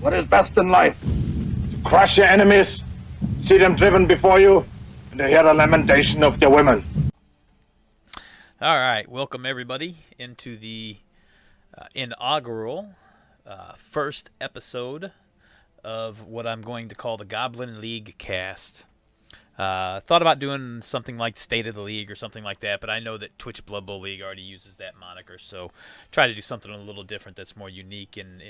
what is best in life? To crush your enemies, see them driven before you, and to hear the lamentation of their women. All right, welcome everybody into the inaugural first episode of what I'm going to call the GOBBLN LeagueCast. Thought about doing something like State of the League or something like that, but I know that Twitch Blood Bowl League already uses that moniker, so try to do something a little different that's more unique and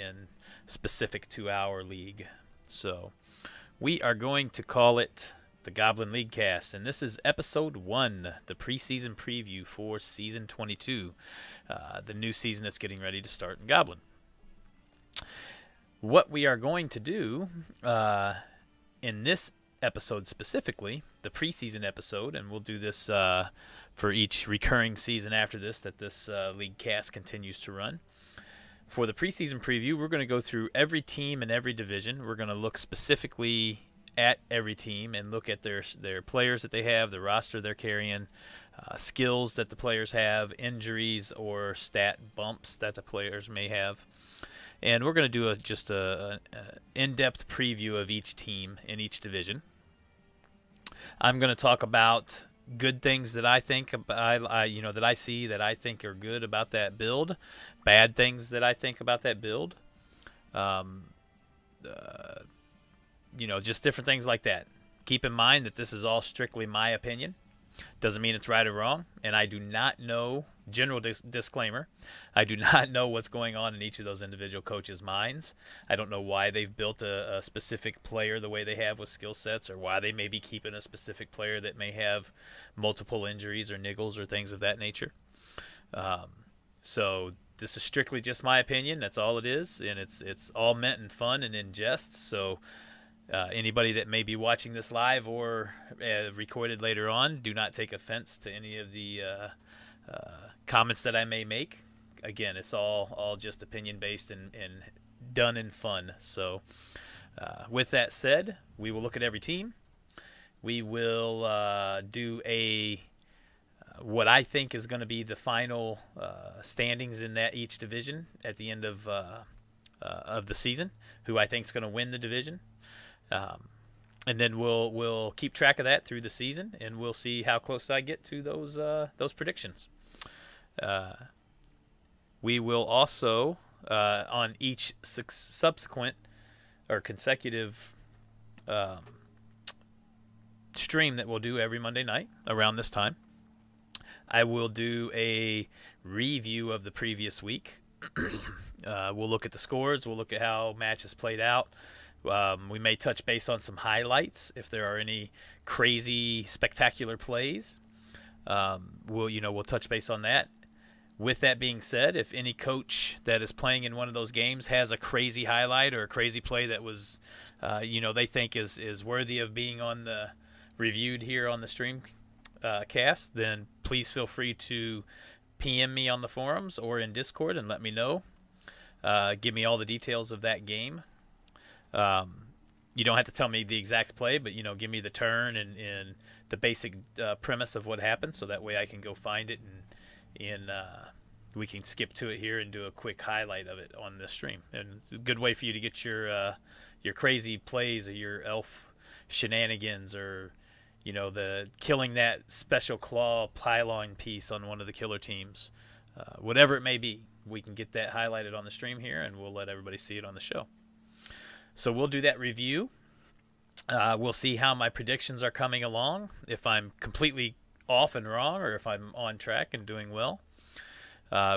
specific to our league. So we are going to call it the GOBBLN LeagueCast, and this is episode 1, the preseason preview for season 22, the new season that's getting ready to start in Goblin. What we are going to do in this episode specifically, the preseason episode, and we'll do this for each recurring season after this that this LeagueCast continues to run. For the preseason preview, we're going to go through every team and every division. We're going to look specifically at every team and look at their players that they have, the roster they're carrying, skills that the players have, injuries or stat bumps that the players may have. And we're going to do just an in-depth preview of each team in each division. I'm going to talk about good things that I think that I see that I think are good about that build, bad things that I think about that build, just different things like that. Keep in mind that this is all strictly my opinion. Doesn't mean it's right or wrong, and I do not know, general disclaimer, I do not know what's going on in each of those individual coaches' minds. I don't know why they've built a specific player the way they have with skill sets, or why they may be keeping a specific player that may have multiple injuries or niggles or things of that nature. So this is strictly just my opinion. That's all it is, and it's all meant in fun and in jest. So anybody that may be watching this live or recorded later on, do not take offense to any of the comments that I may make. Again, it's all just opinion-based and done in fun. So with that said, we will look at every team. We will do what I think is going to be the final standings in that each division at the end of the season, who I think is going to win the division. And then we'll keep track of that through the season, and we'll see how close I get to those predictions. We will also on each subsequent or consecutive stream that we'll do every Monday night around this time, I will do a review of the previous week. We'll look at the scores. We'll look at how matches played out. We may touch base on some highlights if there are any crazy, spectacular plays. We'll touch base on that. With that being said, if any coach that is playing in one of those games has a crazy highlight or a crazy play that was, they think is worthy of being on the reviewed here on the stream cast, then please feel free to PM me on the forums or in Discord and let me know. Give me all the details of that game. You don't have to tell me the exact play, but give me the turn and the basic premise of what happened, so that way I can go find it and we can skip to it here and do a quick highlight of it on the stream. And a good way for you to get your crazy plays or your elf shenanigans, or the killing that special claw pylon piece on one of the killer teams, whatever it may be. We can get that highlighted on the stream here, and we'll let everybody see it on the show. So we'll do that review. We'll see how my predictions are coming along, if I'm completely off and wrong or if I'm on track and doing well.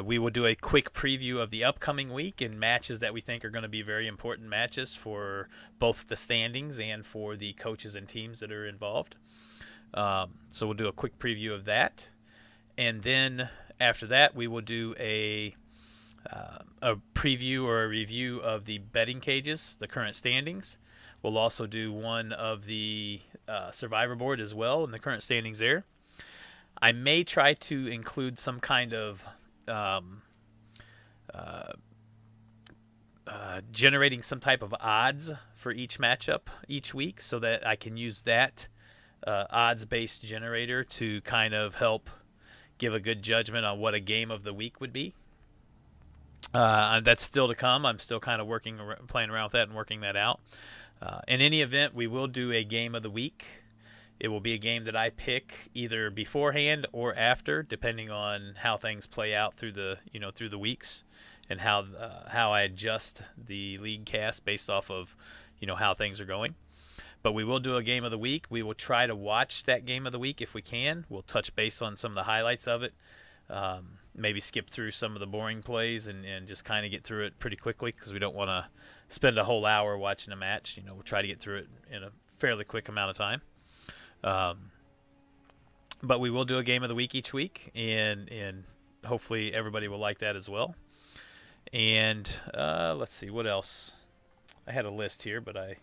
We will do a quick preview of the upcoming week and matches that we think are going to be very important matches for both the standings and for the coaches and teams that are involved. So we'll do a quick preview of that. And then after that, we will do a preview or a review of the betting cages, the current standings. We'll also do one of the Survivor board as well, and the current standings there. I may try to include some kind of generating some type of odds for each matchup each week, so that I can use that odds-based generator to kind of help give a good judgment on what a game of the week would be. That's still to come. I'm still kind of playing around with that and working that out. In any event, we will do a game of the week. It will be a game that I pick either beforehand or after, depending on how things play out through the weeks, and how I adjust the league cast based off of how things are going. But we will do a game of the week. We will try to watch that game of the week if we can. We'll touch base on some of the highlights of it. Maybe skip through some of the boring plays and just kind of get through it pretty quickly, because we don't want to spend a whole hour watching a match. We'll try to get through it in a fairly quick amount of time. But we will do a game of the week each week, and hopefully everybody will like that as well. And let's see, what else? I had a list here, but I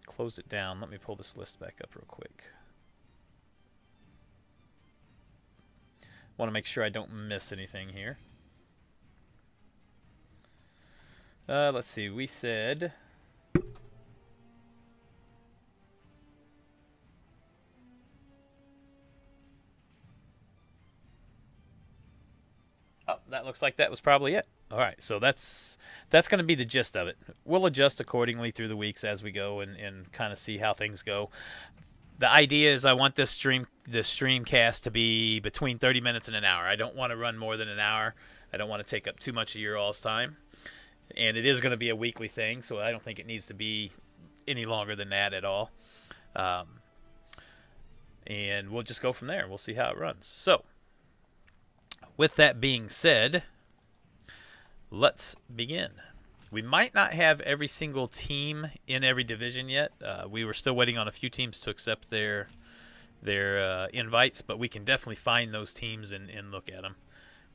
closed it down. Let me pull this list back up real quick. Want to make sure I don't miss anything here. Let's see, we said... Oh, that looks like that was probably it. All right, so that's going to be the gist of it. We'll adjust accordingly through the weeks as we go and kind of see how things go. The idea is I want this streamcast to be between 30 minutes and an hour. I don't want to run more than an hour. I don't want to take up too much of your all's time. And it is going to be a weekly thing, so I don't think it needs to be any longer than that at all. And we'll just go from there. We'll see how it runs. So, with that being said, let's begin. We might not have every single team in every division yet. We were still waiting on a few teams to accept their invites, but we can definitely find those teams and look at them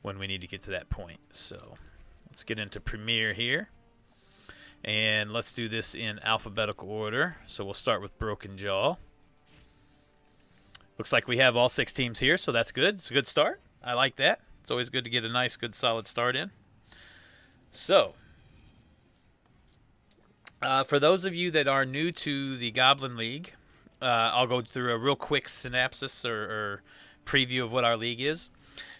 when we need to get to that point. So let's get into Premier here. And let's do this in alphabetical order. So we'll start with Broken Jaw. Looks like we have all 6 teams here, so that's good. It's a good start. I like that. It's always good to get a nice, good, solid start in. So, for those of you that are new to the Goblin League, I'll go through a real quick synopsis or preview of what our league is.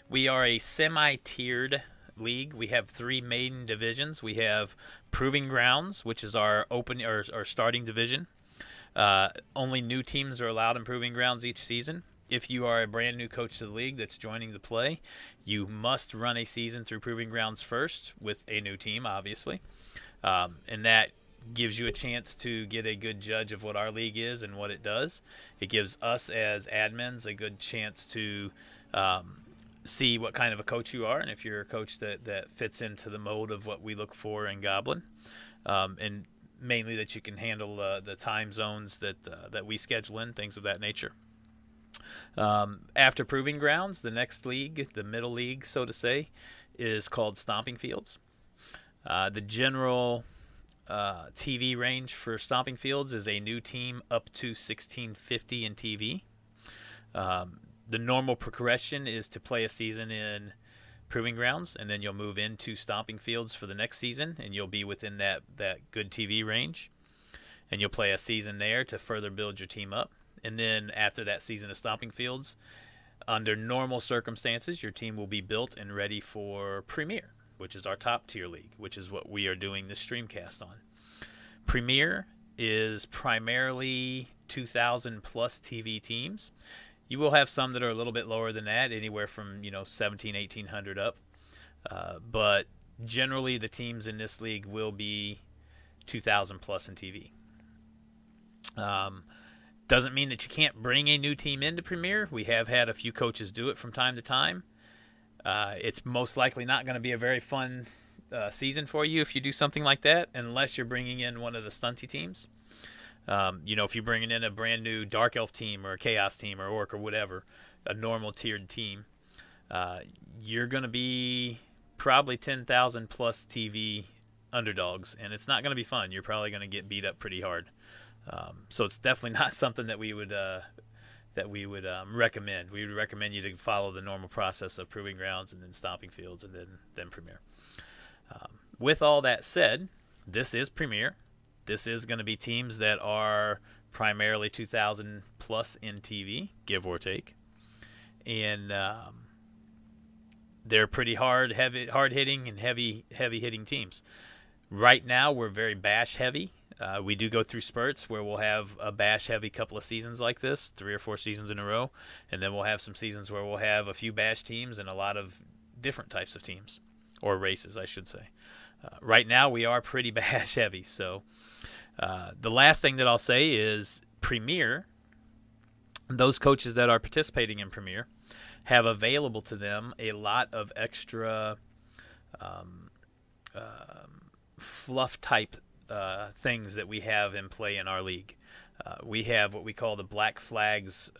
We are a semi-tiered league. We have 3 main divisions. We have Proving Grounds, which is our starting division. Only new teams are allowed in Proving Grounds each season. If you are a brand new coach to the league that's joining the play, you must run a season through Proving Grounds first with a new team, obviously. And that gives you a chance to get a good judge of what our league is and what it does. It gives us as admins a good chance to see what kind of a coach you are, and if you're a coach that fits into the mold of what we look for in Goblin. And mainly that you can handle the time zones that we schedule in, things of that nature. After Proving Grounds, the next league, the middle league, so to say, is called Stomping Fields. The general TV range for Stomping Fields is a new team up to 1650 in TV. The normal progression is to play a season in Proving Grounds, and then you'll move into Stomping Fields for the next season, and you'll be within that good TV range. And you'll play a season there to further build your team up. And then after that season of Stomping Fields, under normal circumstances, your team will be built and ready for Premier, which is our top tier league, which is what we are doing this streamcast on. Premier is primarily 2,000 plus TV teams. You will have some that are a little bit lower than that, anywhere from 17, 1,800 up. But generally, the teams in this league will be 2,000 plus in TV. Doesn't mean that you can't bring a new team into Premier. We have had a few coaches do it from time to time. It's most likely not going to be a very fun season for you if you do something like that, unless you're bringing in one of the stunty teams. If you're bringing in a brand new Dark Elf team or a Chaos team or Orc or whatever, a normal tiered team, you're going to be probably 10,000 plus TV underdogs, and it's not going to be fun. You're probably going to get beat up pretty hard. So it's definitely not something that we would recommend. We would recommend you to follow the normal process of Proving Grounds and then Stomping Fields and then Premier. With all that said, this is Premier. This is going to be teams that are primarily 2,000 plus in TV, give or take. And they're pretty hard hitting and heavy hitting teams. Right now, we're very bash heavy. We do go through spurts where we'll have a bash heavy couple of seasons like this, 3 or 4 seasons in a row, and then we'll have some seasons where we'll have a few bash teams and a lot of different types of teams, or races, I should say. Right now, we are pretty bash heavy. So the last thing that I'll say is Premier, those coaches that are participating in Premier, have available to them a lot of extra fluff type things that we have in play in our league. We have what we call the Black Flags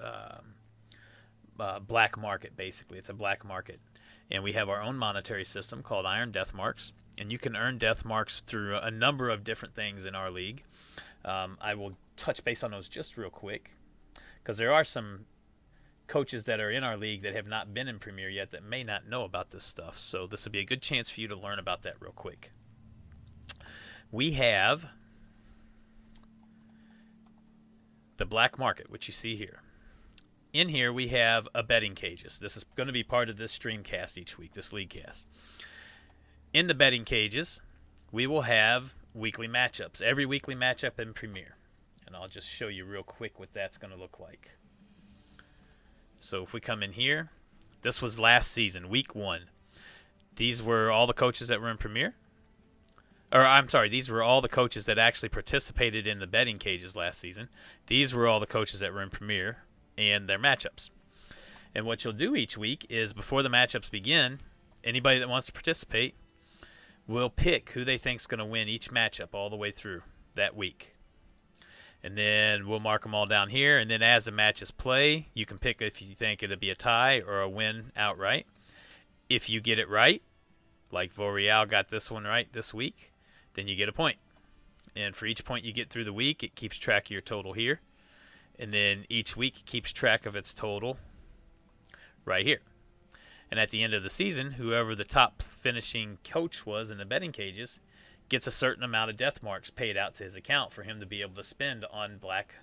black market, basically. It's a black market. And we have our own monetary system called Iron Death Marks. And you can earn death marks through a number of different things in our league. I will touch base on those just real quick, because there are some coaches that are in our league that have not been in Premier yet that may not know about this stuff. So this will be a good chance for you to learn about that real quick. We have the black market, which you see here. In here we have a betting cages. This is going to be part of this streamcast each week, this LeagueCast. In the betting cages, we will have weekly matchups, every weekly matchup in Premier. And I'll just show you real quick what that's going to look like. So if we come in here, this was last season, week 1. These were all the coaches that were in Premier. Or I'm sorry, these were all the coaches that actually participated in the betting cages last season. These were all the coaches that were in Premier and their matchups. And what you'll do each week is, before the matchups begin, anybody that wants to participate will pick who they think is going to win each matchup all the way through that week. And then we'll mark them all down here. And then as the matches play, you can pick if you think it'll be a tie or a win outright. If you get it right, like Vorial got this one right this week, then you get a point. And for each point you get through the week, it keeps track of your total here. And then each week keeps track of its total right here. And at the end of the season, whoever the top finishing coach was in the betting cages gets a certain amount of death marks paid out to his account for him to be able to spend on black,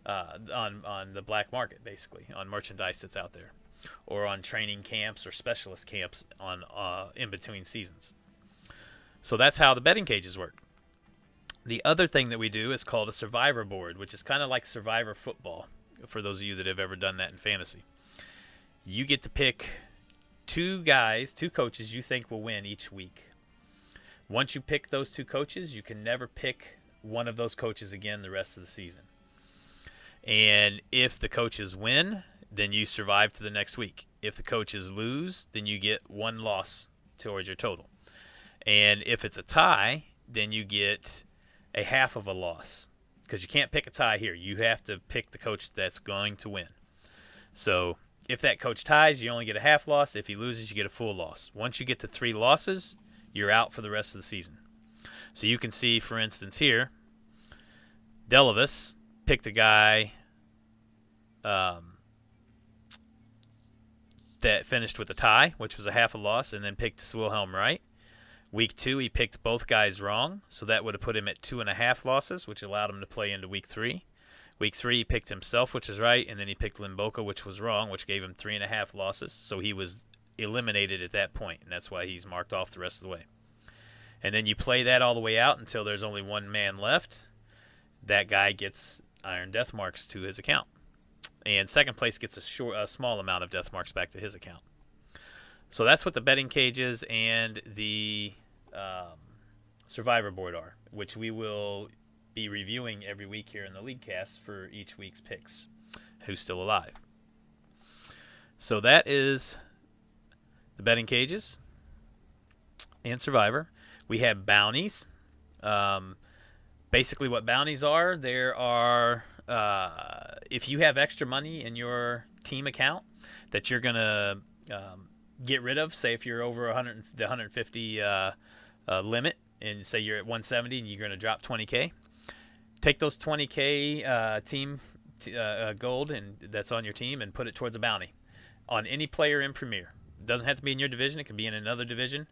on the black market, basically, on merchandise that's out there, or on training camps or specialist camps on in between seasons. So that's how the betting cages work. The other thing that we do is called a survivor board, which is kind of like survivor football, for those of you that have ever done that in fantasy. You get to pick 2 coaches you think will win each week. Once you pick those 2 coaches, you can never pick one of those coaches again the rest of the season. And if the coaches win, then you survive to the next week. If the coaches lose, then you get 1 loss towards your total. And if it's a tie, then you get a half of a loss, because you can't pick a tie here. You have to pick the coach that's going to win. So if that coach ties, you only get a half loss. If he loses, you get a full loss. Once you get to 3 losses, you're out for the rest of the season. So you can see, for instance, here, Delavis picked a guy that finished with a tie, which was a half a loss, and then picked Swilhelm right. Week 2, he picked both guys wrong, so that would have put him at 2.5 losses, which allowed him to play into week 3. Week 3, he picked himself, which is right, and then he picked Limboka, which was wrong, which gave him 3.5 losses. So he was eliminated at that point, and that's why he's marked off the rest of the way. And then you play that all the way out until there's only 1 man left. That guy gets Iron Death Marks to his account. And second place gets a small amount of death marks back to his account. So that's what the betting cages and the survivor board are, which we will be reviewing every week here in the LeagueCast for each week's picks, who's still alive. So that is the betting cages and survivor. We have bounties. Basically what bounties are, there are, if you have extra money in your team account that you're going to get rid of, say if you're over the 150 limit, and say you're at 170 and you're going to drop 20K, take those 20K team gold and that's on your team and put it towards a bounty on any player in Premier. It doesn't have to be in your division. It can be in another division.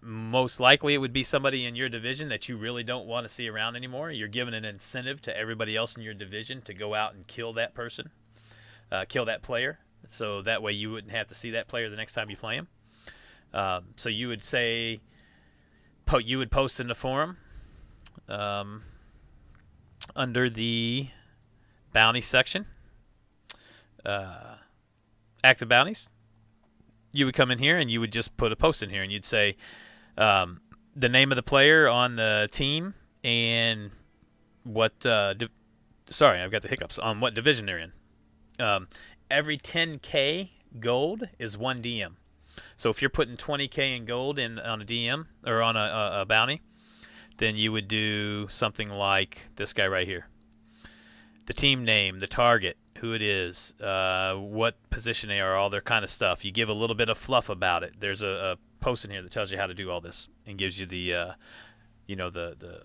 Most likely it would be somebody in your division that you really don't want to see around anymore. You're giving an incentive to everybody else in your division to go out and kill that person, kill that player. so that way you wouldn't have to see that player the next time you play him. So you would say, you would post in the forum under the bounty section, active bounties. You would come in here and you would just put a post in here, and you'd say the name of the player on the team and what sorry, I've got the hiccups, on what division they're in. Every 10K gold is 1 DM. So if you're putting 20K in gold in on a DM or on a bounty, then you would do something like this guy right here. The team name, the target, who it is, what position they are, all their kind of stuff. You give a little bit of fluff about it. There's a post in here that tells you how to do all this and gives you the the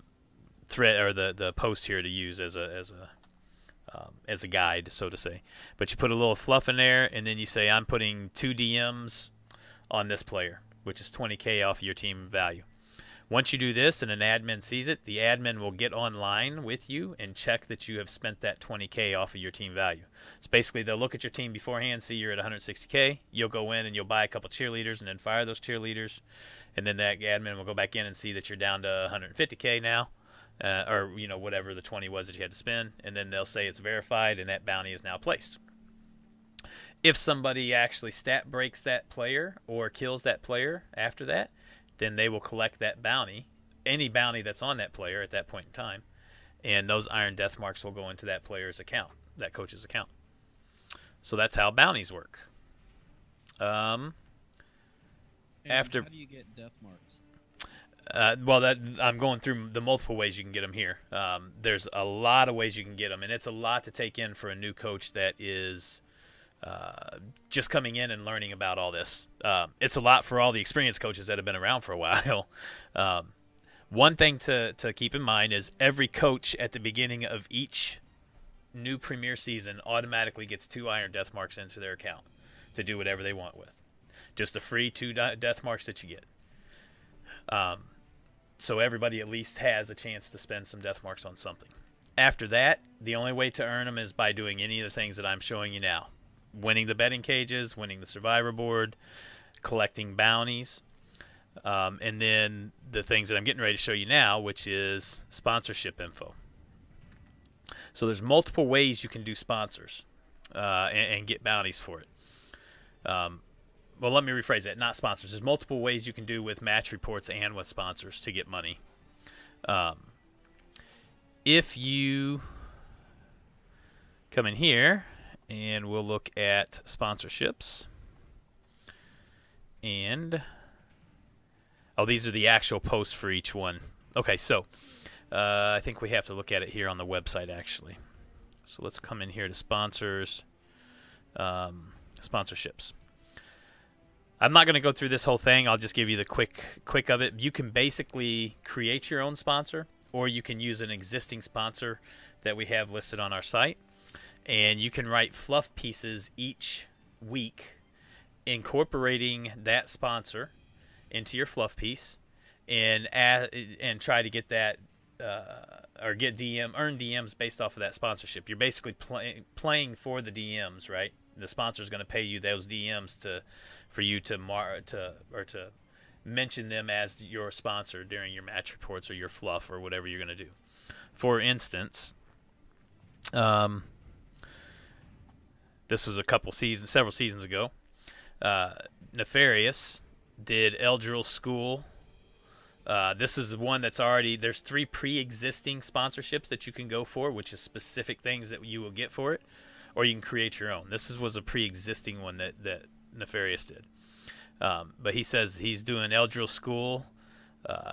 thread or the post here to use as a guide, so to say. But you put a little fluff in there, and then you say, I'm putting 2 DMs on this player, which is 20K off of your team value. Once you do this and an admin sees it, the admin will get online with you and check that you have spent that 20K off of your team value. So basically, they'll look at your team beforehand, see you're at 160K. You'll go in and you'll buy a couple cheerleaders and then fire those cheerleaders. And then that admin will go back in and see that you're down to 150K now. Or whatever the 20 was that you had to spend, and then they'll say it's verified and that bounty is now placed. If somebody actually stat breaks that player or kills that player after that, then they will collect that bounty, any bounty that's on that player at that point in time, and those iron death marks will go into that player's account, that coach's account. So that's how bounties work. After, how do you get death marks? I'm going through the multiple ways you can get them here. There's a lot of ways you can get them, and it's a lot to take in for a new coach that is just coming in and learning about all this. It's a lot for all the experienced coaches that have been around for a while. One thing to keep in mind is every coach at the beginning of each new Premier season automatically gets 2 iron death marks into their account to do whatever they want with. Just a free 2 death marks that you get. So everybody at least has a chance to spend some death marks on something. After that, the only way to earn them is by doing any of the things that I'm showing you now. Winning the betting cages, winning the survivor board, collecting bounties, and then the things that I'm getting ready to show you now, which is sponsorship info. So there's multiple ways you can do sponsors and get bounties for it. Well, let me rephrase that. Not sponsors. There's multiple ways you can do with match reports and with sponsors to get money. If you come in here, and we'll look at sponsorships. And, these are the actual posts for each one. Okay, so I think we have to look at it here on the website, actually. So let's come in here to sponsors, sponsorships. I'm not going to go through this whole thing. I'll just give you the quick of it. You can basically create your own sponsor, or you can use an existing sponsor that we have listed on our site. And you can write fluff pieces each week, incorporating that sponsor into your fluff piece, and try to get that or earn DMs based off of that sponsorship. You're basically playing for the DMs, right? The sponsor is going to pay you those DMs for you to mention them as your sponsor during your match reports or your fluff or whatever you're going to do. For instance, this was several seasons ago. Nefarious did Eldril School. This is one that's already, there's 3 pre-existing sponsorships that you can go for, which is specific things that you will get for it, or you can create your own. This was a pre-existing one that Nefarious did. But he says he's doing Eldril School,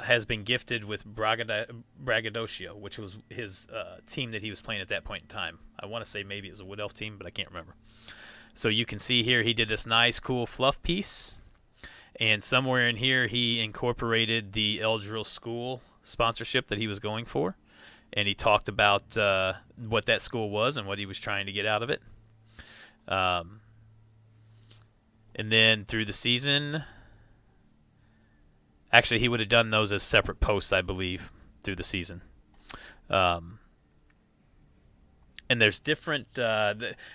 has been gifted with Braggadocio, which was his team that he was playing at that point in time. I want to say maybe it was a Wood Elf team, but I can't remember. So you can see here he did this nice, cool fluff piece. And somewhere in here he incorporated the Eldril School sponsorship that he was going for. And he talked about what that school was and what he was trying to get out of it. And then through the season, actually he would have done those as separate posts, I believe, through the season. And there's different.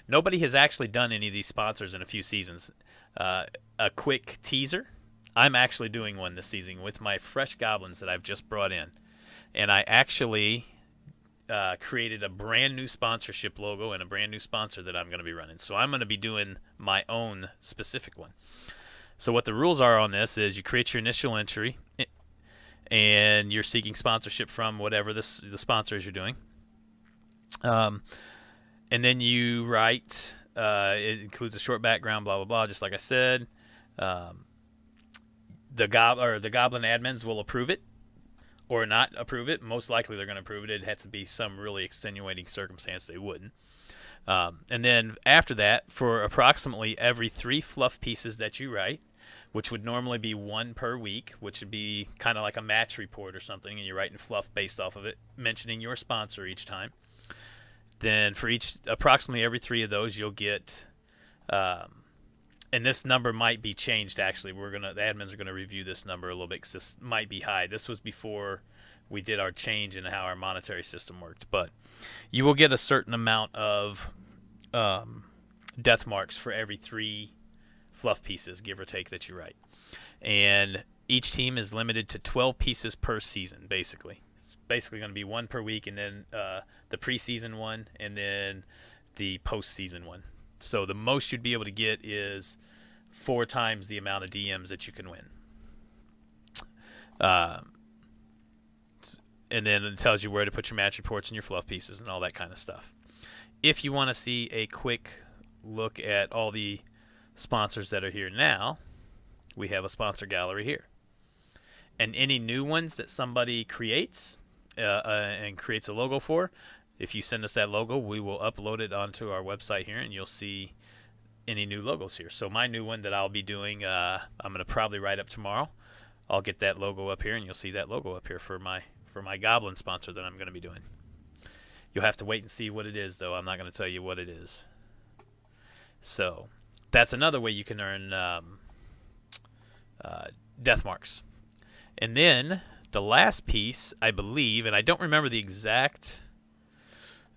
Nobody has actually done any of these sponsors in a few seasons. A quick teaser. I'm actually doing one this season with my fresh goblins that I've just brought in, and I actually created a brand new sponsorship logo and a brand new sponsor that I'm going to be running. So I'm going to be doing my own specific one. So what the rules are on this is you create your initial entry, and you're seeking sponsorship from whatever the sponsor is you're doing. And then you write, it includes a short background, blah, blah, blah, just like I said. The Goblin admins will approve it or not approve it. Most likely they're going to approve it. It'd have to be some really extenuating circumstance they wouldn't. And then after that, for approximately every 3 fluff pieces that you write, which would normally be 1 per week, which would be kind of like a match report or something, and you're writing fluff based off of it, mentioning your sponsor each time. Then for approximately every 3 of those, you'll get, and this number might be changed actually. The admins are gonna review this number a little bit because this might be high. This was before we did our change in how our monetary system worked, but you will get a certain amount of death marks for every 3 fluff pieces, give or take, that you write. And each team is limited to 12 pieces per season, basically. It's basically going to be 1 per week, and then the preseason one, and then the postseason one. So the most you'd be able to get is 4 times the amount of DMs that you can win. And then it tells you where to put your match reports and your fluff pieces and all that kind of stuff. If you want to see a quick look at all the sponsors that are here now, we have a sponsor gallery here. And any new ones that somebody creates and creates a logo for, if you send us that logo, we will upload it onto our website here, and you'll see any new logos here. So my new one that I'll be doing, I'm going to probably write up tomorrow. I'll get that logo up here, and you'll see that logo up here for my Goblin sponsor that I'm going to be doing. You'll have to wait and see what it is, though. I'm not going to tell you what it is. So that's another way you can earn death marks. And then the last piece, I believe, and I don't remember the exact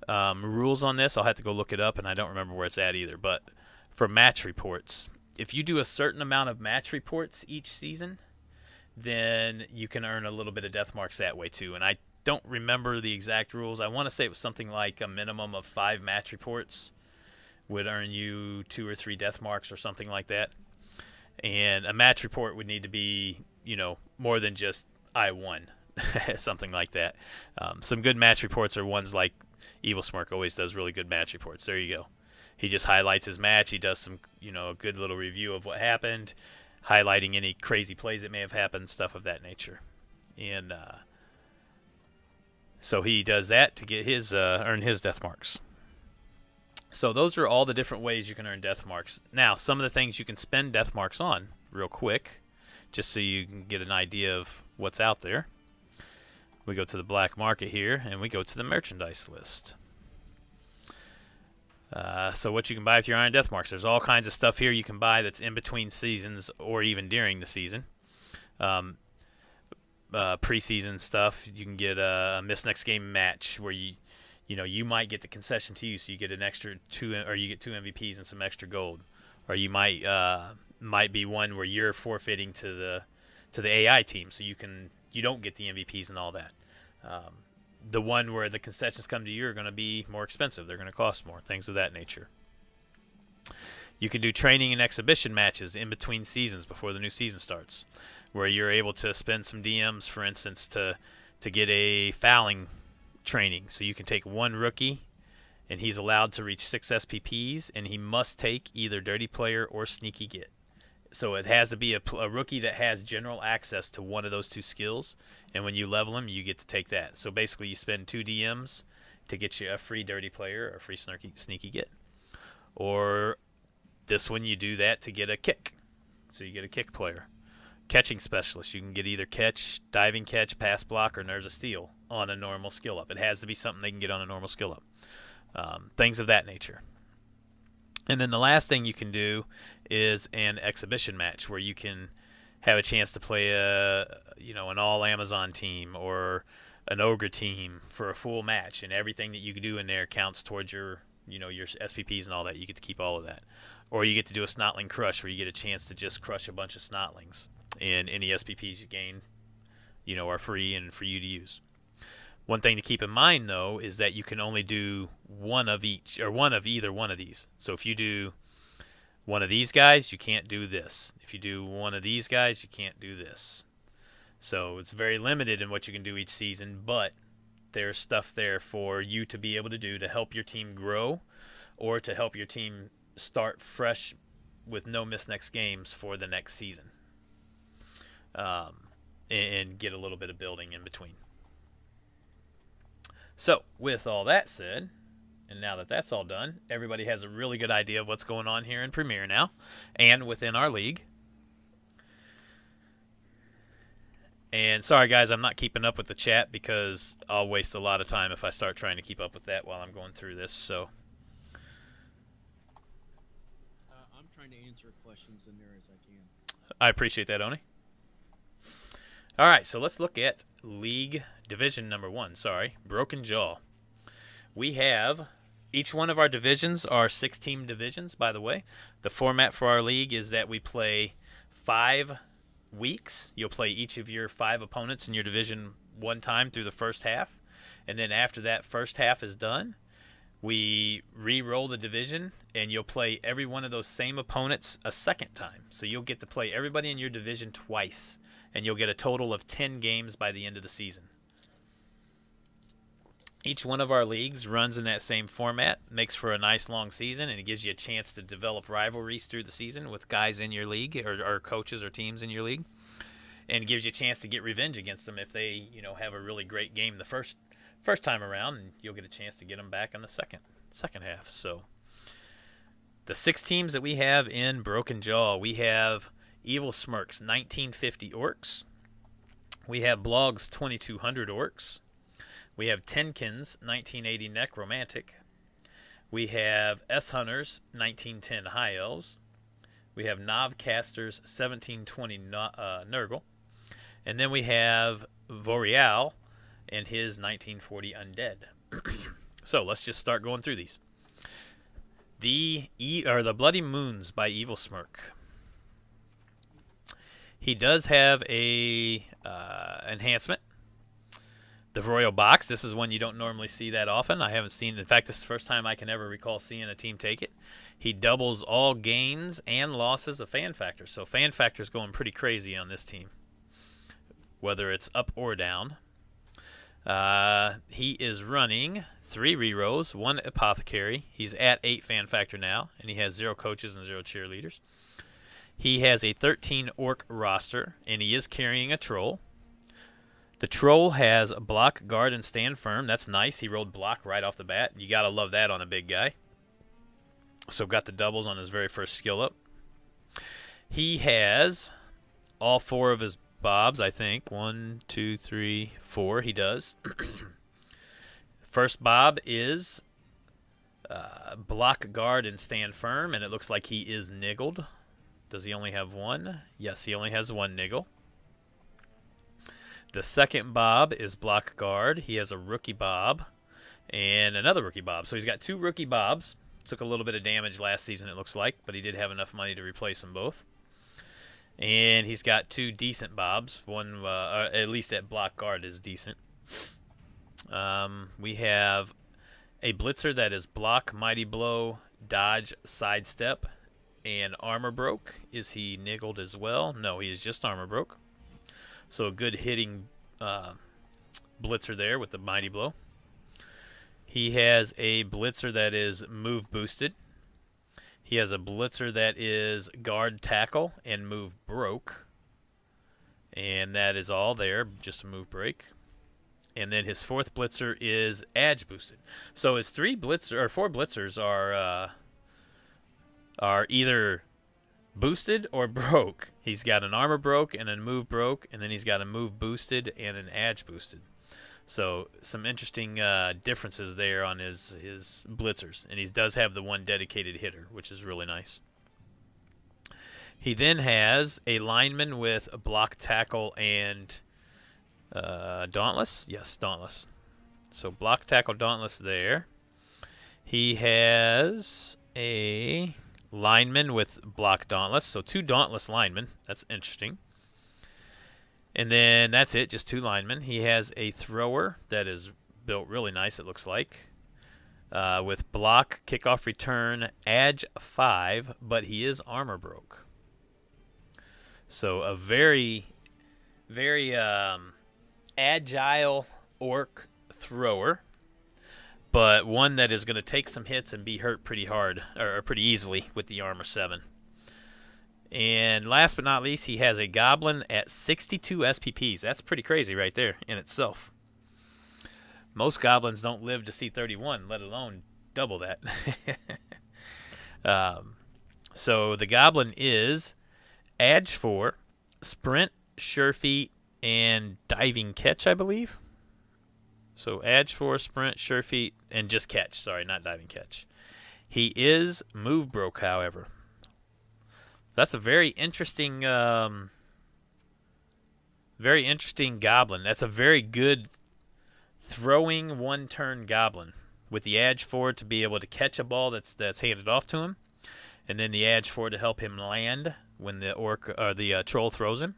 rules on this. I'll have to go look it up, and I don't remember where it's at either. But for match reports, if you do a certain amount of match reports each season, then you can earn a little bit of death marks that way too. And I don't remember the exact rules. I want to say it was something like a minimum of 5 match reports would earn you 2 or 3 death marks or something like that. And a match report would need to be, more than just I won, something like that. Some good match reports are ones like Evil Smirk always does really good match reports. There you go. He just highlights his match. He does some, a good little review of what happened, highlighting any crazy plays that may have happened, stuff of that nature. And so he does that to get his earn his death marks. So those are all the different ways you can earn death marks. Now, some of the things you can spend death marks on real quick, just so you can get an idea of what's out there. We go to the black market here, and we go to the merchandise list. So what you can buy with your Iron Death Marks. There's all kinds of stuff here you can buy that's in between seasons or even during the season. Preseason stuff, you can get a miss next game match where you might get the concession to you, so you get an extra 2, or you get 2 MVPs and some extra gold, or you might be one where you're forfeiting to the AI team, so you don't get the MVPs and all that. The one where the concessions come to you are going to be more expensive. They're going to cost more, things of that nature. You can do training and exhibition matches in between seasons before the new season starts, where you're able to spend some DMs, for instance, to get a fouling training. So you can take 1 rookie, and he's allowed to reach 6 SPPs, and he must take either Dirty Player or Sneaky Get. So it has to be a rookie that has general access to one of those 2 skills, and when you level him, you get to take that. So basically, you spend 2 DMs to get you a free Dirty Player or a free Sneaky Get. Or this one, you do that to get a kick. So you get a kick player. Catching specialist, you can get either catch, diving catch, pass block, or nerves of steel on a normal skill up. It has to be something they can get on a normal skill up. Things of that nature. And then the last thing you can do is an exhibition match where you can have a chance to play an all Amazon team or an ogre team for a full match, and everything that you can do in there counts towards your, your SPPs and all that. You get to keep all of that. Or you get to do a snotling crush, where you get a chance to just crush a bunch of snotlings, and any SPPs you gain, are free and for you to use. One thing to keep in mind, though, is that you can only do one of each, or one of either one of these. So if you do one of these guys, you can't do this. If you do one of these guys, you can't do this. So it's very limited in what you can do each season, but there's stuff there for you to be able to do to help your team grow, or to help your team start fresh with no miss next games for the next season, and get a little bit of building in between. So with all that said, and now that that's all done, everybody has a really good idea of what's going on here in Premier now and within our league. And sorry guys, I'm not keeping up with the chat, because I'll waste a lot of time if I start trying to keep up with that while I'm going through this. So I'm trying to answer questions in there as I can. I appreciate that, Oni. All right, so let's look at League Division number 1. Broken Jaw. We have, each one of our divisions are 6-team divisions, by the way. The format for our league is that we play 5 weeks. You'll play each of your 5 opponents in your division one time through the first half. And then after that first half is done, we re-roll the division, and you'll play every one of those same opponents a second time. So you'll get to play everybody in your division twice, and you'll get a total of 10 games by the end of the season. Each one of our leagues runs in that same format, makes for a nice long season, and it gives you a chance to develop rivalries through the season with guys in your league, or coaches or teams in your league, and it gives you a chance to get revenge against them if they, have a really great game the first time around, and you'll get a chance to get them back in the second half. So the 6 teams that we have in Broken Jaw, we have Evil Smirks 1950 Orcs, we have Blogs 2200 Orcs, we have Tenkins 1980 Necromantic, we have S Hunters 1910 High Elves, we have Novcasters 1720 Nurgle, and then we have Vorial and his 1940 Undead. So let's just start going through these. The Bloody Moons by Evil Smirk. He does have a enhancement. The Royal Box. This is one you don't normally see that often. I haven't seen it. In fact, this is the first time I can ever recall seeing a team take it. He doubles all gains and losses of Fan Factor. So Fan Factor is going pretty crazy on this team, whether it's up or down. He is running 3 rerolls, 1 apothecary. He's at 8 Fan Factor now, and he has 0 coaches and 0 cheerleaders. He has a 13 orc roster, and he is carrying a troll. The troll has block, guard, and stand firm. That's nice. He rolled block right off the bat. You gotta love that on a big guy. So got the doubles on his very first skill up. He has all 4 of his bobs, I think. 1, 2, 3, 4. He does. First bob is block, guard, and stand firm, and it looks like he is niggled. Does he only have 1? Yes, he only has 1 niggle. The second bob is block, guard. He has a rookie bob and another rookie bob. So he's got 2 rookie bobs. Took a little bit of damage last season, it looks like, but he did have enough money to replace them both. And he's got 2 decent bobs. One, at least at block guard, is decent. We have a blitzer that is block, mighty blow, dodge, sidestep, and armor broke. Is he niggled as well? No, he is just armor broke. So a good hitting blitzer there with the mighty blow. He has a blitzer that is move boosted. He has a blitzer that is guard, tackle, and move broke. And that is all there, just a move break. And then his 4th blitzer is edge boosted. So his 4 blitzers are either boosted or broke. He's got an armor broke and a move broke, and then he's got a move boosted and an edge boosted. So some interesting differences there on his blitzers. And he does have the 1 dedicated hitter, which is really nice. He then has a lineman with a block, tackle, and Dauntless? Yes, Dauntless. So block, tackle, Dauntless there. He has a lineman with block, Dauntless. So 2 Dauntless linemen. That's interesting. And then that's it, just 2 linemen. He has a thrower that is built really nice, it looks like, with block, kickoff, return, edge 5, but he is armor broke. So a very, very agile orc thrower, but one that is going to take some hits and be hurt pretty hard, or pretty easily with the armor 7. And last but not least, he has a goblin at 62 SPPs. That's pretty crazy right there in itself. Most goblins don't live to see 31, let alone double that. So the goblin is edge 4, sprint, sure feet, and diving catch, I believe. So edge 4, sprint, sure feet, and just catch. Sorry, not diving catch. He is move broke, however. That's a very interesting goblin. That's a very good throwing one-turn goblin with the edge 4 to be able to catch a ball that's handed off to him, and then the edge 4 to help him land when the orc or the troll throws him.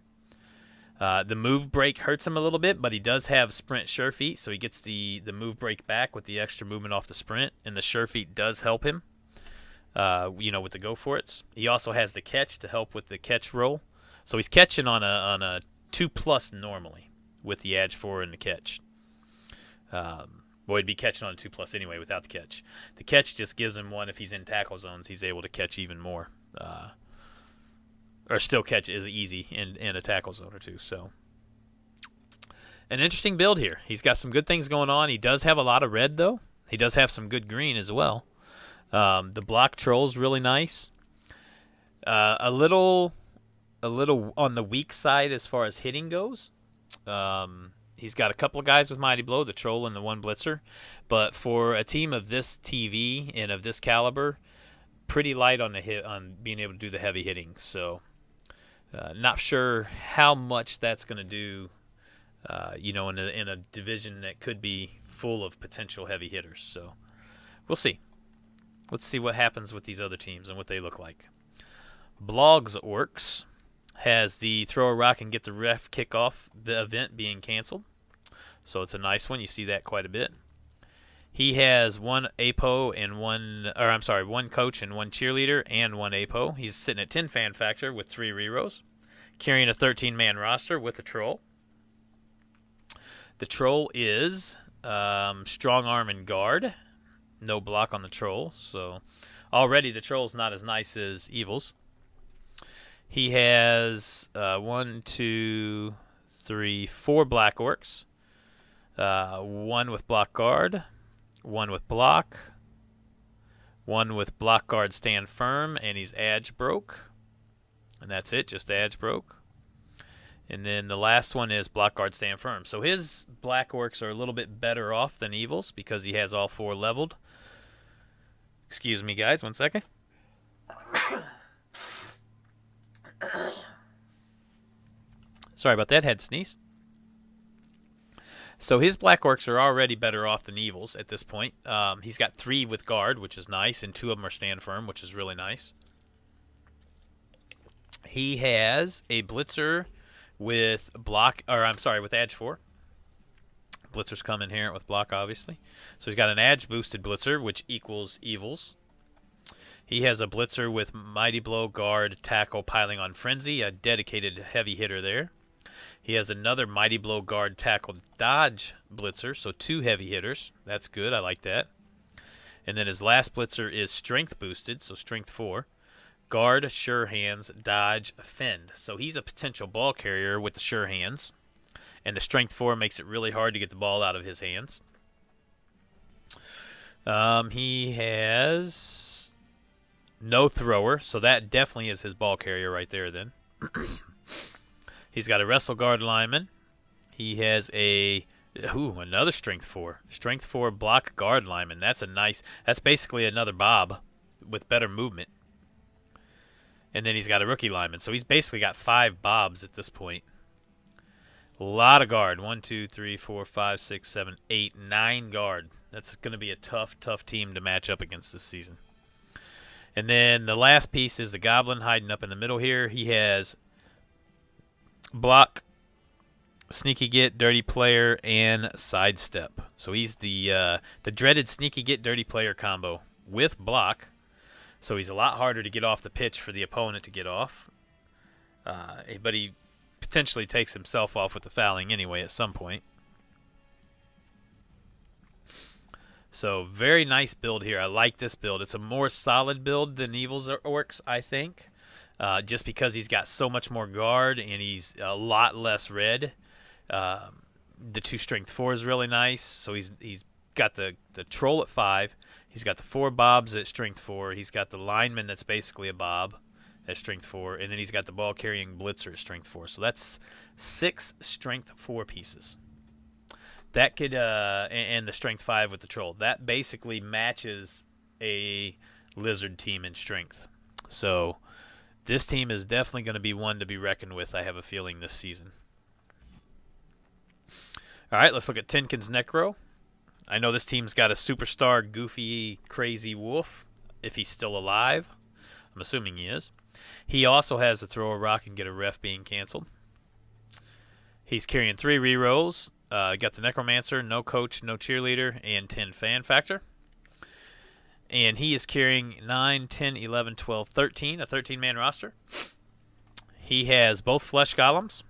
The move break hurts him a little bit, but he does have sprint sure feet, so he gets the move break back with the extra movement off the sprint, and the sure feet does help him. With the go for it's. He also has the catch to help with the catch roll. So he's catching on a 2+ normally with the edge 4 and the catch. He'd be catching on a 2+ anyway without the catch. The catch just gives him 1 if he's in tackle zones. He's able to catch even more. Or still catch is easy in a tackle zone or 2. So an interesting build here. He's got some good things going on. He does have a lot of red though. He does have some good green as well. The block troll's really nice. A little on the weak side as far as hitting goes. He's got a couple of guys with Mighty Blow, the troll and the 1 blitzer. But for a team of this TV and of this caliber, pretty light on the hit on being able to do the heavy hitting. So not sure how much that's going to do. In a division that could be full of potential heavy hitters. So we'll see. Let's see what happens with these other teams and what they look like. Blogs Orcs has the throw a rock and get the ref kickoff the event being canceled. So it's a nice one. You see that quite a bit. He has 1 APO and 1 coach and 1 cheerleader and 1 APO. He's sitting at 10 fan factor with 3 rerows, carrying a 13-man roster with a troll. The troll is strong arm and guard. No block on the troll, so already the troll's not as nice as Evil's. He has 4 black orcs, 1 with block guard, 1 with block, 1 with block guard stand firm, and he's edge broke. And that's it, just edge broke. And then the last one is block guard stand firm. So his black orcs are a little bit better off than Evil's because he has all 4 leveled. Excuse me, guys, 1 second. Sorry about that, had to sneeze. So his black orcs are already better off than Evil's at this point. He's got 3 with guard, which is nice, and 2 of them are stand firm, which is really nice. He has a blitzer with with edge 4. Blitzers come inherent with block, obviously. So he's got an edge boosted blitzer, which equals Evil's. He has a blitzer with Mighty Blow, guard, tackle, piling on frenzy, a dedicated heavy hitter there. He has another Mighty Blow, guard, tackle, dodge blitzer, so 2 heavy hitters. That's good. I like that. And then his last blitzer is strength boosted, so strength 4. Guard, sure hands, dodge, fend. So he's a potential ball carrier with the sure hands. And the strength 4 makes it really hard to get the ball out of his hands. He has no thrower, so that definitely is his ball carrier right there then. He's got a wrestle guard lineman. He has another strength 4. Strength 4 block guard lineman. That's basically another Bob with better movement. And then he's got a rookie lineman. So he's basically got 5 Bobs at this point. A lot of guard. 1, 2, 3, 4, 5, 6, 7, 8, 9 guard. That's going to be a tough team to match up against this season. And then the last piece is the Goblin hiding up in the middle here. He has block, sneaky get, dirty player, and sidestep. So he's the dreaded sneaky get, dirty player combo with block. So he's a lot harder to get off the pitch for the opponent to get off. But he potentially takes himself off with the fouling anyway at some point. So very nice build here. I like this build. It's a more solid build than Evil's Orcs, I think. Just because he's got so much more guard and he's a lot less red. The 2 strength 4 is really nice. So he's got the troll at 5. He's got the 4 bobs at strength 4. He's got the lineman that's basically a bob at strength 4. And then he's got the ball carrying blitzer at strength 4. So that's 6 strength 4 pieces. That could and the strength 5 with the troll. That basically matches a lizard team in strength. So this team is definitely going to be one to be reckoned with, I have a feeling, this season. All right, let's look at Tinkin's Necro. I know this team's got a superstar, goofy, crazy wolf, if he's still alive. I'm assuming he is. He also has to throw a rock and get a ref being canceled. He's carrying 3 rerolls. Got the Necromancer, no coach, no cheerleader, and 10 fan factor. And he is carrying 9, 10, 11, 12, 13, a 13-man roster. He has both flesh golems.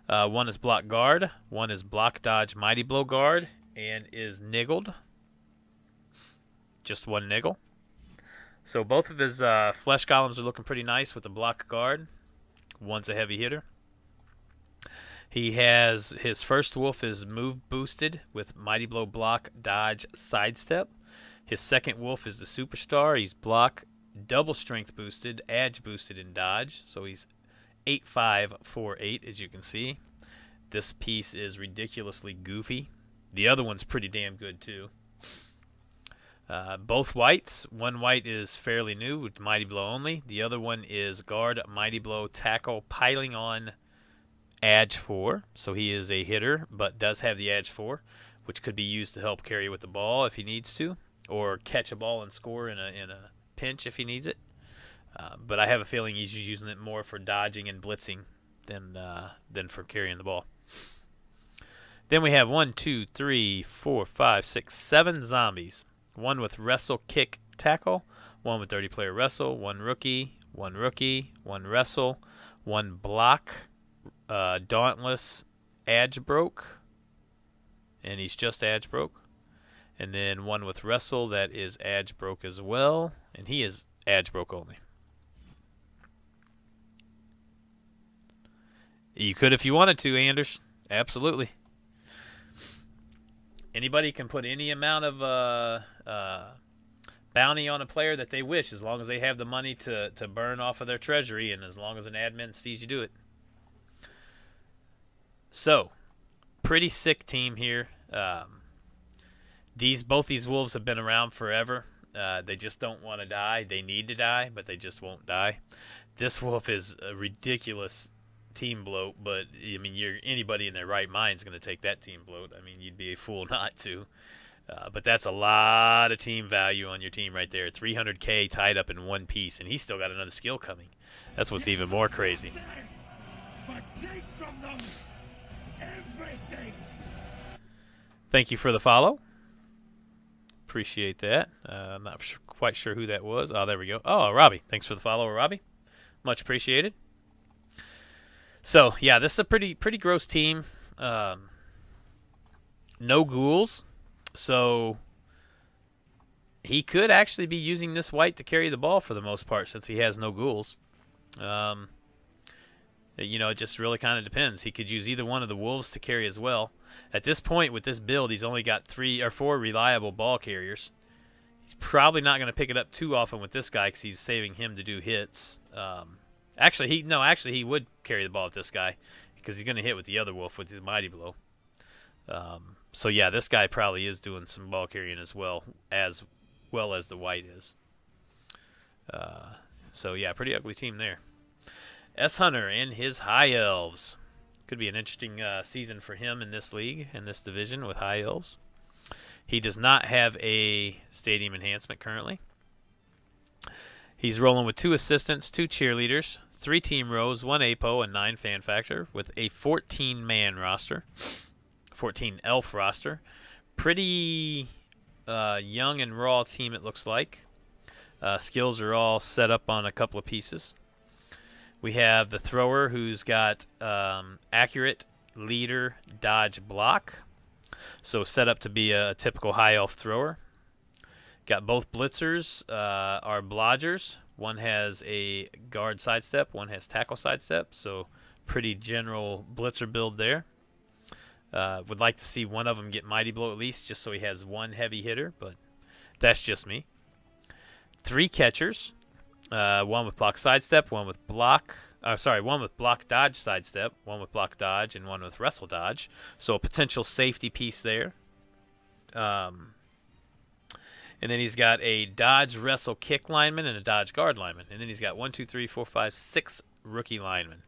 One is block guard, one is block dodge mighty blow guard, and is niggled. Just 1 niggle. So both of his flesh golems are looking pretty nice with the block guard. One's a heavy hitter. He has his first wolf is move boosted with mighty blow, block, dodge, sidestep. His second wolf is the superstar. He's block, double strength boosted, edge boosted, and dodge. So he's 8-5-4-8, as you can see. This piece is ridiculously goofy. The other one's pretty damn good too. Both whites. One white is fairly new with mighty blow only. The other one is guard, mighty blow, tackle, piling on, edge 4. So he is a hitter, but does have the edge 4, which could be used to help carry with the ball if he needs to, or catch a ball and score in a pinch if he needs it. But I have a feeling he's using it more for dodging and blitzing than for carrying the ball. Then we have 1, 2, 3, 4, 5, 6, 7 zombies. One with wrestle, kick, tackle. One with dirty player wrestle. One rookie, one wrestle. One block, dauntless, edge broke. And he's just edge broke. And then one with wrestle that is edge broke as well. And he is edge broke only. You could if you wanted to, Anders. Absolutely. Anybody can put any amount of bounty on a player that they wish, as long as they have the money to burn off of their treasury and as long as an admin sees you do it. So, pretty sick team here. Both these wolves have been around forever. They just don't want to die. They need to die, but they just won't die. This wolf is a ridiculous team bloat, but I mean, anybody in their right mind is going to take that team bloat. I mean, you'd be a fool not to. But that's a lot of team value on your team right there. 300K tied up in one piece, and he's still got another skill coming. That's what's even more crazy. Thank you for the follow. Appreciate that. I'm not quite sure who that was. Oh, there we go. Oh, Robbie. Thanks for the follow, Robbie. Much appreciated. So, yeah, this is a pretty gross team. No ghouls. So, he could actually be using this white to carry the ball for the most part since he has no ghouls. You know, it just really kind of depends. He could use either one of the wolves to carry as well. At this point with this build, he's only got 3 or 4 reliable ball carriers. He's probably not going to pick it up too often with this guy because he's saving him to do hits. Actually, he would carry the ball with this guy because he's going to hit with the other wolf with the mighty blow. So yeah, this guy probably is doing some ball carrying as well as the white is. So yeah, pretty ugly team there. S Hunter and his high elves. Could be an interesting season for him in this league, in this division with High Elves. He does not have a stadium enhancement currently. He's rolling with 2 assistants, 2 cheerleaders, 3 team rows, 1 APO, and 9 fan factor with a 14-man roster, 14 elf roster. Pretty young and raw team, it looks like. Skills are all set up on a couple of pieces. We have the thrower who's got accurate, leader, dodge, block. So set up to be a typical high elf thrower. Got both blitzers are blodgers. One has a guard sidestep, one has tackle sidestep. So pretty general blitzer build there. Would like to see one of them get mighty blow at least, just so he has one heavy hitter, but that's just me. 3 catchers. One with block sidestep, one with block dodge sidestep, one with block dodge, and one with wrestle dodge. So a potential safety piece there. And then he's got a dodge wrestle kick lineman and a dodge guard lineman. And then he's got 6 rookie linemen.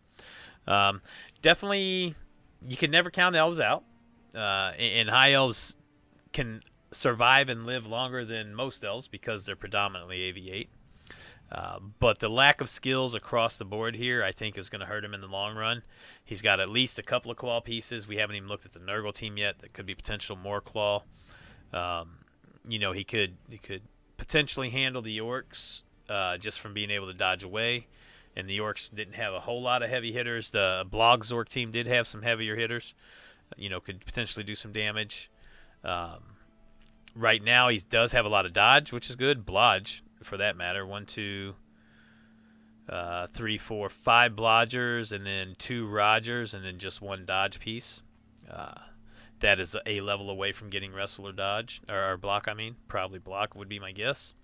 Definitely, you can never count elves out. And high elves can survive and live longer than most elves because they're predominantly AV8. But the lack of skills across the board here, I think, is going to hurt him in the long run. He's got at least a couple of claw pieces. We haven't even looked at the Nurgle team yet. That could be potential more claw. He could potentially handle the Orcs just from being able to dodge away. And the Orcs didn't have a whole lot of heavy hitters. The Blog Zork team did have some heavier hitters. Could potentially do some damage. Right now, he does have a lot of dodge, which is good. Blodge, for that matter. 1, 2, 3, 4, 5 blodgers, and then 2 Rogers, and then just 1 dodge piece. That is a level away from getting wrestle or dodge, or block, Probably block would be my guess.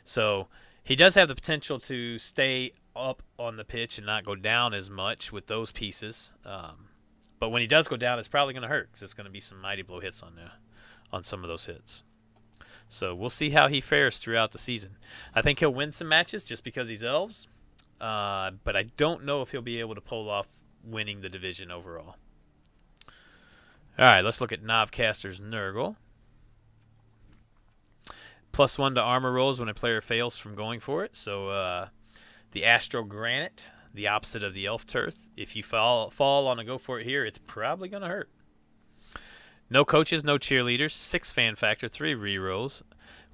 So he does have the potential to stay up on the pitch and not go down as much with those pieces. But when he does go down, it's probably going to hurt because it's going to be some mighty blow hits on some of those hits. So we'll see how he fares throughout the season. I think he'll win some matches just because he's elves. But I don't know if he'll be able to pull off winning the division overall. All right, let's look at Novcaster's Nurgle. +1 to armor rolls when a player fails from going for it. So the Astro Granite, the opposite of the Elf Turf. If you fall on a go for it here, it's probably going to hurt. No coaches, no cheerleaders, 6 fan factor, 3 rerolls.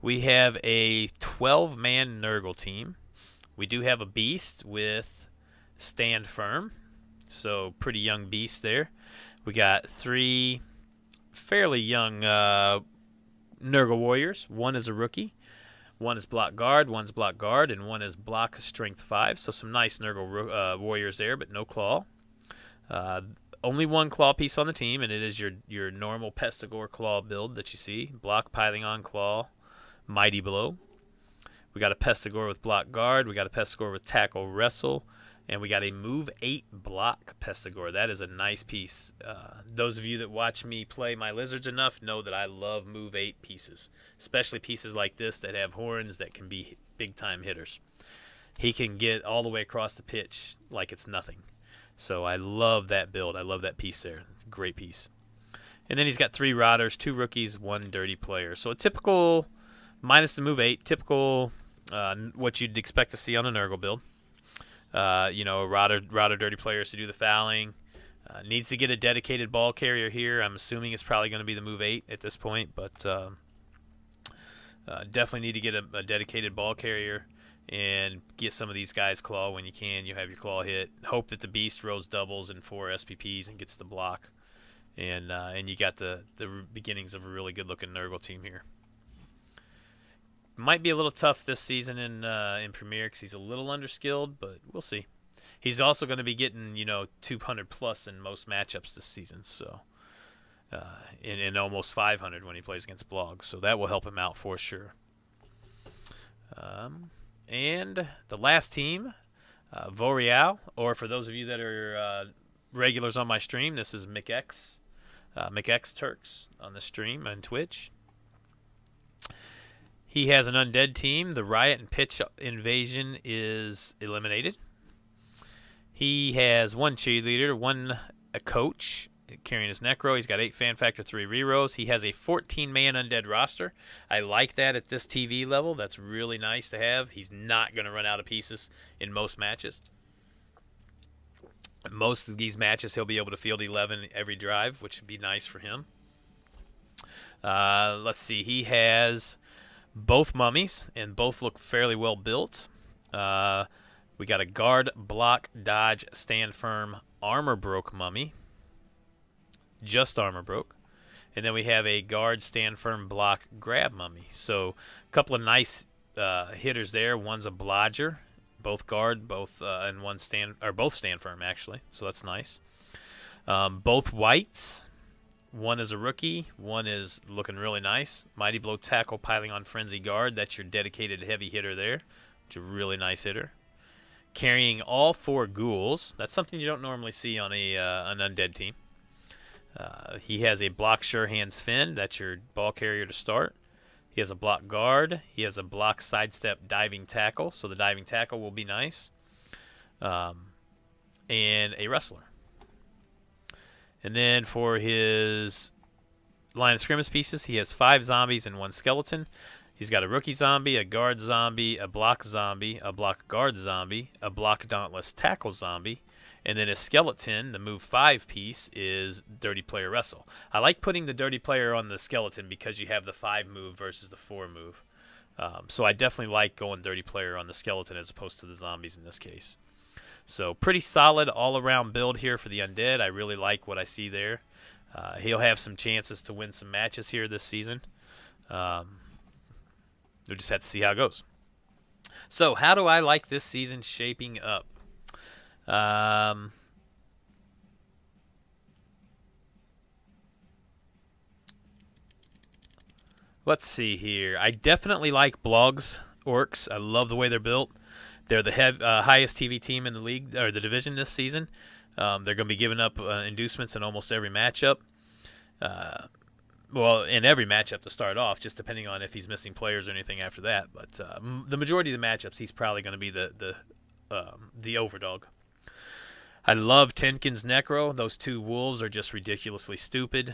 We have a 12-man Nurgle team. We do have a beast with Stand Firm, so pretty young beast there. We got 3 fairly young Nurgle warriors. 1 is a rookie, 1 is block guard, 1's block guard, and 1 is block strength 5. So some nice Nurgle warriors there, but no claw. Only 1 claw piece on the team, and it is your normal Pestigore claw build that you see. Block, piling on, claw, mighty blow. We got a Pestigore with block guard. We got a Pestigore with tackle wrestle. And we got a move 8 block Pestigore. That is a nice piece. Those of you that watch me play my lizards enough know that I love move 8 pieces, especially pieces like this that have horns that can be big-time hitters. He can get all the way across the pitch like it's nothing. So I love that build. I love that piece there. It's a great piece. And then he's got 3 Rotters, 2 rookies, 1 dirty player. So a typical, minus the move 8, typical what you'd expect to see on a Nurgle build. Rotter dirty players to do the fouling. Needs to get a dedicated ball carrier here. I'm assuming it's probably going to be the move 8 at this point, but definitely need to get a dedicated ball carrier and get some of these guys claw when you can. You have your claw hit. Hope that the beast rolls doubles and 4 SPPs and gets the block. And you got the beginnings of a really good-looking Nurgle team here. Might be a little tough this season in Premier because he's a little underskilled, but we'll see. He's also going to be getting 200 plus in most matchups this season, so in almost 500 when he plays against Blogs, so that will help him out for sure. And the last team, Voreal, or for those of you that are regulars on my stream, this is McX Turks on the stream on Twitch. He has an undead team. The Riot and Pitch Invasion is eliminated. He has 1 cheerleader, 1 a coach carrying his Necro. He's got 8 fan factor, 3 rerolls. He has a 14-man undead roster. I like that at this TV level. That's really nice to have. He's not going to run out of pieces in most matches. Most of these matches, he'll be able to field 11 every drive, which would be nice for him. Let's see. He has both mummies, and both look fairly well built. We got a guard, block, dodge, stand firm, armor broke mummy. Just armor broke. And then we have a guard, stand firm, block, grab mummy. So a couple of nice hitters there. One's a blodger, both guard, and one both stand firm actually. So that's nice. Both whites. One is a rookie. One is looking really nice. Mighty blow, tackle, piling on frenzy guard. That's your dedicated heavy hitter there, which is a really nice hitter. Carrying all 4 ghouls. That's something you don't normally see on an undead team. He has a block sure hands Finn. That's your ball carrier to start. He has a block guard. He has a block sidestep diving tackle. So the diving tackle will be nice. And a wrestler. And then for his line of scrimmage pieces, he has 5 zombies and 1 skeleton. He's got a rookie zombie, a guard zombie, a block guard zombie, a block dauntless tackle zombie, and then his skeleton, the move 5 piece, is dirty player wrestle. I like putting the dirty player on the skeleton because you have the 5 move versus the 4 move. So I definitely like going dirty player on the skeleton as opposed to the zombies in this case. So pretty solid all-around build here for the undead. I really like what I see there. He'll have some chances to win some matches here this season. We'll just have to see how it goes. So how do I like this season shaping up? Let's see here. I definitely like Blog's Orcs. I love the way they're built. They're the highest TV team in the league or the division this season. They're going to be giving up inducements in almost every matchup. Well, in every matchup to start off, just depending on if he's missing players or anything after that. But the majority of the matchups, he's probably going to be the overdog. I love Tenkin's Necro. Those 2 wolves are just ridiculously stupid.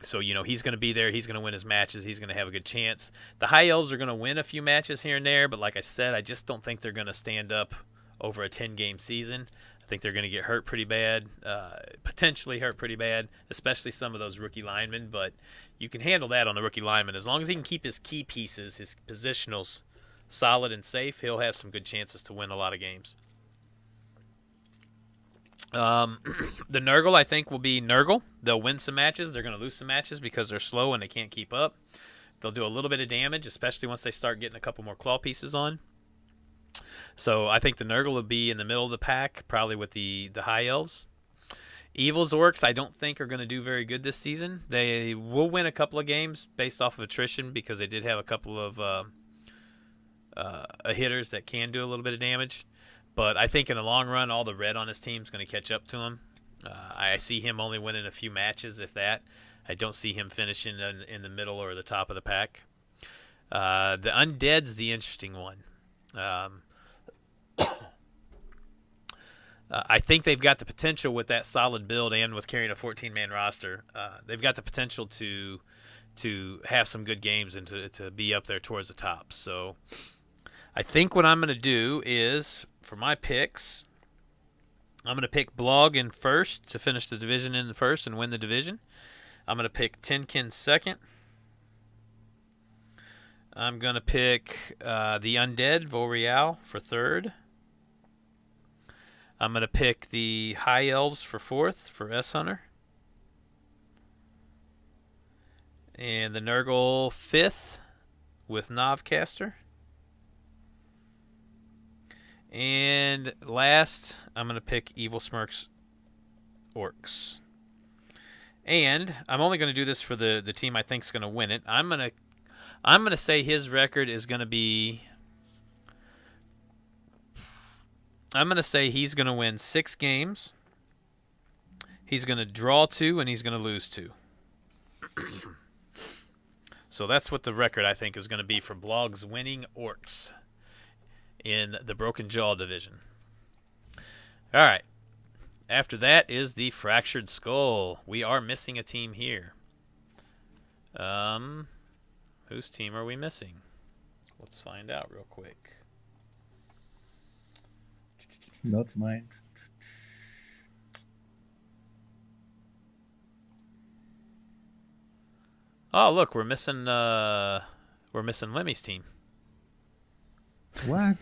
So, he's going to be there. He's going to win his matches. He's going to have a good chance. The High Elves are going to win a few matches here and there, but like I said, I just don't think they're going to stand up over a 10-game season. I think they're going to get hurt pretty bad, potentially hurt pretty bad, especially some of those rookie linemen, but you can handle that on the rookie lineman. As long as he can keep his key pieces, his positionals solid and safe, he'll have some good chances to win a lot of games. The Nurgle, I think, will be Nurgle. They'll win some matches. They're going to lose some matches because they're slow and they can't keep up. They'll do a little bit of damage, especially once they start getting a couple more claw pieces on. So I think the Nurgle will be in the middle of the pack, probably with the High Elves. Evil's Orcs, I don't think are going to do very good this season. They will win a couple of games based off of attrition because they did have a couple of hitters that can do a little bit of damage. But I think in the long run, all the red on his team is going to catch up to him. I see him only winning a few matches, if that. I don't see him finishing in the middle or the top of the pack. The Undead's the interesting one. I think they've got the potential with that solid build and with carrying a 14-man roster. They've got the potential to have some good games and to be up there towards the top. So I think what I'm going to do is, for my picks, I'm going to pick Blog in first to finish the division in the first and win the division. I'm going to pick Tenkin second. I'm going to pick the Undead, Vorial, for third. I'm going to pick the High Elves for fourth for S Hunter. And the Nurgle fifth with Novcaster. And last, I'm going to pick Evil Smirk's Orcs. And I'm only going to do this for the team I think is going to win it. I'm going to say his record is going to be... I'm going to say he's going to win 6 games. He's going to draw 2, and he's going to lose 2. So that's what the record, I think, is going to be for Blog's winning Orcs in the Broken Jaw division. All right. After that is the Fractured Skull. We are missing a team here. Whose team are we missing? Let's find out real quick. Not mine. Oh, look, we're missing Lemmy's team. What?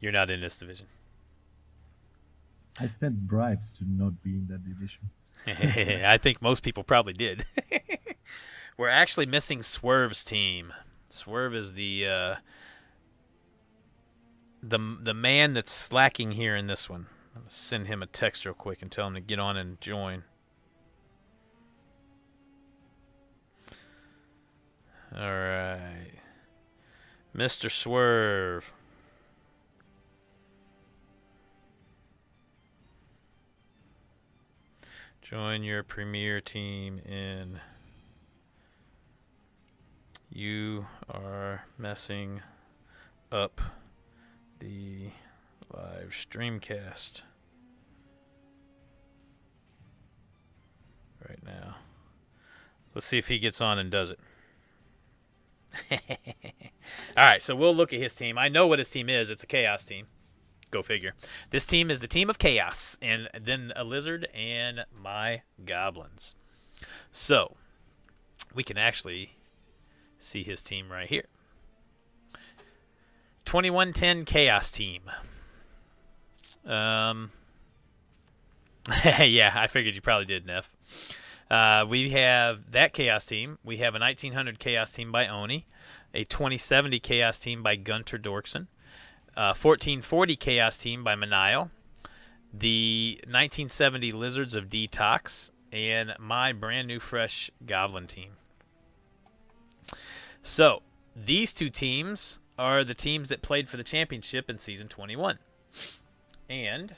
You're not in this division. I spent bribes to not be in that division. I think most people probably did. We're actually missing Swerve's team. Swerve is the man that's slacking here in this one. I'm gonna send him a text real quick and tell him to get on and join. All right, Mr. Swerve. Join your premier team in. You are messing up the live streamcast right now. Let's see if he gets on and does it. All right, so we'll look at his team. I know what his team is. It's a Chaos team. Go figure. This team is the team of Chaos, and then a Lizard and my Goblins. So we can actually see his team right here. 2110 Chaos team. Yeah, I figured you probably did, Neff. We have that Chaos team. We have a 1900 Chaos team by Oni, a 2070 Chaos team by Gunter Dorkson, 1440 Chaos team by Manile, the 1970 Lizards of Detox, and my brand new fresh Goblin team. So these two teams are the teams that played for the championship in Season 21. And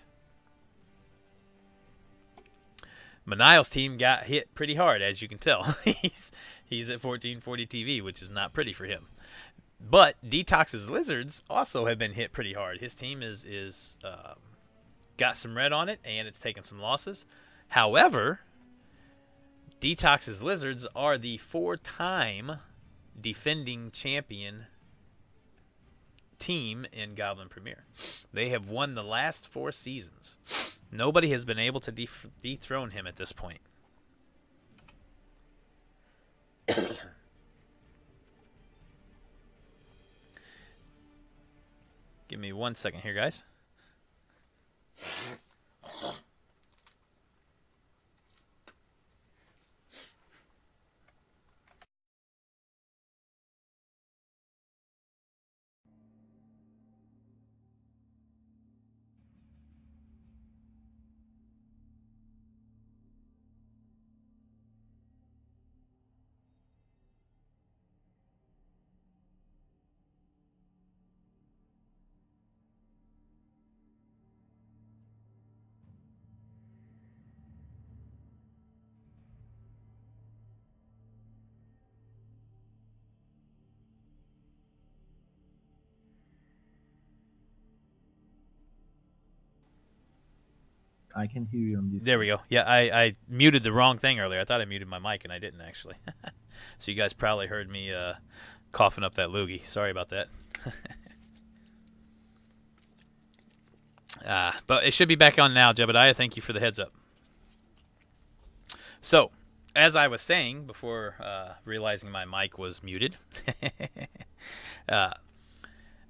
Manile's team got hit pretty hard, as you can tell. He's at 1440 TV, which is not pretty for him. But Detox's Lizards also have been hit pretty hard. His team is got some red on it, and it's taken some losses. However, Detox's Lizards are the 4-time defending champion team in Goblin Premier. They have won the last 4 seasons. Nobody has been able to dethrone him at this point. Give me 1 second here, guys. I can hear you on this. There we go. Yeah, I muted the wrong thing earlier. I thought I muted my mic, and I didn't, actually. So you guys probably heard me coughing up that loogie. Sorry about that. But it should be back on now, Jebediah. Thank you for the heads up. So, as I was saying before realizing my mic was muted,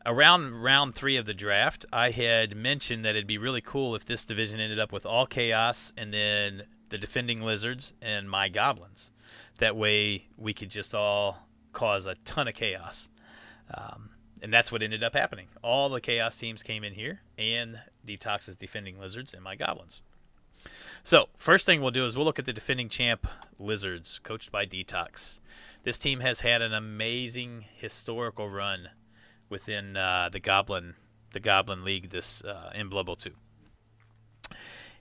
around round 3 of the draft, I had mentioned that it'd be really cool if this division ended up with all Chaos and then the defending Lizards and my Goblins. That way we could just all cause a ton of chaos. And that's what ended up happening. All the Chaos teams came in here, and Detox's defending Lizards and my Goblins. So, first thing we'll do is we'll look at the defending champ Lizards, coached by Detox. This team has had an amazing historical run within the Goblin League this in Blood Bowl 2.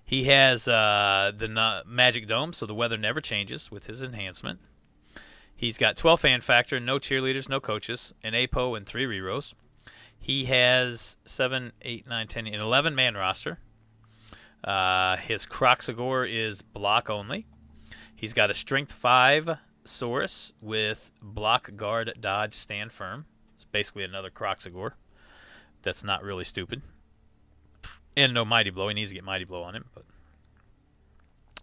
He has the Magic Dome, so the weather never changes with his enhancement. He's got 12 fan factor, no cheerleaders, no coaches, an APO, and 3 rerolls. He has 7, 8, 9, 10, an 11-man roster. His Croxagore is block only. He's got a Strength 5 Saurus with block, guard, dodge, stand firm. It's basically another Croxagore. That's not really stupid. And no Mighty Blow. He needs to get Mighty Blow on him. But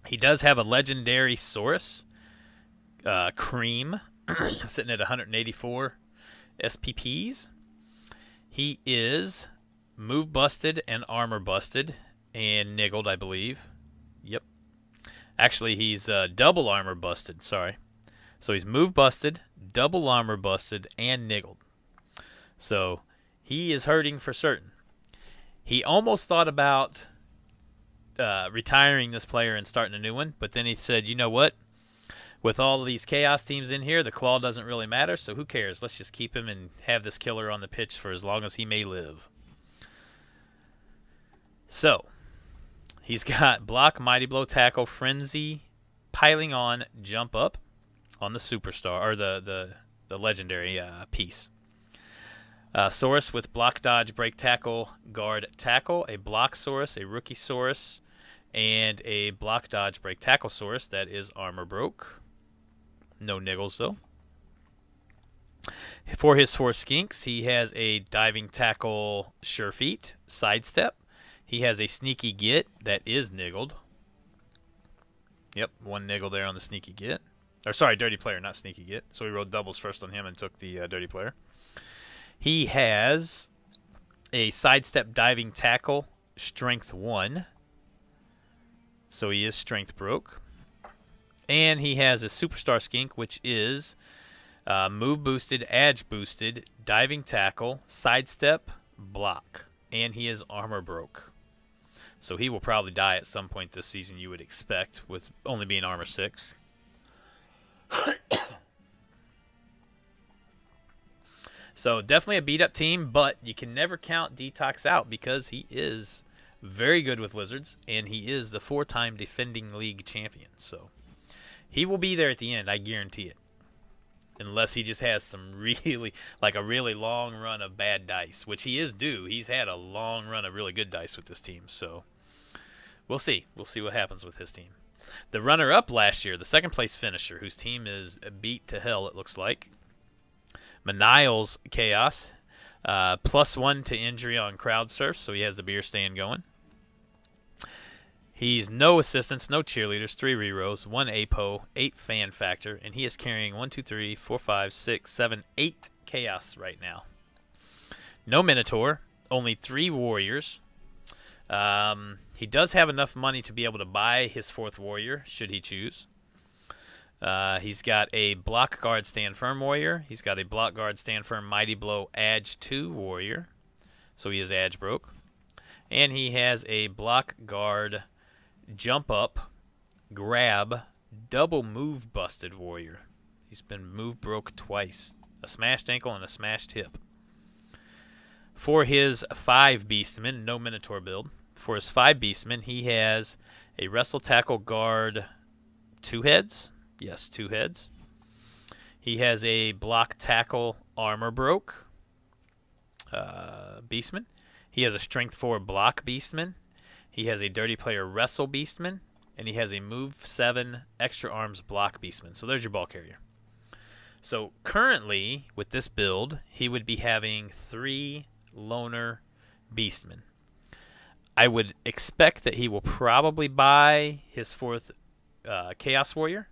he does have a legendary Saurus, Cream, sitting at 184 SPPs. He is move busted and armor busted and niggled, I believe. Yep. Actually, he's double armor busted. Sorry. So he's move busted, double armor busted, and niggled. So he is hurting for certain. He almost thought about retiring this player and starting a new one, but then he said, you know what? With all of these Chaos teams in here, the claw doesn't really matter, so who cares? Let's just keep him and have this killer on the pitch for as long as he may live. So, he's got block, mighty blow, tackle, frenzy, piling on, jump up on the superstar, or the legendary piece. Saurus with block, dodge, break, tackle, guard, tackle, a block Saurus, a rookie Saurus, and a block, dodge, break, tackle Saurus that is armor broke. No niggles, though. For his 4 skinks, he has a diving tackle, sure feet, sidestep. He has a sneaky get that is niggled. Yep, 1 niggle there on the sneaky get. Or sorry, dirty player, not sneaky get. So we rolled doubles first on him and took the dirty player. He has a sidestep diving tackle, strength 1. So he is strength broke. And he has a superstar skink, which is move boosted, edge boosted, diving tackle, sidestep, block. And he is armor broke. So he will probably die at some point this season, you would expect, with only being armor 6. So definitely a beat-up team, but you can never count Detox out because he is very good with Lizards, and he is the 4-time defending league champion. So he will be there at the end, I guarantee it. Unless he just has some really, like a really long run of bad dice, which he is due. He's had a long run of really good dice with this team, so we'll see. We'll see what happens with his team. The runner-up last year, the second-place finisher, whose team is beat to hell, it looks like, Manile's Chaos, +1 to injury on crowd surf, so he has the beer stand going. He's no assistants, no cheerleaders, 3 rerows, 1 APO, 8 fan factor, and he is carrying 1, 2, 3, 4, 5, 6, 7, 8 Chaos right now. No Minotaur, only 3 Warriors. He does have enough money to be able to buy his 4th Warrior, should he choose. He's got a block guard stand firm warrior. He's got a block guard stand firm mighty blow edge 2 warrior. So he is edge broke. And he has a block guard jump up, grab, double move busted warrior. He's been move broke twice. A smashed ankle and a smashed hip. For his 5 beastmen, no Minotaur build. For his 5 beastmen, he has a wrestle tackle guard 2 heads. Yes, 2 heads. He has a block tackle armor broke beastman. He has a strength 4 block beastman. He has a dirty player wrestle beastman. And he has a move 7 extra arms block beastman. So there's your ball carrier. So currently, with this build, he would be having 3 loner beastmen. I would expect that he will probably buy his 4th Chaos Warrior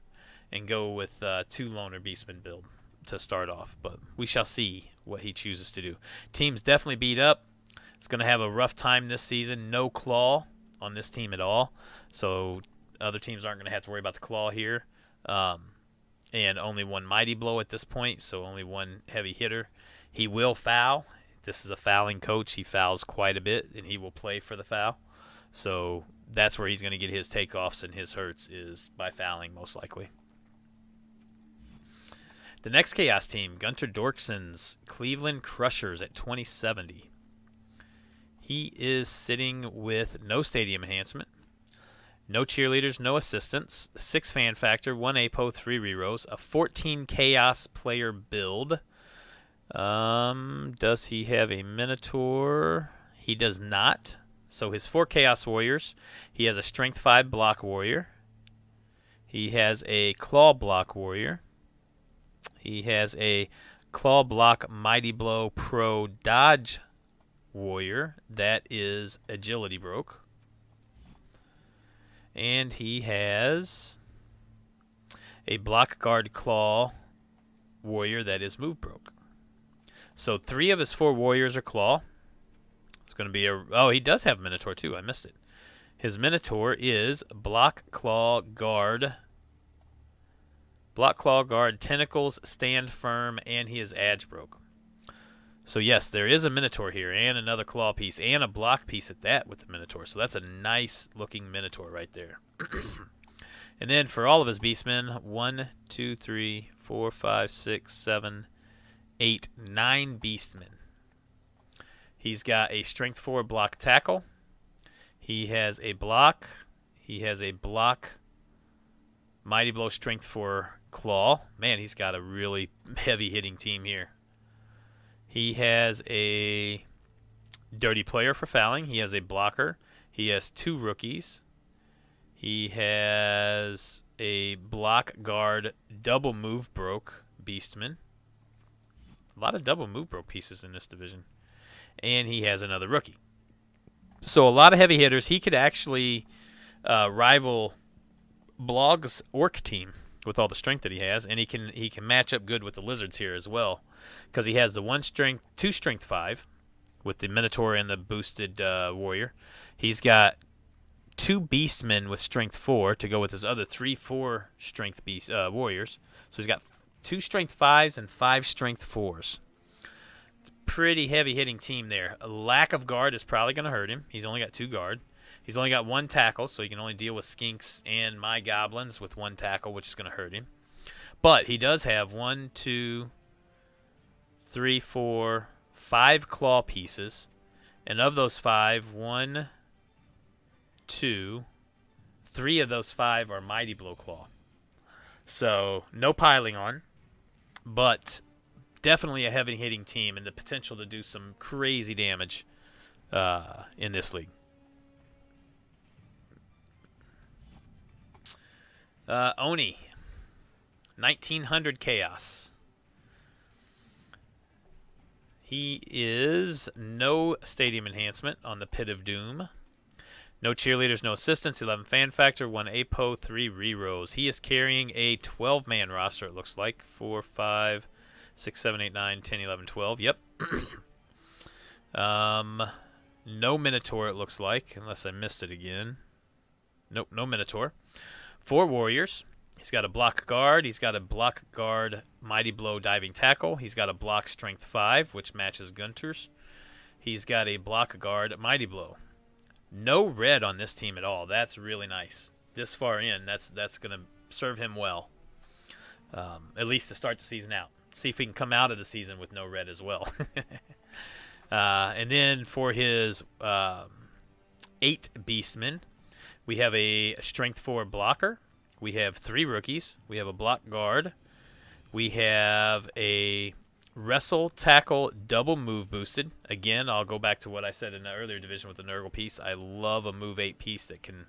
and go with 2 loner beastmen build to start off. But we shall see what he chooses to do. Team's definitely beat up. It's going to have a rough time this season. No claw on this team at all. So other teams aren't going to have to worry about the claw here. And only 1 mighty blow at this point, so only 1 heavy hitter. He will foul. This is a fouling coach. He fouls quite a bit, and he will play for the foul. So that's where he's going to get his takeoffs and his hurts, is by fouling most likely. The next Chaos team, Gunter Dorkson's Cleveland Crushers at 2070. He is sitting with no stadium enhancement, no cheerleaders, no assistants, 6 fan factor, 1 APO, 3 rerows, a 14 Chaos player build. Does he have a Minotaur? He does not. So his 4 Chaos Warriors, he has a Strength 5 Block Warrior. He has a Claw Block Warrior. He has a Claw Block Mighty Blow Pro Dodge Warrior. That is Agility Broke. And he has a Block Guard Claw Warrior that is Move Broke. So 3 of his 4 Warriors are Claw. It's going to be a... Oh, he does have Minotaur too. I missed it. His Minotaur is Block Claw Guard. Block Claw Guard, Tentacles, Stand Firm, and he is Edge Broke. So yes, there is a Minotaur here, and another Claw piece, and a Block piece at that with the Minotaur. So that's a nice looking Minotaur right there. And then for all of his Beastmen, 1, 2, 3, 4, 5, 6, 7, 8, 9 Beastmen. He's got a Strength 4 Block Tackle. He has a Block. He has a Block Mighty Blow Strength 4 Claw. Man, he's got a really heavy hitting team here. He has a Dirty Player for fouling. He has a Blocker. He has 2 rookies. He has a Block Guard Double Move Broke Beastman. A lot of double move broke pieces in this division. And he has another rookie. So a lot of heavy hitters. He could actually rival Blog's Orc team with all the strength that he has, and he can match up good with the Lizards here as well, because he has the 2 strength 5 with the Minotaur and the boosted warrior. He's got 2 Beastmen with strength 4 to go with his other 3-4 strength beast warriors. So he's got 2 strength 5s and 5 strength 4s. It's a pretty heavy hitting team there. A lack of guard is probably going to hurt him. He's only got 2 guard. He's only got 1 tackle, so he can only deal with skinks and my goblins with 1 tackle, which is going to hurt him. But he does have 1, 2, 3, 4, 5 claw pieces. And of those 5, 1, 2, 3 of those 5 are Mighty Blow Claw. So no piling on, but definitely a heavy hitting team and the potential to do some crazy damage in this league. Oni, 1900 Chaos. He is no stadium enhancement on the Pit of Doom. No cheerleaders, no assistants, 11 fan factor, 1 APO, 3 rerolls. He is carrying a 12-man roster, it looks like. 4, 5, 6, 7, 8, 9, 10, 11, 12. Yep. No Minotaur, it looks like, unless I missed it again. Nope, no Minotaur. 4 warriors. He's got a block guard. He's got a block guard Mighty Blow diving tackle. He's got a block strength 5, which matches Gunter's. He's got a block guard Mighty Blow. No red on this team at all. That's really nice. This far in, that's going to serve him well. At least to start the season out. See if he can come out of the season with no red as well. And then for his 8 Beastmen, we have a Strength 4 blocker. We have 3 rookies. We have a block guard. We have a Wrestle, Tackle, Double Move boosted. Again, I'll go back to what I said in the earlier division with the Nurgle piece. I love a Move 8 piece that can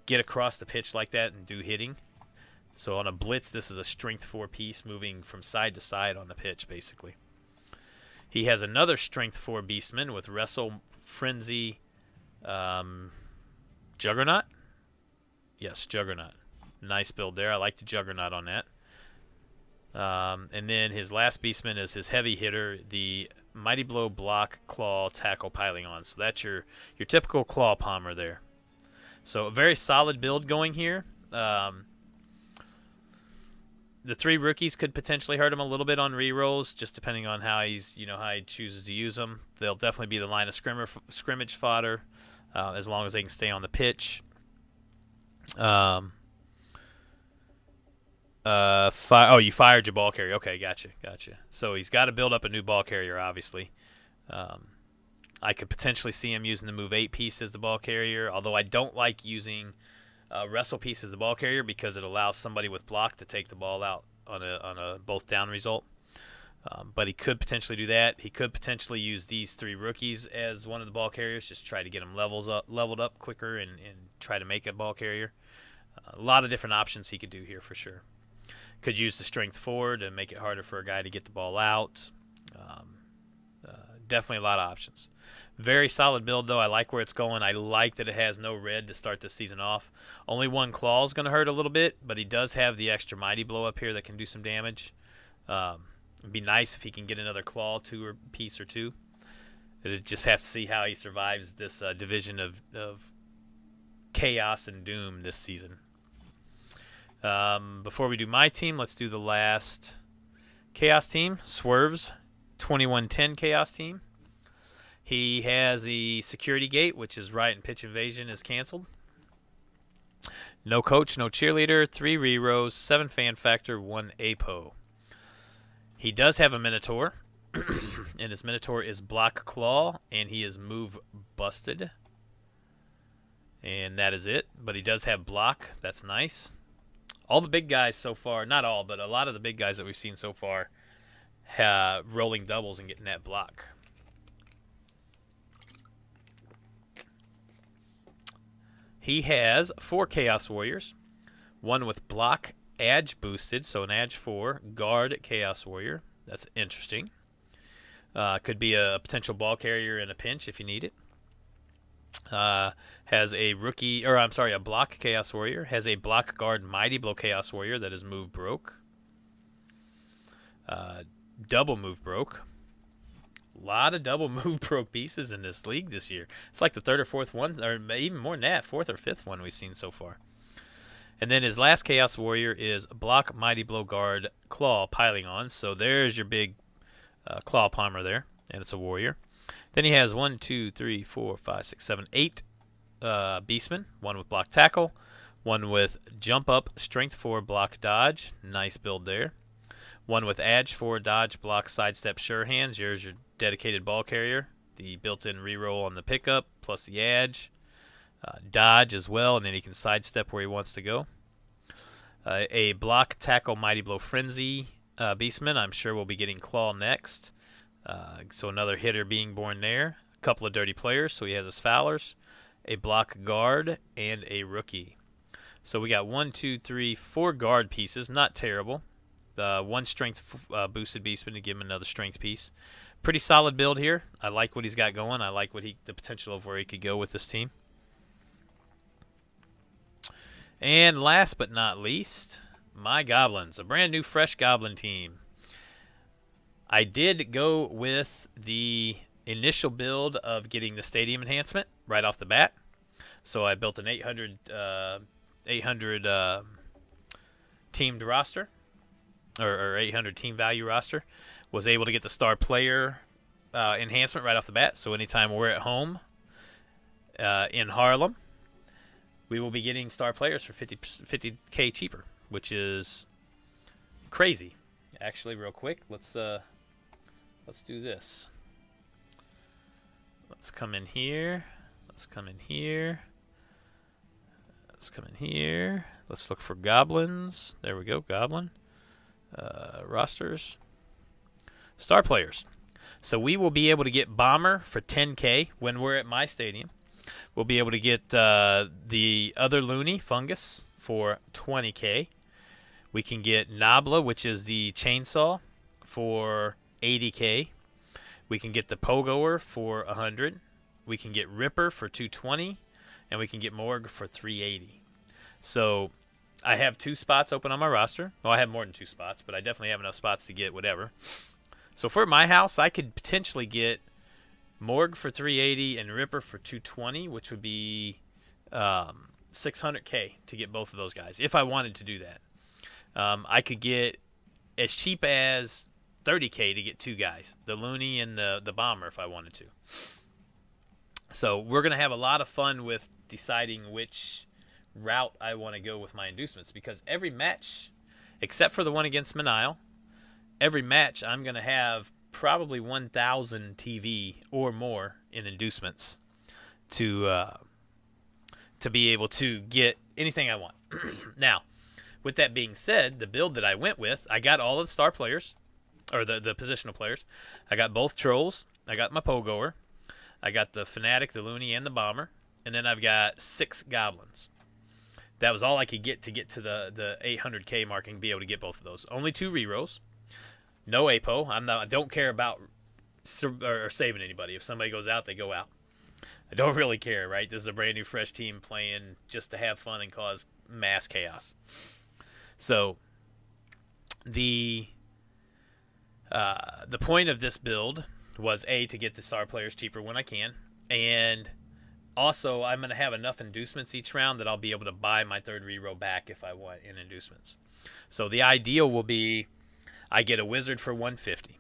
get across the pitch like that and do hitting. So on a blitz, this is a Strength 4 piece moving from side to side on the pitch, basically. He has another Strength 4 Beastman with Wrestle, Frenzy, Juggernaut. Yes, Juggernaut. Nice build there. I like the Juggernaut on that. And then his last Beastman is his heavy hitter, the Mighty Blow Block Claw Tackle piling on. So that's your typical Claw Palmer there. So a very solid build going here. The 3 rookies could potentially hurt him a little bit on rerolls, just depending on how he chooses to use them. They'll definitely be the line of scrimmage fodder, as long as they can stay on the pitch. You fired your ball carrier. Okay, gotcha. So he's got to build up a new ball carrier, obviously. I could potentially see him using the Move 8 piece as the ball carrier, although I don't like using Wrestle piece as the ball carrier because it allows somebody with block to take the ball out on a both down result. But he could potentially do that. He could potentially use these 3 rookies as one of the ball carriers, just try to get them leveled up quicker and try to make a ball carrier. A lot of different options he could do here for sure. Could use the strength forward to make it harder for a guy to get the ball out. Definitely a lot of options. Very solid build, though. I like where it's going. I like that it has no red to start this season off. Only 1 claw is going to hurt a little bit, but he does have the extra mighty blow up here that can do some damage. It'd be nice if he can get another claw piece or two. It'd just have to see how he survives this division of chaos and doom this season. Before we do my team, let's do the last chaos team. Swerve's 2110 chaos team. He has the security gate, which is right and pitch invasion is canceled. No coach, no cheerleader, 3 rerows, 7 fan factor, 1 apo. He does have a Minotaur, and his Minotaur is block claw, and he is move busted. And that is it, but he does have block. That's nice. All the big guys so far, not all, but a lot of the big guys that we've seen so far rolling doubles and getting that block. He has 4 Chaos Warriors, 1 with block edge boosted, so an edge 4 guard Chaos Warrior. That's interesting. Could be a potential ball carrier in a pinch if you need it. Has a a block Chaos Warrior. Has a block guard Mighty Blow Chaos Warrior that is move broke. Double move broke. A lot of double move broke pieces in this league this year. It's like the 3rd or 4th one, or even more than that, 4th or 5th one we've seen so far. And then his last Chaos Warrior is block Mighty Blow guard claw piling on. So there's your big claw palmer there, and it's a warrior. Then he has 1, 2, 3, 4, 5, 6, 7, 8 beastmen. 1 with block tackle, 1 with jump up, strength 4, block dodge. Nice build there. 1 with edge 4, dodge, block, sidestep, sure hands. Here's your dedicated ball carrier. The built-in reroll on the pickup plus the edge. Dodge as well, and then he can sidestep where he wants to go. A block tackle Mighty Blow Frenzy beastman. I'm sure we'll be getting claw next. So another hitter being born there. A couple of dirty players, so he has his Fowlers. A block guard and a rookie. So we got 1, 2, 3, 4 guard pieces. Not terrible. 1 strength boosted beastman to give him another strength piece. Pretty solid build here. I like what he's got going. I like the potential of where he could go with this team. And last but not least, my Goblins. A brand new fresh Goblin team. I did go with the initial build of getting the stadium enhancement right off the bat. So I built an 800 teamed roster, or 800 team value roster. Was able to get the star player enhancement right off the bat. So anytime we're at home in Harlem, we will be getting star players for 50K cheaper, which is crazy. Actually, real quick, let's do this. Let's come in here. Let's come in here. Let's come in here. Let's look for goblins. There we go, goblin. Rosters. Star players. So we will be able to get Bomber for 10K when we're at my stadium. We'll be able to get the other Looney, Fungus, for 20K. We can get Nabla, which is the chainsaw, for 80K. We can get the Pogoer for 100. We can get Ripper for 220. And we can get Morg for 380. So I have 2 spots open on my roster. Well, I have more than 2 spots, but I definitely have enough spots to get whatever. So for my house, I could potentially get Morg for 380 and Ripper for 220, which would be 600K to get both of those guys, if I wanted to do that. I could get as cheap as 30K to get 2 guys, the Looney and the Bomber, if I wanted to. So we're going to have a lot of fun with deciding which route I want to go with my inducements, because every match, except for the one against Manile, every match I'm going to have probably 1,000 TV or more in inducements to be able to get anything I want. Now, with that being said, the build that I went with, I got all of the star players. or the positional players. I got both trolls. I got my Pogoer. I got the Fanatic, the Looney, and the Bomber. And then I've got 6 Goblins. That was all I could get to the 800k mark and be able to get both of those. Only 2 rerolls. No APO. I don't care about or saving anybody. If somebody goes out, they go out. I don't really care, right? This is a brand new, fresh team playing just to have fun and cause mass chaos. So the point of this build was to get the star players cheaper when I can, and also I'm going to have enough inducements each round that I'll be able to buy my 3rd reroll back if I want in inducements. So the ideal will be I get a wizard for 150.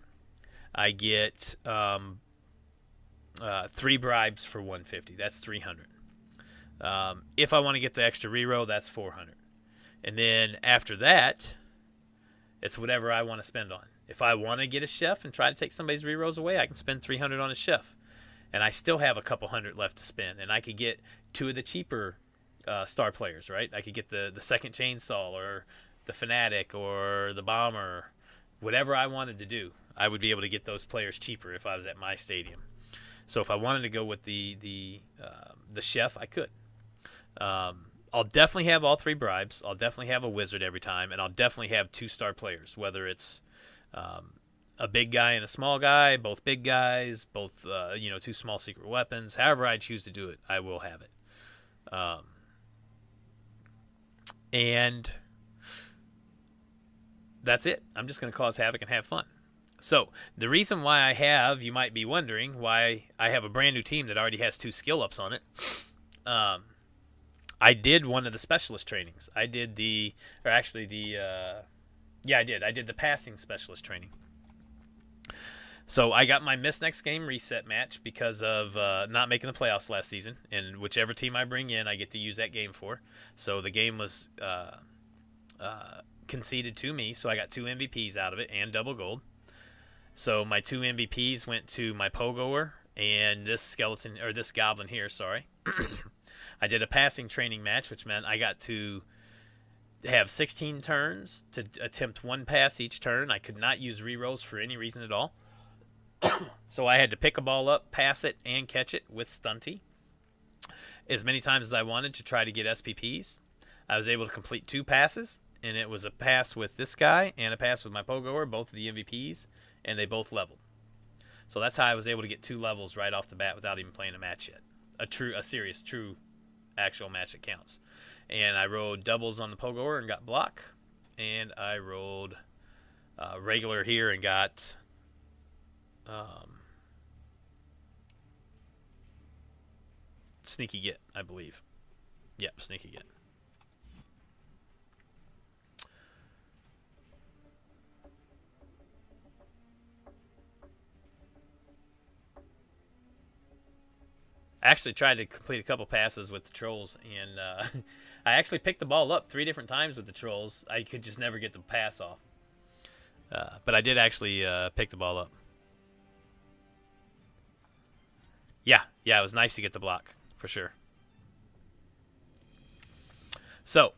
I get 3 bribes for 150. That's 300. If I want to get the extra reroll, that's 400. And then after that, it's whatever I want to spend on. If I want to get a chef and try to take somebody's rerolls away, I can spend 300 on a chef. And I still have a couple hundred left to spend. And I could get 2 of the cheaper star players, right? I could get the second chainsaw or the Fanatic or the Bomber. Whatever I wanted to do, I would be able to get those players cheaper if I was at my stadium. So if I wanted to go with the chef, I could. I'll definitely have all 3 bribes. I'll definitely have a wizard every time, and I'll definitely have 2 star players, whether it's a big guy and a small guy, both big guys, both 2 small secret weapons. However I choose to do it, I will have it. And that's it. I'm just going to cause havoc and have fun. So the reason why you might be wondering why I have a brand new team that already has 2 skill ups on it. I did one of the specialist trainings. I did the passing specialist training. So I got my miss next game reset match because of not making the playoffs last season, and whichever team I bring in, I get to use that game for. So the game was conceded to me, so I got 2 MVPs out of it and double gold. So my 2 MVPs went to my Pogoer and this Goblin here, sorry. I did a passing training match, which meant I got to have 16 turns to attempt 1 pass each turn. I could not use rerolls for any reason at all. So I had to pick a ball up, pass it, and catch it with Stunty as many times as I wanted to try to get SPPs. I was able to complete 2 passes, and it was a pass with this guy and a pass with my Pogoer, both of the MVPs, and they both leveled. So that's how I was able to get 2 levels right off the bat without even playing a match yet. A serious, true, actual match that counts. And I rolled doubles on the Pogoer and got block. And I rolled regular here and got sneaky get, I believe. Yep, sneaky get. I actually tried to complete a couple passes with the trolls, and I actually picked the ball up 3 different times with the trolls. I could just never get the pass off. But I did actually pick the ball up. Yeah, it was nice to get the block, for sure. So,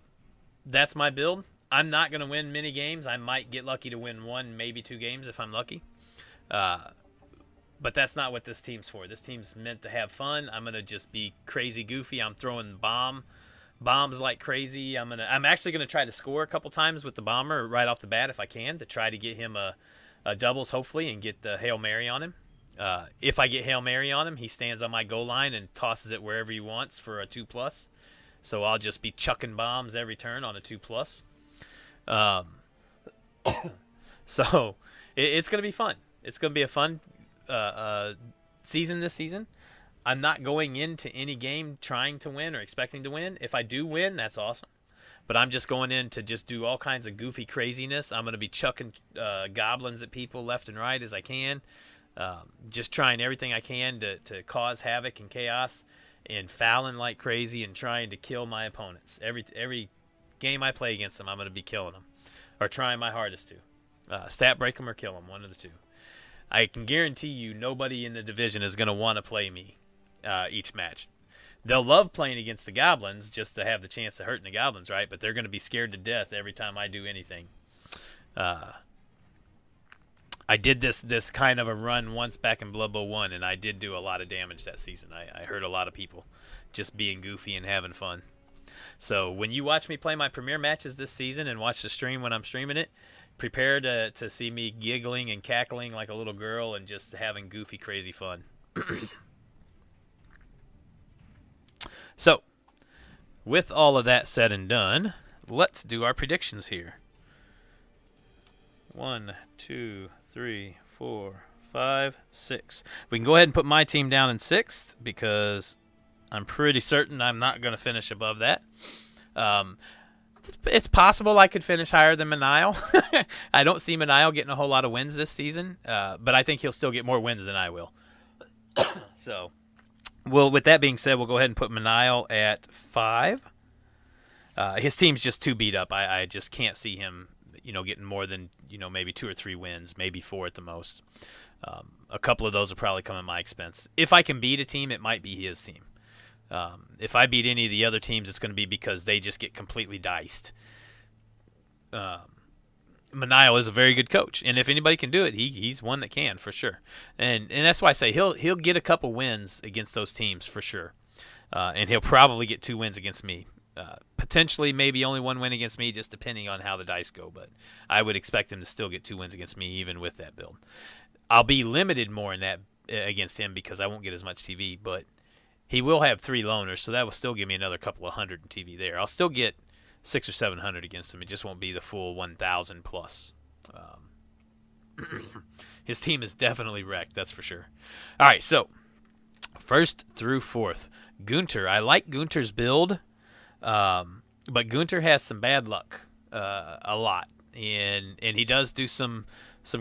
that's my build. I'm not going to win many games. I might get lucky to win 1, maybe 2 games if I'm lucky. But that's not what this team's for. This team's meant to have fun. I'm going to just be crazy goofy. I'm throwing bombs like crazy. I'm actually going to try to score a couple times with the Bomber right off the bat if I can, to try to get him a doubles hopefully and get the Hail Mary on him. If I get Hail Mary on him, he stands on my goal line and tosses it wherever he wants for a 2+. So I'll just be chucking bombs every turn on a 2+. So it's going to be fun. It's going to be a fun season this season. I'm not going into any game trying to win or expecting to win. If I do win, that's awesome. But I'm just going in to just do all kinds of goofy craziness. I'm going to be chucking goblins at people left and right as I can. Just trying everything I can to cause havoc and chaos, and fouling like crazy and trying to kill my opponents. Every game I play against them, I'm going to be killing them or trying my hardest to. Stat break them or kill them, one of the two. I can guarantee you nobody in the division is going to want to play me each match. They'll love playing against the Goblins just to have the chance of hurting the Goblins, right? But they're going to be scared to death every time I do anything. I did this kind of a run once back in Blood Bowl 1, and I did do a lot of damage that season. I hurt a lot of people just being goofy and having fun. So when you watch me play my premier matches this season and watch the stream when I'm streaming it, prepare to see me giggling and cackling like a little girl and just having goofy, crazy fun. So, with all of that said and done, let's do our predictions here. 1, 2, 3, 4, 5, 6. We can go ahead and put my team down in 6th because I'm pretty certain I'm not going to finish above that. It's possible I could finish higher than Manile. I don't see Manile getting a whole lot of wins this season, but I think he'll still get more wins than I will. So, well, with that being said, we'll go ahead and put Manile at 5. His team's just too beat up. I just can't see him, getting more than, maybe 2 or 3 wins, maybe 4 at the most. A couple of those will probably come at my expense. If I can beat a team, it might be his team. If I beat any of the other teams, it's going to be because they just get completely diced. Manile is a very good coach, and if anybody can do it, he's one that can for sure. And that's why I say he'll get a couple wins against those teams for sure, and he'll probably get 2 wins against me. Potentially, maybe only 1 win against me, just depending on how the dice go. But I would expect him to still get 2 wins against me, even with that build. I'll be limited more in that against him because I won't get as much TV, but he will have 3 loners, so that will still give me another couple of hundred in TV there. I'll still get 600 or 700 against him. It just won't be the full 1,000 plus. His team is definitely wrecked, that's for sure. All right, so 1st through 4th. Gunter. I like Gunter's build, but Gunter has some bad luck a lot. And he does do some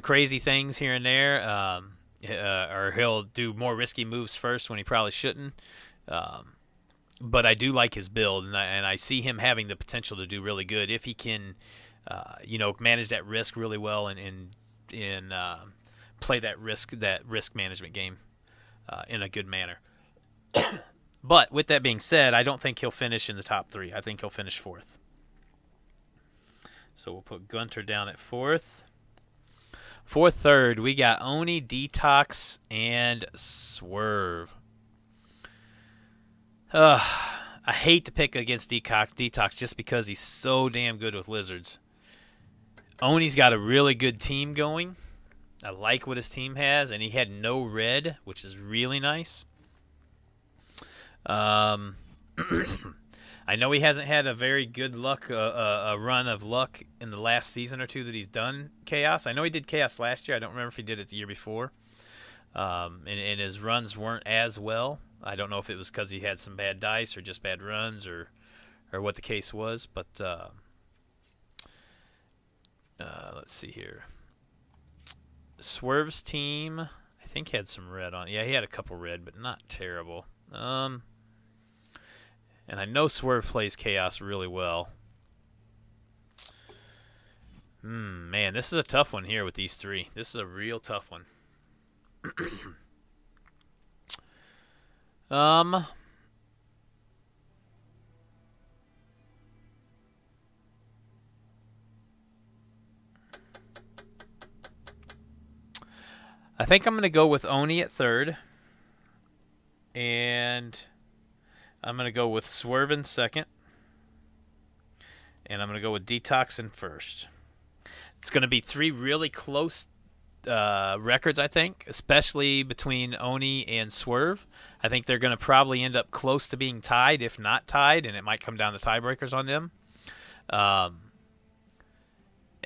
crazy things here and there. Or he'll do more risky moves first when he probably shouldn't. But I do like his build, and I see him having the potential to do really good if he can, manage that risk really well and play that risk management game in a good manner. But with that being said, I don't think he'll finish in the top 3. I think he'll finish 4th. So we'll put Gunter down at 4th. For 3rd, we got Oni, Detox, and Swerve. I hate to pick against Detox just because he's so damn good with lizards. Oni's got a really good team going. I like what his team has, and he had no red, which is really nice. I know he hasn't had a very good a run of luck in the last season or 2 that he's done Chaos. I know he did Chaos last year. I don't remember if he did it the year before. And his runs weren't as well. I don't know if it was because he had some bad dice or just bad runs or what the case was. But let's see here. Swerve's team, I think, had some red on it. Yeah, he had a couple red, but not terrible. And I know Swerve plays Chaos really well. Man, this is a tough one here with these 3. This is a real tough one. I think I'm going to go with Oni at 3rd. And I'm going to go with Swerve in 2nd. And I'm going to go with Detox in 1st. It's going to be 3 really close records, I think, especially between Oni and Swerve. I think they're going to probably end up close to being tied, if not tied, and it might come down to tiebreakers on them.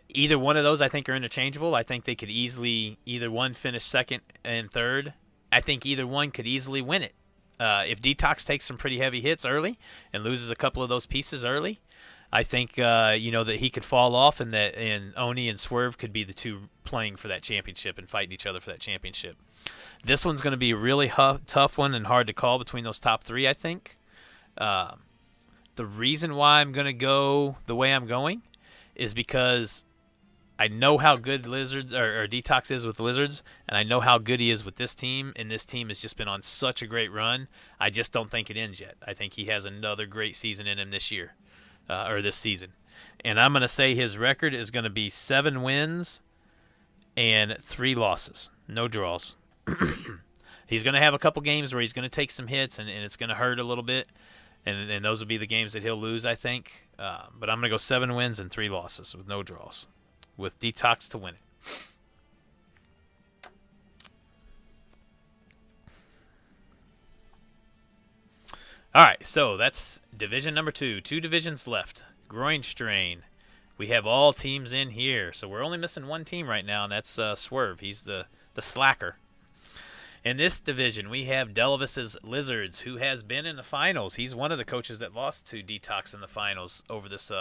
Either one of those I think are interchangeable. I think they could easily, either one finish 2nd and 3rd. I think either one could easily win it. If Detox takes some pretty heavy hits early and loses a couple of those pieces early, I think that he could fall off, and Oni and Swerve could be the 2 playing for that championship and fighting each other for that championship. This one's going to be a really tough one and hard to call between those top 3, I think. The reason why I'm going to go the way I'm going is because I know how good Lizards or Detox is with Lizards, and I know how good he is with this team, and this team has just been on such a great run. I just don't think it ends yet. I think he has another great season in him this year, or this season. And I'm going to say his record is going to be 7 wins and 3 losses. No draws. He's going to have a couple games where he's going to take some hits, and it's going to hurt a little bit. And those will be the games that he'll lose, I think. But I'm going to go 7 wins and 3 losses with no draws, with Detox to win it. All right, so that's division number 2. 2 divisions left. Groin strain. We have all teams in here, so we're only missing one team right now, and that's Swerve. He's the slacker. In this division, we have Delavis's Lizards, who has been in the finals. He's one of the coaches that lost to Detox in the finals over this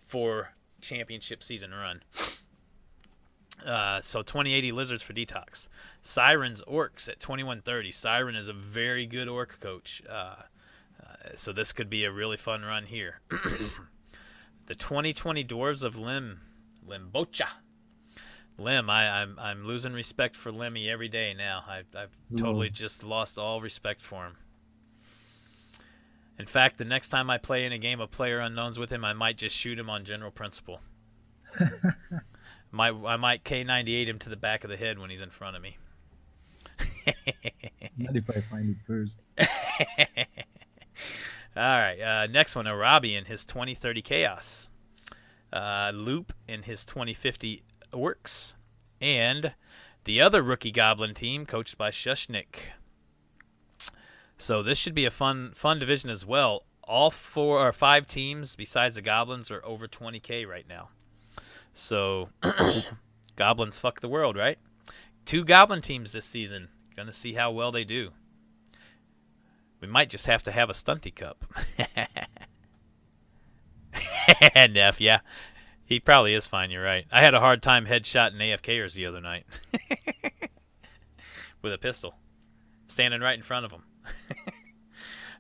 4 championship season run. So 2080 Lizards for Detox. Siren's Orcs at 2130. Siren is a very good Orc coach. So this could be a really fun run here. The 2020 Dwarves of Limbocha. Lim, I'm losing respect for Lemmy every day now. I've totally just lost all respect for him. In fact, the next time I play in a game of Player Unknowns with him, I might just shoot him on general principle. I might K98 him to the back of the head when he's in front of me. Not if I find it first. All right, next one, Arabi in his 2030 Chaos. Loop in his 2050 Orcs. And the other rookie Goblin team, coached by Shushnik. So this should be a fun division as well. All 4 or 5 teams besides the Goblins are over 20K right now. So Goblins fuck the world, right? 2 Goblin teams this season. Gonna see how well they do. We might just have to have a Stunty Cup. Neff, yeah. He probably is fine, you're right. I had a hard time headshotting AFKers the other night. With a pistol. Standing right in front of him.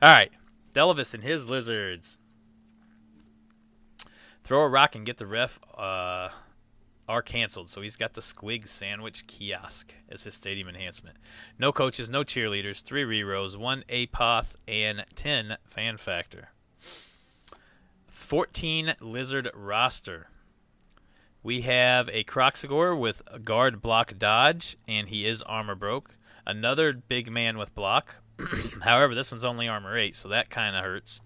Alright. Delavis and his Lizards. Throw a rock and get the ref are canceled. So he's got the Squig Sandwich Kiosk as his stadium enhancement. No coaches, no cheerleaders, 3 rerolls, 1 APOTH, and 10 fan factor. 14 Lizard roster. We have a Croxagore with a guard block dodge, and he is armor broke. Another big man with block. However, this one's only armor 8, so that kind of hurts.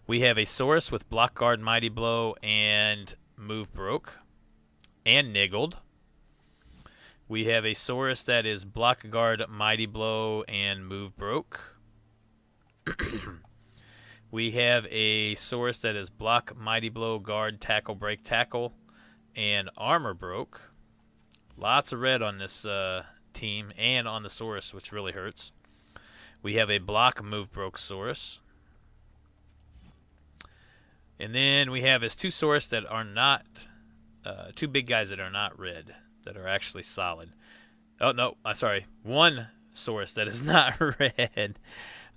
We have a Saurus with block guard mighty blow and move broke. And niggled. We have a Saurus that is block guard mighty blow and move broke. We have a Saurus that is block mighty blow guard tackle break tackle and armor broke. Lots of red on this team and on the Saurus, which really hurts. We have a block move broke Saurus. And then we have his 2 Saurus that are not 2 big guys that are not red, that are actually solid. Oh, no, sorry. 1 Saurus that is not red.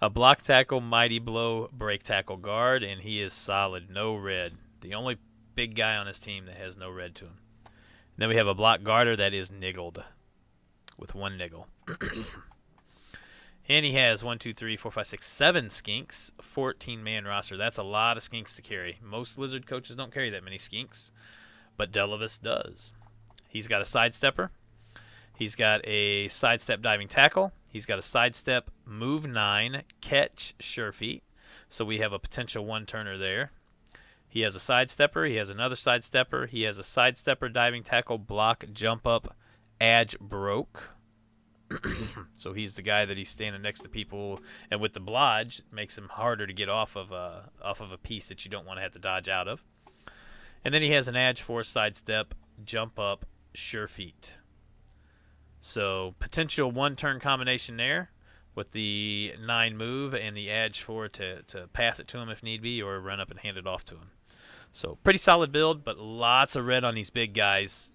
A block tackle, mighty blow, break tackle guard, and he is solid, no red. The only big guy on his team that has no red to him. And then we have a block guarder that is niggled, with 1 niggle. And he has 1, 2, 3, 4, 5, 6, 7 skinks, 14-man roster. That's a lot of skinks to carry. Most Lizard coaches don't carry that many skinks. But Delavis does. He's got a sidestepper. He's got a sidestep diving tackle. He's got a sidestep move 9 catch sure feet. So we have a potential 1-turner there. He has a sidestepper. He has another sidestepper. He has a sidestepper diving tackle block jump up edge broke. So he's the guy that he's standing next to people, and with the blodge, it makes him harder to get off of a piece that you don't want to have to dodge out of. And then he has an edge 4 sidestep, jump up, sure feet. So potential 1-turn combination there with the 9 move and the edge 4 to pass it to him if need be, or run up and hand it off to him. So pretty solid build, but lots of red on these big guys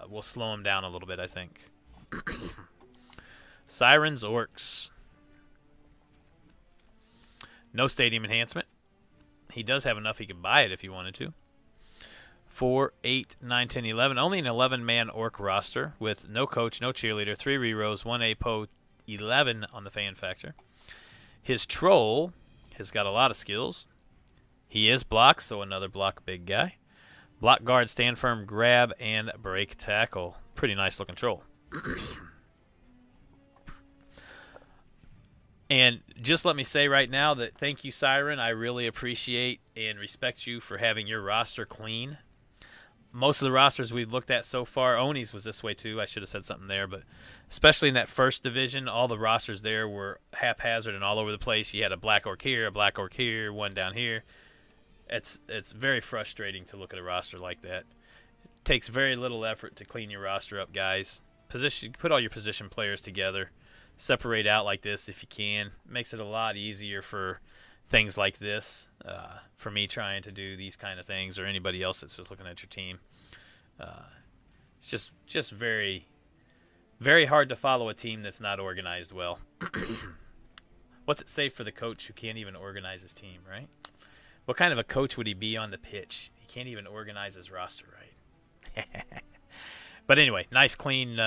will slow him down a little bit, I think. Sirens Orcs. No stadium enhancement. He does have enough he could buy it if he wanted to. 4, 8, 9, 10, 11. Only an 11-man Orc roster with no coach, no cheerleader, 3 rerolls, 1 APO, 11 on the fan factor. His Troll has got a lot of skills. He is block, so another block big guy. Block guard, stand firm, grab, and break tackle. pretty nice looking troll. And just let me say right now that thank you, Siren. I really appreciate and respect you for having your roster clean. Most of the rosters we've looked at so far, Oni's was this way too. I should have said something there, but especially in that first division, all the rosters there were haphazard and all over the place. You had a black orc here, one down here. It's very frustrating to look at a roster like that. It takes very little effort to clean your roster up, guys. Put all your position players together. Separate out like this if you can. Makes it a lot easier for things like this. For me trying to do these kind of things, or anybody else that's just looking at your team. It's just very, very hard to follow a team that's not organized well. What's it say for the coach who can't even organize his team, right? What kind of a coach would he be on the pitch? He can't even organize his roster right. But anyway, nice, clean,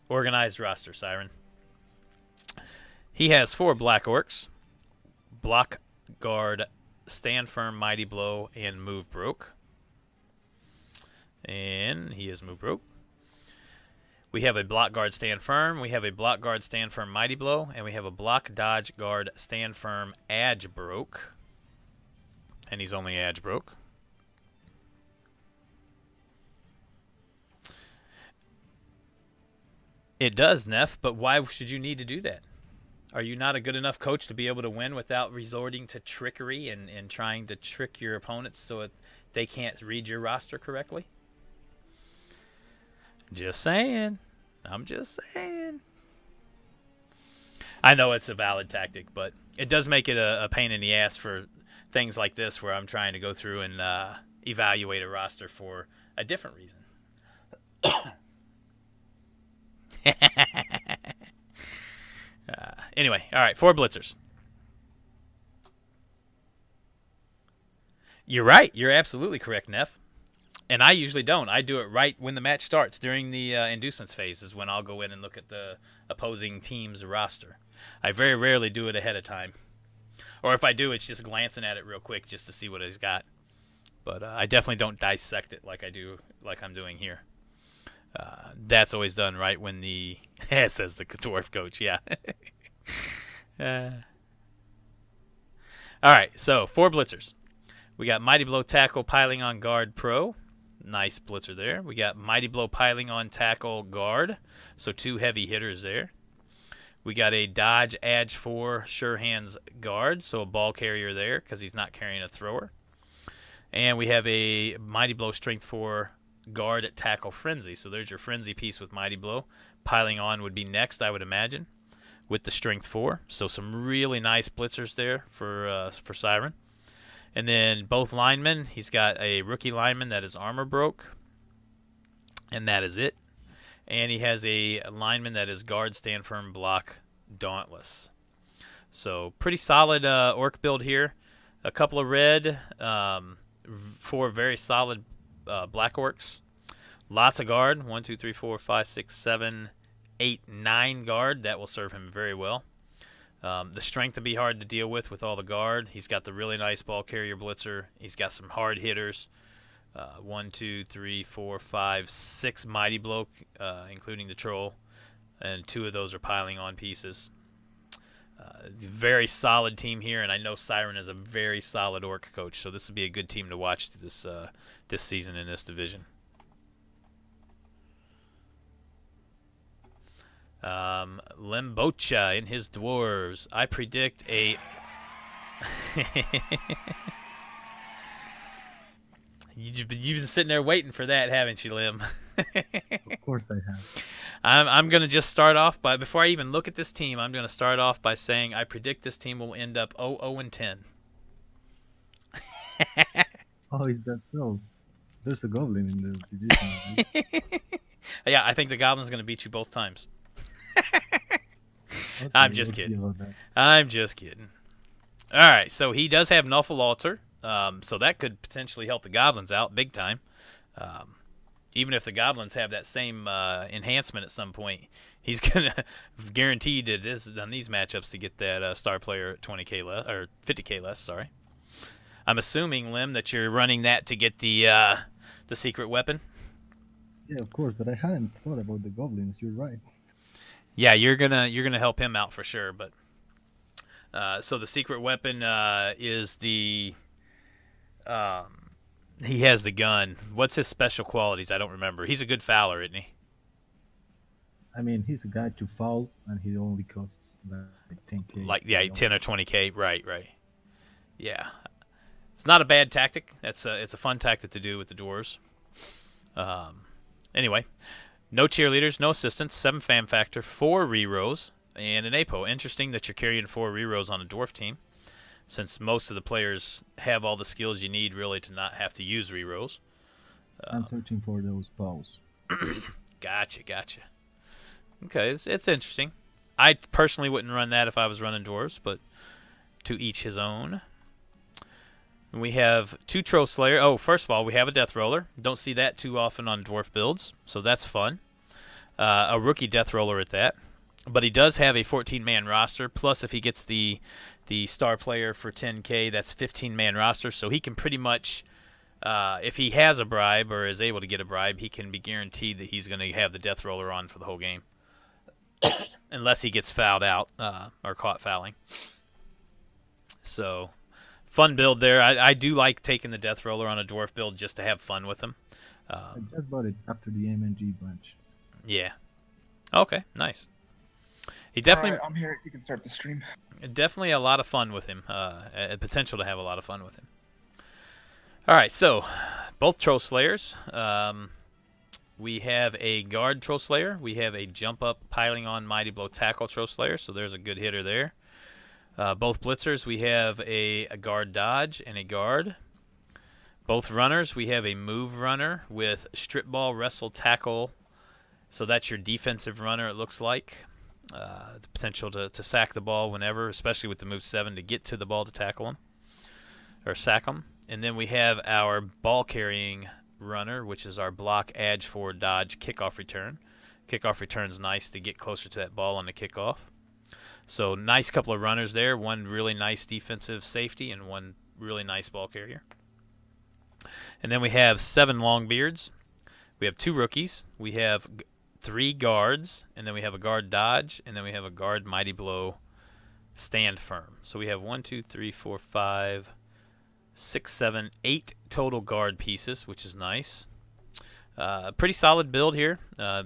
organized roster, Siren. He has 4 Black Orcs, Block Guard, Stand Firm, Mighty Blow, and Move Broke. And he is Move Broke. We have a Block Guard, Stand Firm. We have a Block Guard, Stand Firm, Mighty Blow. And we have a Block Dodge Guard, Stand Firm, Edge Broke. And he's only Edge Broke. It does, Neff, but why should you need to do that? Are you not a good enough coach to be able to win without resorting to trickery and trying to trick your opponents so they can't read your roster correctly? Just saying. I'm just saying. I know it's a valid tactic, but it does make it a pain in the ass for things like this where I'm trying to go through and evaluate a roster for a different reason. Anyway, all right, 4 blitzers. You're right. You're absolutely correct, Neff. And I usually don't. I do it right when the match starts. During the inducements phase is when I'll go in and look at the opposing team's roster. I very rarely do it ahead of time. Or if I do, it's just glancing at it real quick just to see what he's got. But I definitely don't dissect it like I'm doing here. That's always done right when the says the dwarf coach. Yeah. All right, so 4 blitzers. We got Mighty Blow Tackle Piling on Guard Pro. Nice blitzer there. We got Mighty Blow Piling on Tackle Guard. So 2 heavy hitters there. We got a Dodge Edge 4 Sure Hands Guard. So a ball carrier there because he's not carrying a thrower. And we have a Mighty Blow Strength 4 Guard at Tackle Frenzy. So there's your Frenzy piece with Mighty Blow. Piling on would be next, I would imagine, with the Strength 4. So some really nice blitzers there for Siren. And then both linemen, he's got a rookie lineman that is armor broke. And that is it. And he has a lineman that is guard, stand firm, block, dauntless. So pretty solid orc build here. A couple of red, 4 very solid black orcs. Lots of guard. 1, 2, 3, 4, 5, 6, 7, 8, 9 guard. That will serve him very well. The strength to be hard to deal with all the guard. He's got the really nice ball carrier blitzer. He's got some hard hitters. 1, 2, 3, 4, 5, 6 mighty blow, including the troll, and 2 of those are piling on pieces. Very solid team here, and I know Siren is a very solid orc coach, so this would be a good team to watch this season in this division. Lembocha in his dwarves. I predict a You've been sitting there waiting for that, haven't you, Lim? Of course I have. I'm going to just start off by, before I even look at this team, I'm going to start off by saying I predict this team will end up 0-10. Oh, is that so? There's a goblin in the division. Yeah, I think the Goblin's going to beat you both times. Okay, I'm just we'll see kidding. about that. I'm just kidding. All right, so he does have Nuffle Altar, so that could potentially help the Goblins out big time. Even if the Goblins have that same enhancement at some point, he's gonna guaranteed on these matchups to get that star player at 20k less or 50k less. Sorry, I'm assuming, Lim, that you're running that to get the secret weapon. Yeah, of course, but I hadn't thought about the goblins. You're right. Yeah, you're gonna help him out for sure. But so the secret weapon is the he has the gun. What's his special qualities? I don't remember. He's a good fouler, isn't he? I mean, he's a guy to foul, and he only costs like 10k. Like, yeah, 10 or 20k. Right, right. Yeah, it's not a bad tactic. It's a fun tactic to do with the dwarves. Anyway, no cheerleaders, no assistants, 7 fan factor, 4 rerolls, and an APO. Interesting that you're carrying 4 rerolls on a dwarf team, since most of the players have all the skills you need really to not have to use rerolls. I'm searching for those balls. Gotcha. Okay, it's interesting. I personally wouldn't run that if I was running dwarves, but to each his own. We have 2 Troll Slayer. Oh, first of all, we have a Death Roller. Don't see that too often on dwarf builds, so that's fun. A rookie Death Roller at that. But he does have a 14-man roster, plus if he gets the star player for 10k, that's 15-man roster, so he can pretty much, if he has a bribe or is able to get a bribe, he can be guaranteed that he's going to have the Death Roller on for the whole game. Unless he gets fouled out or caught fouling. So, fun build there. I do like taking the Death Roller on a dwarf build just to have fun with him. I just bought it after the MNG bunch. Yeah. Okay, nice. He definitely... All right, I'm here. You can start the stream. Definitely a lot of fun with him. A potential to have a lot of fun with him. All right, so both Troll Slayers. We have a guard Troll Slayer. We have a jump up, piling on, mighty blow, tackle Troll Slayer. So there's a good hitter there. Both blitzers, we have a guard dodge and a guard. Both runners, we have a move runner with strip ball, wrestle, tackle. So that's your defensive runner, it looks like. The potential to sack the ball whenever, especially with the move 7 to get to the ball to tackle him or sack him. And then we have our ball carrying runner, which is our block, edge, forward, dodge, kickoff return. Kickoff return is nice to get closer to that ball on the kickoff. So nice couple of runners there. One really nice defensive safety and one really nice ball carrier. And then we have 7 long beards. We have 2 rookies. We have 3 guards, and then we have a guard dodge, and then we have a guard mighty blow stand firm. So we have 1, 2, 3, 4, 5, 6, 7, 8 total guard pieces, which is nice. Pretty solid build here. I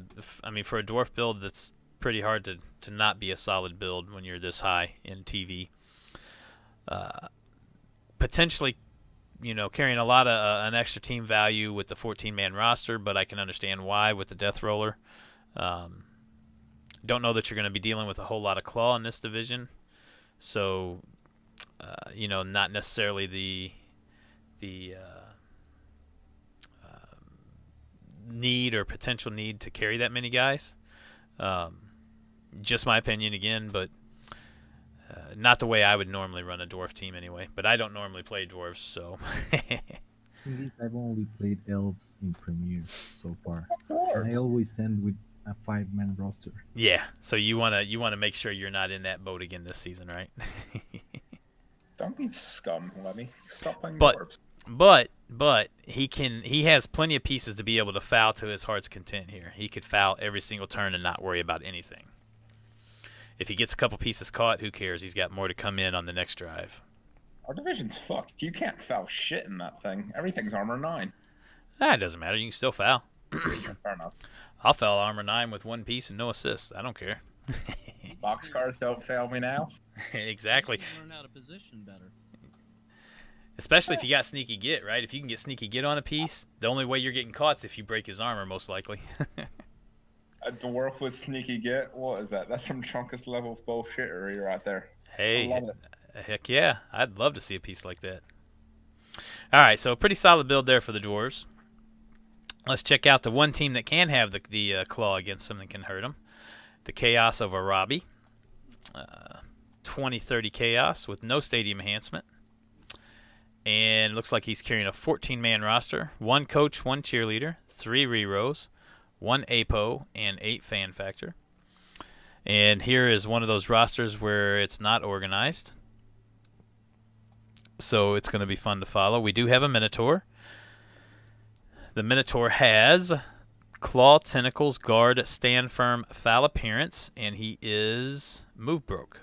mean, for a dwarf build, that's pretty hard to not be a solid build when you're this high in TV. Potentially, carrying a lot of an extra team value with the 14-man roster, but I can understand why with the Death Roller. Don't know that you're going to be dealing with a whole lot of claw in this division, so not necessarily the need or potential need to carry that many guys. Just my opinion again, but not the way I would normally run a dwarf team anyway. But I don't normally play dwarves, so. In this, I've only played elves in Premiere so far. Of course. And I always end with a 5-man roster. Yeah, so you wanna make sure you're not in that boat again this season, right? Don't be scum, Lemmy. Stop playing But- dwarves. But he has plenty of pieces to be able to foul to his heart's content here. He could foul every single turn and not worry about anything. If he gets a couple pieces caught, who cares? He's got more to come in on the next drive. Our division's fucked. You can't foul shit in that thing. Everything's armor 9. It doesn't matter. You can still foul. Fair enough. I'll foul armor 9 with 1 piece and no assists. I don't care. Boxcars don't fail me now. Exactly. Learn how to position better. Especially if you got sneaky get, right? If you can get sneaky get on a piece, the only way you're getting caught is if you break his armor, most likely. A dwarf with sneaky get? What is that? That's some Trunkus level bullshittery right there. Hey, I love it. heck yeah. I'd love to see a piece like that. All right, so pretty solid build there for the dwarves. Let's check out the one team that can have the claw against them that can hurt them. The Chaos of Arabi. 20-30 Chaos with no stadium enhancement. And looks like he's carrying a 14-man roster. 1 coach, 1 cheerleader, 3 rerolls, 1 APO, and 8 fan factor. And here is one of those rosters where it's not organized. So it's going to be fun to follow. We do have a Minotaur. The Minotaur has Claw, Tentacles, Guard, Stand Firm, Foul Appearance, and he is Move Broke.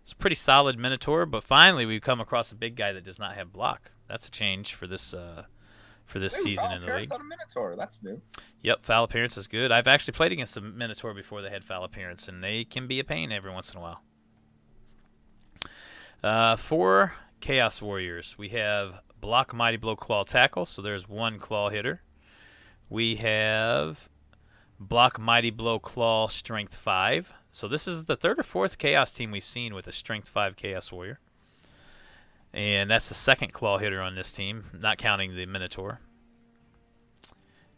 It's a pretty solid Minotaur, but finally we've come across a big guy that does not have block. That's a change for this season in the league. On a Minotaur. That's new. Yep, Foul Appearance is good. I've actually played against a Minotaur before they had Foul Appearance, and they can be a pain every once in a while. For Chaos Warriors, we have Block, Mighty Blow, Claw, Tackle, so there's one Claw hitter. We have Block, Mighty Blow, Claw, Strength 5. So this is the third or fourth Chaos team we've seen with a Strength 5 Chaos Warrior. And that's the second Claw hitter on this team, not counting the Minotaur.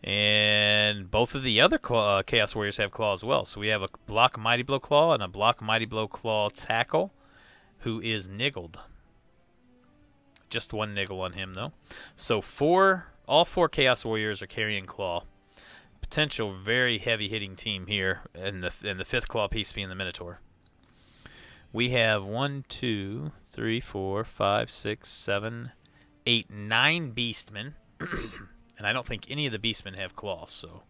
And both of the other Chaos Warriors have Claw as well. So we have a Block, Mighty Blow, Claw and a Block, Mighty Blow, Claw, Tackle, who is niggled. Just one niggle on him, though. So all four Chaos Warriors are carrying Claw. Potential very heavy hitting team here, and the fifth Claw piece being the Minotaur. We have 1, 2, 3, 4, 5, 6, 7, 8, 9 Beastmen, and I don't think any of the Beastmen have Claws. So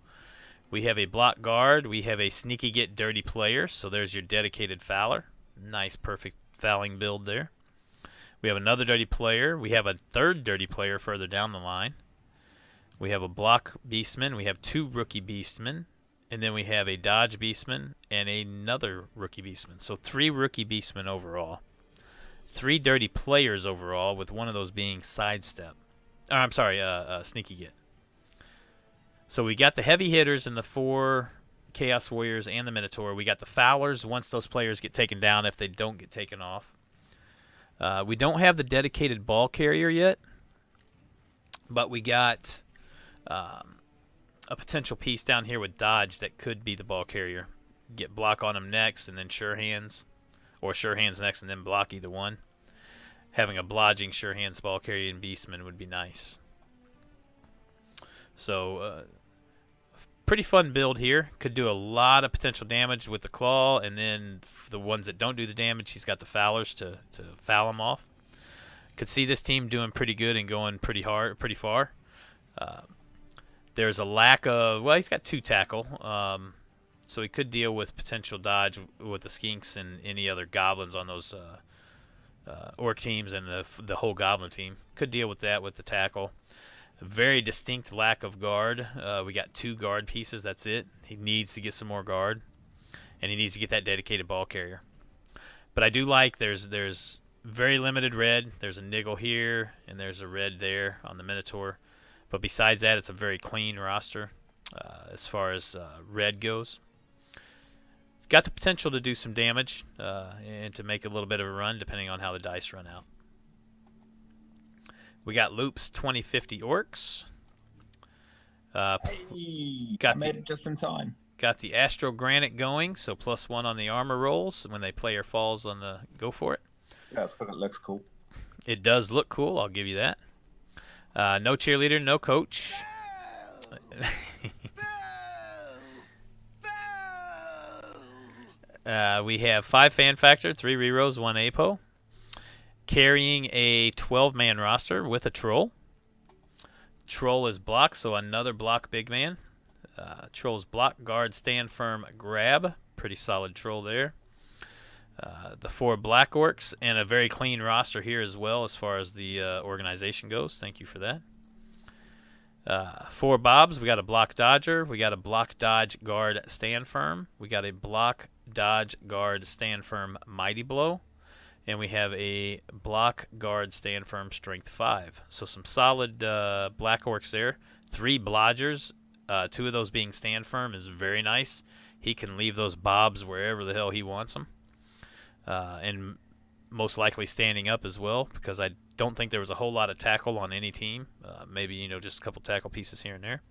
we have a Block Guard, we have a Sneaky Get Dirty Player, so there's your dedicated Fouler. Nice, perfect fouling build there. We have another Dirty Player. We have a third Dirty Player further down the line. We have a Block Beastman. We have 2 Rookie Beastmen. And then we have a Dodge Beastman and another Rookie Beastman. So 3 Rookie Beastmen overall. 3 Dirty Players overall, with one of those being Sidestep. I'm sorry, Sneaky Get. So we got the heavy hitters in the 4 Chaos Warriors and the Minotaur. We got the Foulers once those players get taken down, if they don't get taken off. We don't have the dedicated ball carrier yet, but we got a potential piece down here with Dodge that could be the ball carrier. Get block on him next and then sure hands, or sure hands next and then block, either one. Having a blodging sure hands ball carrier and Beastman would be nice. So pretty fun build here. Could do a lot of potential damage with the Claw, and then for the ones that don't do the damage, he's got the Foulers to foul them off. Could see this team doing pretty good and going pretty far. There's a lack of, well, he's got 2 tackle, so he could deal with potential dodge with the Skinks and any other goblins on those orc teams, and the whole goblin team. Could deal with that with the tackle. A very distinct lack of guard. We got 2 guard pieces, that's it. He needs to get some more guard, and he needs to get that dedicated ball carrier. But I do like there's very limited red. There's a niggle here, and there's a red there on the Minotaur. But besides that, it's a very clean roster as far as red goes. It's got the potential to do some damage and to make a little bit of a run, depending on how the dice run out. We got Loop's 2050 Orcs. Hey, I made it just in time. Got the Astro Granite going, so +1 on the armor rolls when they play or falls on the go for it. Yeah, it's because it looks cool. It does look cool, I'll give you that. No cheerleader, no coach. We have 5 fan factor, 3 rerolls, 1 apo. Carrying a 12-man roster with a troll. Troll is block, so another block big man. Troll's block, guard, stand firm, grab. Pretty solid troll there. The 4 black orcs, and a very clean roster here as well as far as the organization goes. Thank you for that. 4 bobs. We got a block dodger. We got a block dodge guard stand firm. We got a block dodge guard stand firm mighty blow. And we have a block guard stand firm strength 5. So some solid black orcs there. 3 blodgers. 2 of those being stand firm is very nice. He can leave those bobs wherever the hell he wants them. And most likely standing up as well, because I don't think there was a whole lot of tackle on any team. Maybe, just a couple tackle pieces here and there.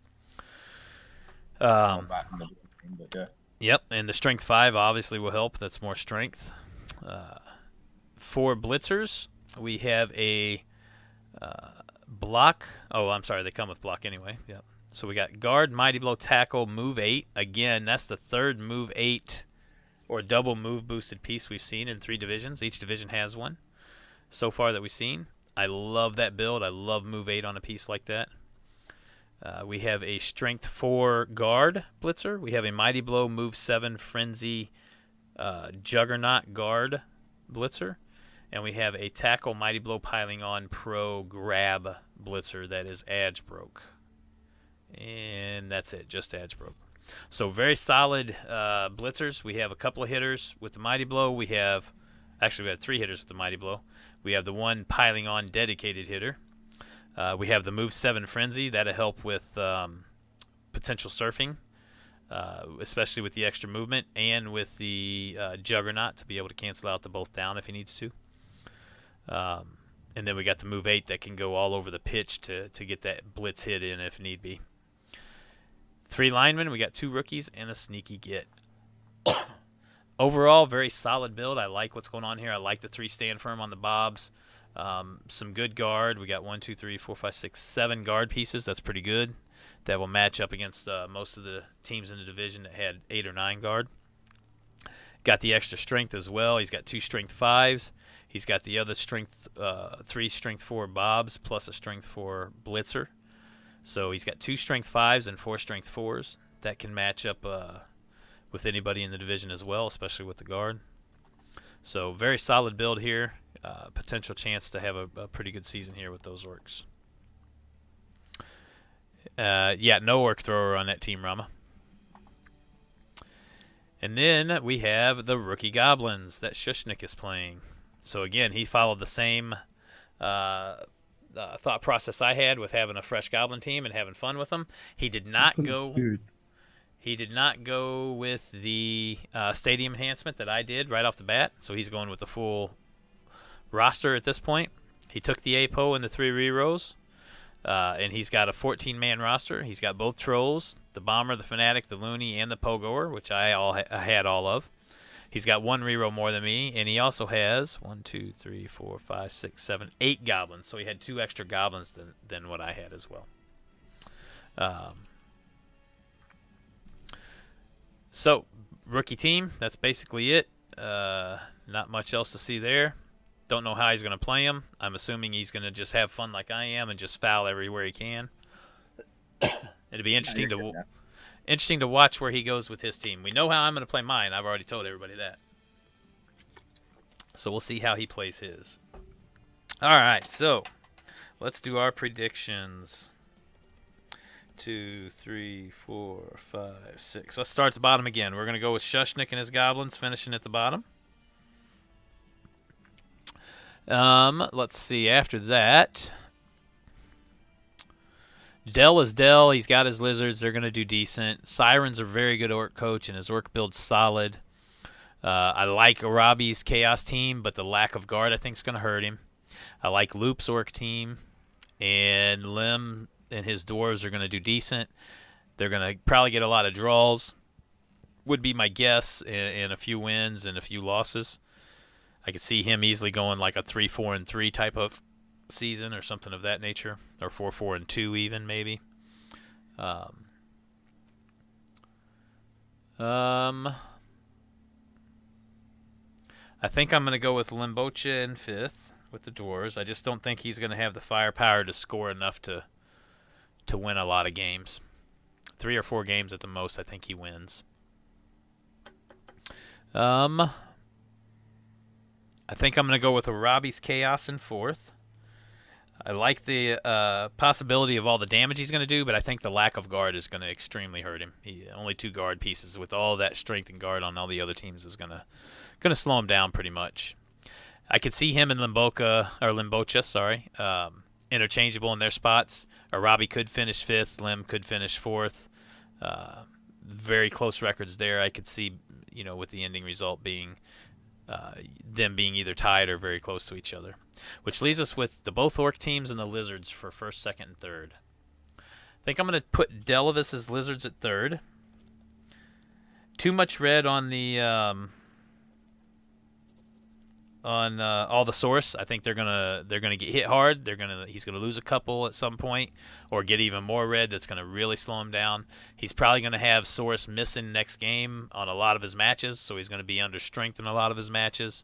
Yep, and the strength 5 obviously will help. That's more strength. 4 blitzers. We have a block. Oh, I'm sorry, they come with block anyway. Yep. So we got guard, mighty blow, tackle, move 8. Again, that's the third move 8 or double move boosted piece we've seen in 3 divisions. Each division has one so far that we've seen. I love that build. I love move 8 on a piece like that. We have a Strength 4 Guard Blitzer. We have a Mighty Blow Move 7 Frenzy Juggernaut Guard Blitzer. And we have a Tackle Mighty Blow Piling On Pro Grab Blitzer that is Edge Broke. And that's it, just Edge Broke. So very solid blitzers. We have a couple of hitters with the Mighty Blow. We have 3 hitters with the Mighty Blow. We have the one piling on dedicated hitter. We have the Move 7 Frenzy. That'll help with potential surfing, especially with the extra movement, and with the Juggernaut to be able to cancel out the both down if he needs to. And then we got the Move 8 that can go all over the pitch to get that blitz hit in if need be. 3 linemen. We got 2 rookies and a sneaky get. Overall, very solid build. I like what's going on here. I like the 3 stand firm on the bobs. Some good guard. We got 1, 2, 3, 4, 5, 6, 7 guard pieces. That's pretty good. That will match up against most of the teams in the division that had 8 or 9 guard. Got the extra strength as well. He's got 2 strength 5s. He's got the other strength 3 strength 4 bobs plus a strength 4 blitzer. So he's got 2 strength 5s and 4 strength 4s. That can match up with anybody in the division as well, especially with the guard. So very solid build here. Potential chance to have a pretty good season here with those orcs. No orc thrower on that team, Rama. And then we have the rookie goblins that Shushnik is playing. So again, he followed the same thought process I had with having a fresh goblin team and having fun with them. He did not go. He did not go with the stadium enhancement that I did right off the bat. So he's going with the full roster at this point. He took the APO and the 3 rerolls, and he's got a 14-man roster. He's got both trolls, the bomber, the fanatic, the loony, and the pogoer, which I had all of. He's got 1 reroll more than me, and he also has 1, 2, 3, 4, 5, 6, 7, 8 goblins. So he had 2 extra goblins than what I had as well. So rookie team, that's basically it. Not much else to see there. Don't know how he's going to play him. I'm assuming he's going to just have fun like I am and just foul everywhere he can. It'll be interesting to watch where he goes with his team. We know how I'm going to play mine. I've already told everybody that. So we'll see how he plays his. All right, so let's do our predictions. 2, 3, 4, 5, 6. Let's start at the bottom again. We're going to go with Shushnik and his goblins finishing at the bottom. Let's see. After that, Dell is Dell. He's got his lizards. They're going to do decent. Siren's a very good orc coach, and his orc build's solid. I like Arabi's chaos team, but the lack of guard I think is going to hurt him. I like Loop's orc team, and Lim and his dwarves are going to do decent. They're going to probably get a lot of draws, would be my guess, and a few wins and a few losses. I could see him easily going like a 3-4-3 type of season or something of that nature, or 4-4-2 even maybe. I think I'm going to go with Limbocha in 5th with the dwarves. I just don't think he's going to have the firepower to score enough to win a lot of games. 3 or 4 games at the most, I think he wins. I think I'm going to go with Arabi's Chaos in 4th. I like the possibility of all the damage he's going to do, but I think the lack of guard is going to extremely hurt him. Only 2 guard pieces with all that strength and guard on all the other teams is going to slow him down pretty much. I could see him and Limbocha, interchangeable in their spots. Arabi could finish 5th. Lim could finish 4th. Very close records there. I could see, with the ending result being them being either tied or very close to each other. Which leaves us with the both orc teams and the lizards for 1st, 2nd, and 3rd. I think I'm going to put Delavis's lizards at 3rd. Too much red on the all the source. I think they're gonna get hit hard. He's gonna lose a couple at some point, or get even more red. That's gonna really slow him down. He's probably gonna have source missing next game on a lot of his matches, so he's gonna be under strength in a lot of his matches.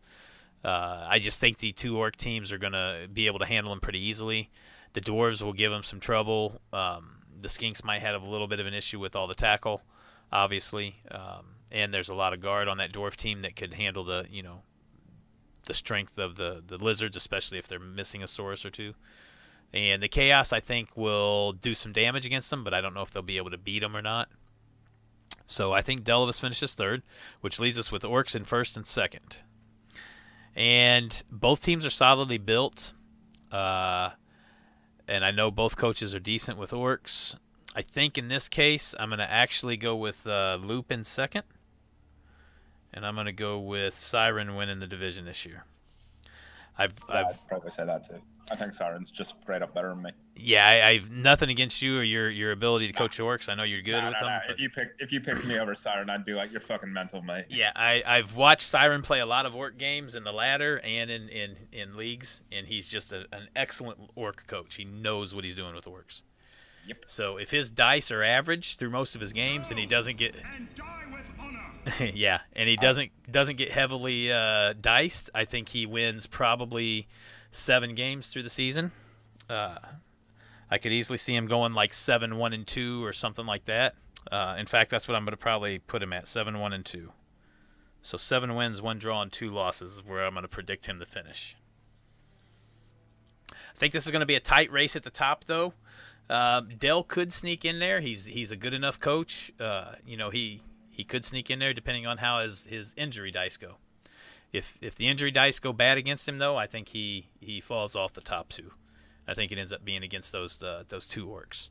I just think the 2 orc teams are gonna be able to handle him pretty easily. The dwarves will give him some trouble. The Skinks might have a little bit of an issue with all the tackle, obviously, and there's a lot of guard on that Dwarf team that could handle the strength of the Lizards, especially if they're missing a Saurus or two. And the Chaos, I think, will do some damage against them, but I don't know if they'll be able to beat them or not. So I think Delavis finishes third, which leaves us with Orcs in first and second. And both teams are solidly built. And I know both coaches are decent with Orcs. I think in this case, I'm going to actually go with Loop in second. And I'm going to go with Siren winning the division this year. I'd probably say that too. I think Siren's just straight up better than me. Yeah, I've nothing against you or your ability to coach Orcs. I know you're good with them. But... If you picked me over Siren, I'd be like, you're fucking mental, mate. Yeah, I've watched Siren play a lot of Orc games in the ladder and in leagues, and he's just an excellent Orc coach. He knows what he's doing with Orcs. Yep. So if his dice are average through most of his games, and he doesn't get and he doesn't get heavily diced, I think he wins probably 7 games through the season. I could easily see him going like 7-1-2 or something like that. In fact, that's what I'm going to probably put him at, 7-1-2. So 7 wins, 1 draw, and 2 losses is where I'm going to predict him to finish. I think this is going to be a tight race at the top, though. Dell could sneak in there. He's a good enough coach. He could sneak in there depending on how his injury dice go. If the injury dice go bad against him, though, I think he falls off the top 2. I think it ends up being against those 2 Orcs.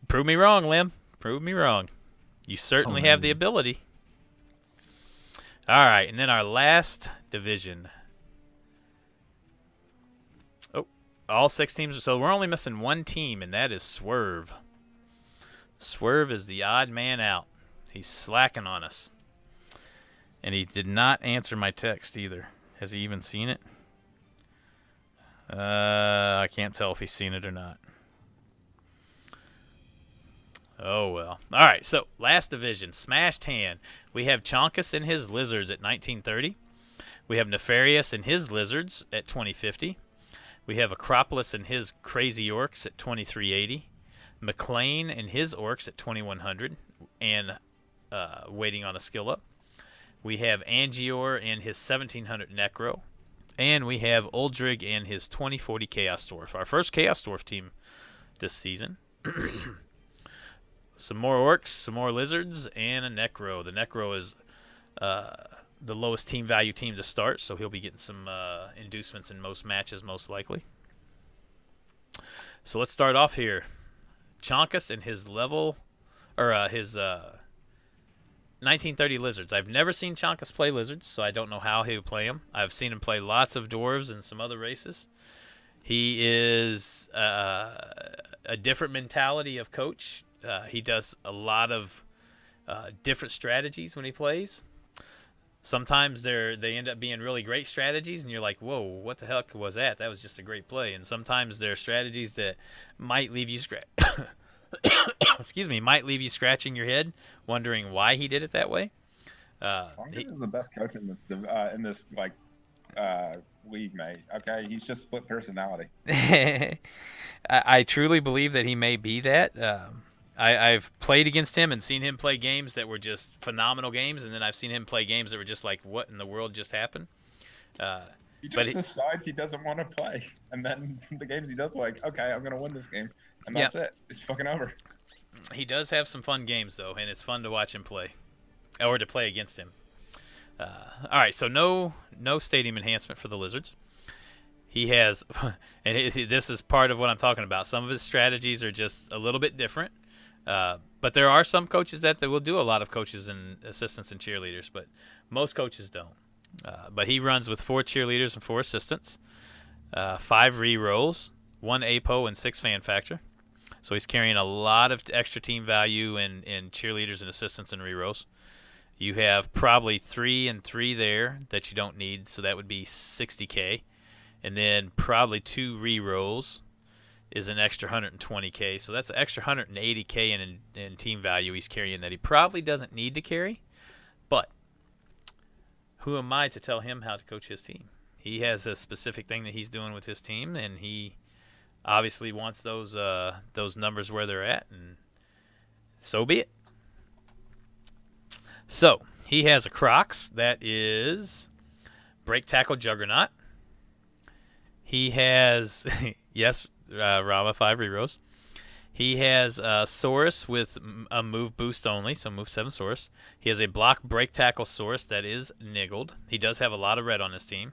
Prove me wrong, Lim. Prove me wrong. You certainly have the ability. All right, and then our last division. Oh, all 6 teams. So we're only missing 1 team, and that is Swerve. Swerve is the odd man out. He's slacking on us. And he did not answer my text either. Has he even seen it? I can't tell if he's seen it or not. Oh, well. All right, so last division, Smashed Hand. We have Chonkus and his Lizards at 1930. We have Nefarious and his Lizards at 2050. We have Acropolis and his Crazy Orcs at 2380. McLean and his Orcs at 2100 and waiting on a skill up. We have Angior and his 1700 Necro. And we have Uldrig and his 2040 Chaos Dwarf. Our first Chaos Dwarf team this season. Some more Orcs, some more Lizards, and a Necro. The Necro is the lowest team value team to start, so he'll be getting some inducements in most matches, most likely. So let's start off here. Chonkus and his his 1930 Lizards. I've never seen Chonkus play Lizards, so I don't know how he would play them. I've seen him play lots of Dwarves and some other races. He is a different mentality of coach. He does a lot of different strategies when he plays. Sometimes they end up being really great strategies, and you're like, whoa, what the heck was that? That was just a great play. And sometimes they're strategies that might leave you might leave you scratching your head, wondering why he did it that way. He is the best coach in this league, mate. Okay, he's just split personality. I truly believe that he may be that. I've played against him and seen him play games that were just phenomenal games, and then I've seen him play games that were just like, what in the world just happened? He just decides he doesn't want to play, and then the games he does, like, okay, I'm going to win this game, and that's it. It's fucking over. He does have some fun games, though, and it's fun to watch him play, or to play against him. All right, so no stadium enhancement for the Lizards. He has, and this is part of what I'm talking about. Some of his strategies are just a little bit different. But there are some coaches that will do a lot of coaches and assistants and cheerleaders, but most coaches don't. But he runs with 4 cheerleaders and 4 assistants, 5 re-rolls, 1 APO, and 6 fan factor. So he's carrying a lot of extra team value in cheerleaders and assistants and re-rolls. You have probably 3 and 3 there that you don't need, so that would be 60K. And then probably 2 re-rolls is an extra 120K. So that's an extra 180K in team value he's carrying that he probably doesn't need to carry. But who am I to tell him how to coach his team? He has a specific thing that he's doing with his team, and he obviously wants those numbers where they're at, and so be it. So he has a Crocs that is break tackle juggernaut. He has yes, Rama 5 rerows. He has Saurus with a move boost only, so move 7 Saurus. He has a block break tackle Saurus that is niggled. He does have a lot of red on his team.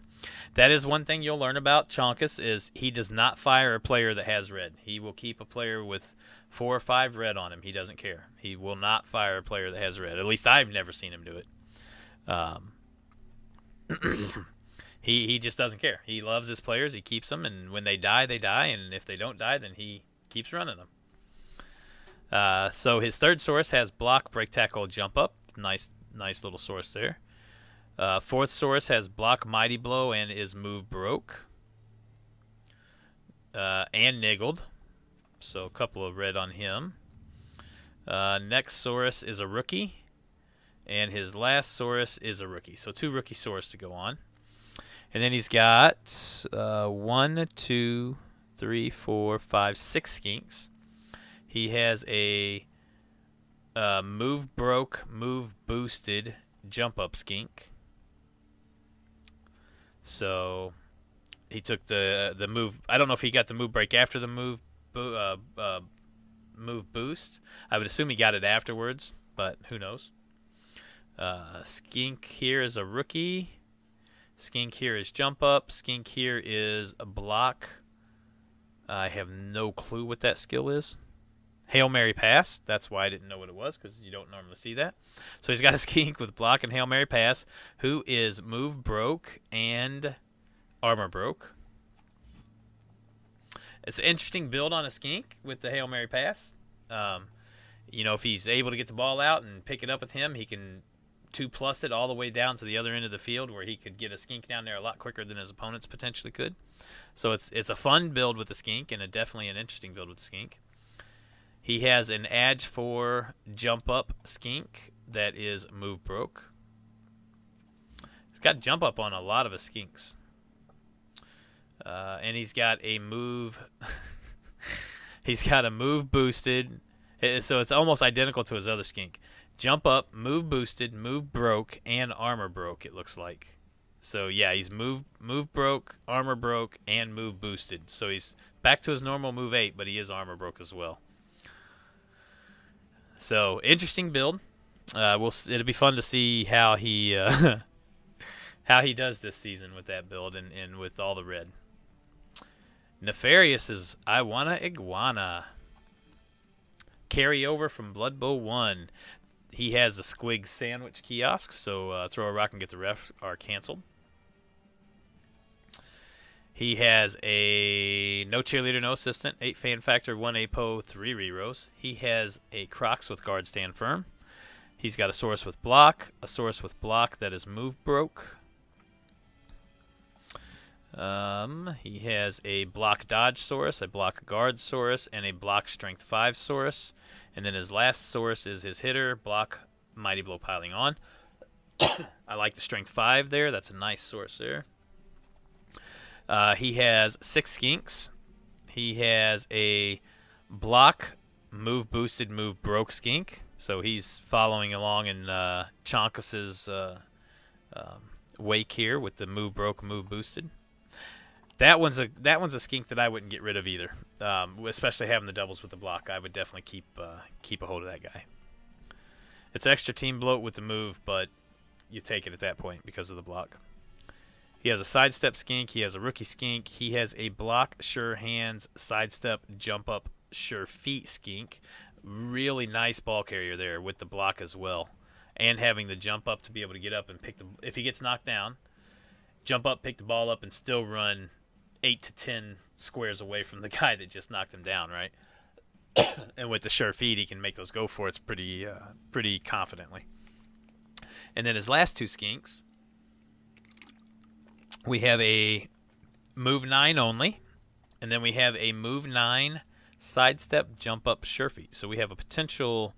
That is one thing you'll learn about Chonkus is he does not fire a player that has red. He will keep a player with 4 or 5 red on him. He doesn't care. He will not fire a player that has red. At least I've never seen him do it. He just doesn't care. He loves his players. He keeps them, and when they die, they die. And if they don't die, then he keeps running them. So his third source has block, break, tackle, jump up. Nice little source there. Fourth source has block, mighty blow, and is move broke. And niggled. So a couple of red on him. Next source is a rookie. And his last source is a rookie. So 2 rookie source to go on. And then he's got 1, 2, 3, 4, 5, 6 skinks. He has a move broke, move boosted, jump up skink. So he took the move. I don't know if he got the move break after the move boost. I would assume he got it afterwards, but who knows? Skink here is a rookie. Skink here is jump up. Skink here is a block. I have no clue what that skill is. Hail Mary pass. That's why I didn't know what it was, because you don't normally see that. So he's got a skink with block and Hail Mary pass, who is move broke and armor broke. It's an interesting build on a skink with the Hail Mary pass. You know, if he's able to get the ball out and pick it up with him, he can 2+ it all the way down to the other end of the field, where he could get a skink down there a lot quicker than his opponents potentially could. So it's a fun build with the skink, and definitely an interesting build with the skink. He has an Edge 4 jump up skink that is move broke. He's got jump up on a lot of his skinks. And he's got a move he's got a move boosted, so it's almost identical to his other skink. Jump up, move boosted, move broke, and armor broke, it looks like. So yeah, he's move broke, armor broke, and move boosted. So he's back to his normal move 8, but he is armor broke as well. So interesting build. It'll be fun to see how he how he does this season with that build and with all the red. Nefarious is I Wanna Iguana. Carryover from Blood Bowl 1. He has a squig sandwich kiosk, so throw a rock and get the ref are canceled. He has a no cheerleader, no assistant, 8 fan factor, 1 APO, 3 rerows. He has a Crocs with guard stand firm. He's got a source with block, a source with block that is move broke. He has a block dodge source, a block guard source, and a block strength 5 source. And then his last source is his hitter, block mighty blow piling on. I like the strength 5 there. That's a nice source there. He has 6 skinks. He has a block move boosted, move broke skink. So he's following along in Chonkus's wake here with the move broke, move boosted. That one's a skink that I wouldn't get rid of either, especially having the doubles with the block. I would definitely keep a hold of that guy. It's extra team bloat with the move, but you take it at that point because of the block. He has a sidestep skink. He has a rookie skink. He has a block sure hands, sidestep, jump up, sure feet skink. Really nice ball carrier there with the block as well, and having the jump up to be able to get up and pick the. If he gets knocked down, jump up, pick the ball up, and still run 8 to 10 squares away from the guy that just knocked him down, right? And with the sure feet, he can make those go for it pretty confidently. And then his last 2 skinks, we have a move 9 only, and then we have a move 9 sidestep jump up sure feet. So we have a potential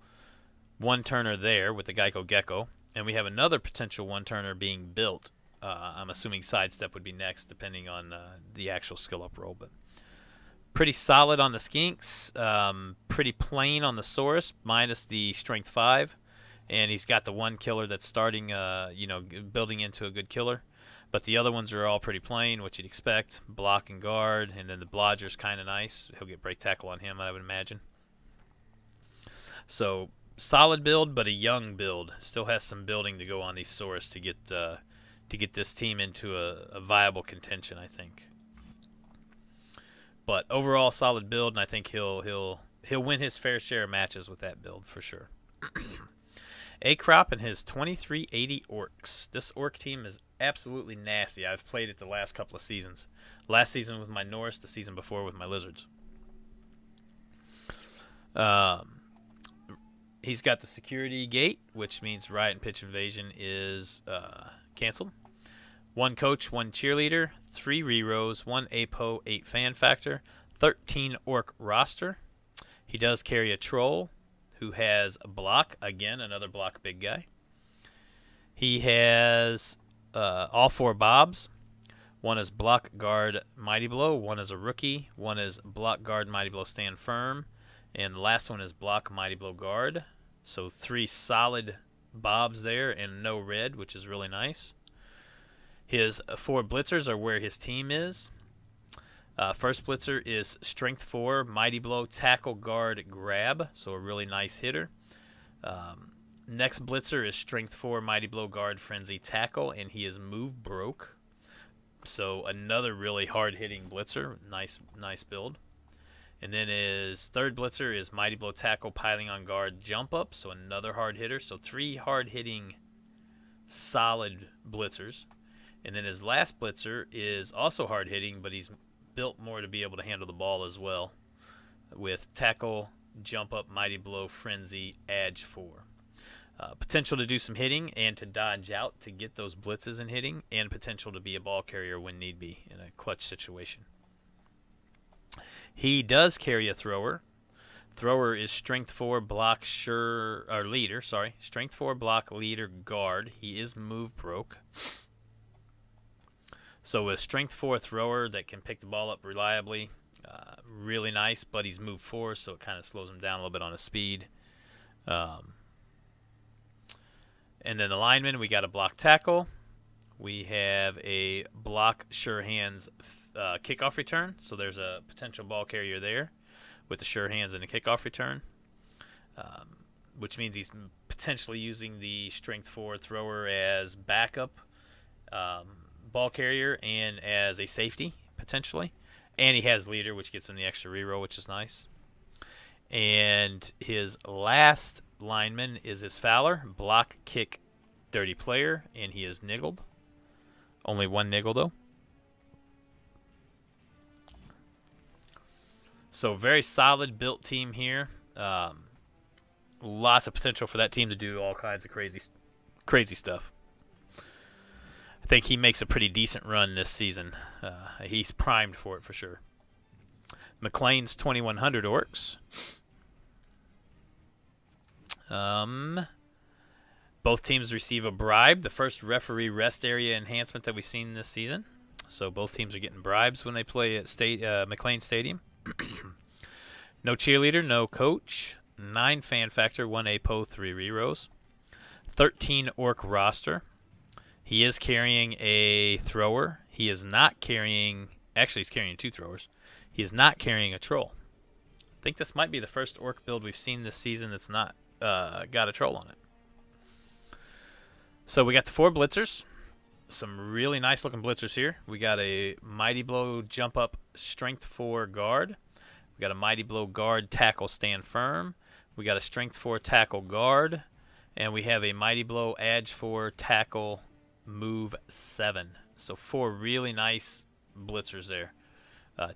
one-turner there with the Geico Gecko, and we have another potential one-turner being built I'm assuming sidestep would be next, depending on the actual skill up roll. But pretty solid on the Skinks. Pretty plain on the Saurus, minus the strength 5. And he's got the one killer that's starting, building into a good killer. But the other ones are all pretty plain, what you'd expect. Block and guard, and then the Blodger's kind of nice. He'll get break tackle on him, I would imagine. So solid build, but a young build. Still has some building to go on these Saurus to get this team into a viable contention, I think. But overall, solid build, and I think he'll win his fair share of matches with that build for sure. A-Crop and his 2380 Orcs. This Orc team is absolutely nasty. I've played it the last couple of seasons. Last season with my Norse, the season before with my Lizards. He's got the security gate, which means riot and pitch invasion is canceled. 1 coach, 1 cheerleader, 3 rerows, 1 APO, 8 fan factor, 13 orc roster. He does carry a troll who has a block. Again, another block big guy. He has all 4 bobs. 1 is block, guard, mighty blow. 1 is a rookie. 1 is block, guard, mighty blow, stand firm. And the last one is block, mighty blow, guard. So 3 solid bobs there and no red, which is really nice. His 4 blitzers are where his team is. First blitzer is strength 4, mighty blow, tackle, guard, grab. So a really nice hitter. Next blitzer is strength 4, mighty blow, guard, frenzy, tackle, and he is move broke. So another really hard hitting blitzer. Nice build. And then his third blitzer is mighty blow, tackle, piling on guard, jump up. So another hard hitter. So 3 hard hitting solid blitzers. And then his last blitzer is also hard hitting, but he's built more to be able to handle the ball as well, with tackle, jump up, mighty blow, frenzy, edge 4. Potential to do some hitting and to dodge out to get those blitzes and hitting, and potential to be a ball carrier when need be in a clutch situation. He does carry a thrower. Thrower is strength 4, block, leader. Strength 4, block, leader, guard. He is move broke. So a strength 4 thrower that can pick the ball up reliably, really nice, but he's move 4, so it kind of slows him down a little bit on his speed. And then the lineman, we got a block tackle. We have a block sure hands kickoff return, so there's a potential ball carrier there with the sure hands and a kickoff return, which means he's potentially using the strength 4 thrower as backup ball carrier and as a safety potentially, and he has leader, which gets him the extra reroll, which is nice. And his last lineman is his Fowler, block, kick, dirty player, and he is niggled. Only 1 niggle though. So very solid built team here. Lots of potential for that team to do all kinds of crazy stuff. I think he makes a pretty decent run this season. He's primed for it for sure. McLean's 2100 Orcs. Both teams receive a bribe. The first referee rest area enhancement that we've seen this season. So both teams are getting bribes when they play at McLean Stadium. No cheerleader, no coach. 9 fan factor, 1 APO, 3 rerows. 13 orc roster. He is carrying a thrower. He is not carrying... Actually, he's carrying 2 throwers. He is not carrying a troll. I think this might be the first orc build we've seen this season that's not got a troll on it. So we got the 4 blitzers. Some really nice looking blitzers here. We got a mighty blow jump up strength 4 guard. We got a mighty blow guard tackle stand firm. We got a strength 4 tackle guard. And we have a mighty blow edge 4 tackle move 7. So 4 really nice blitzers there.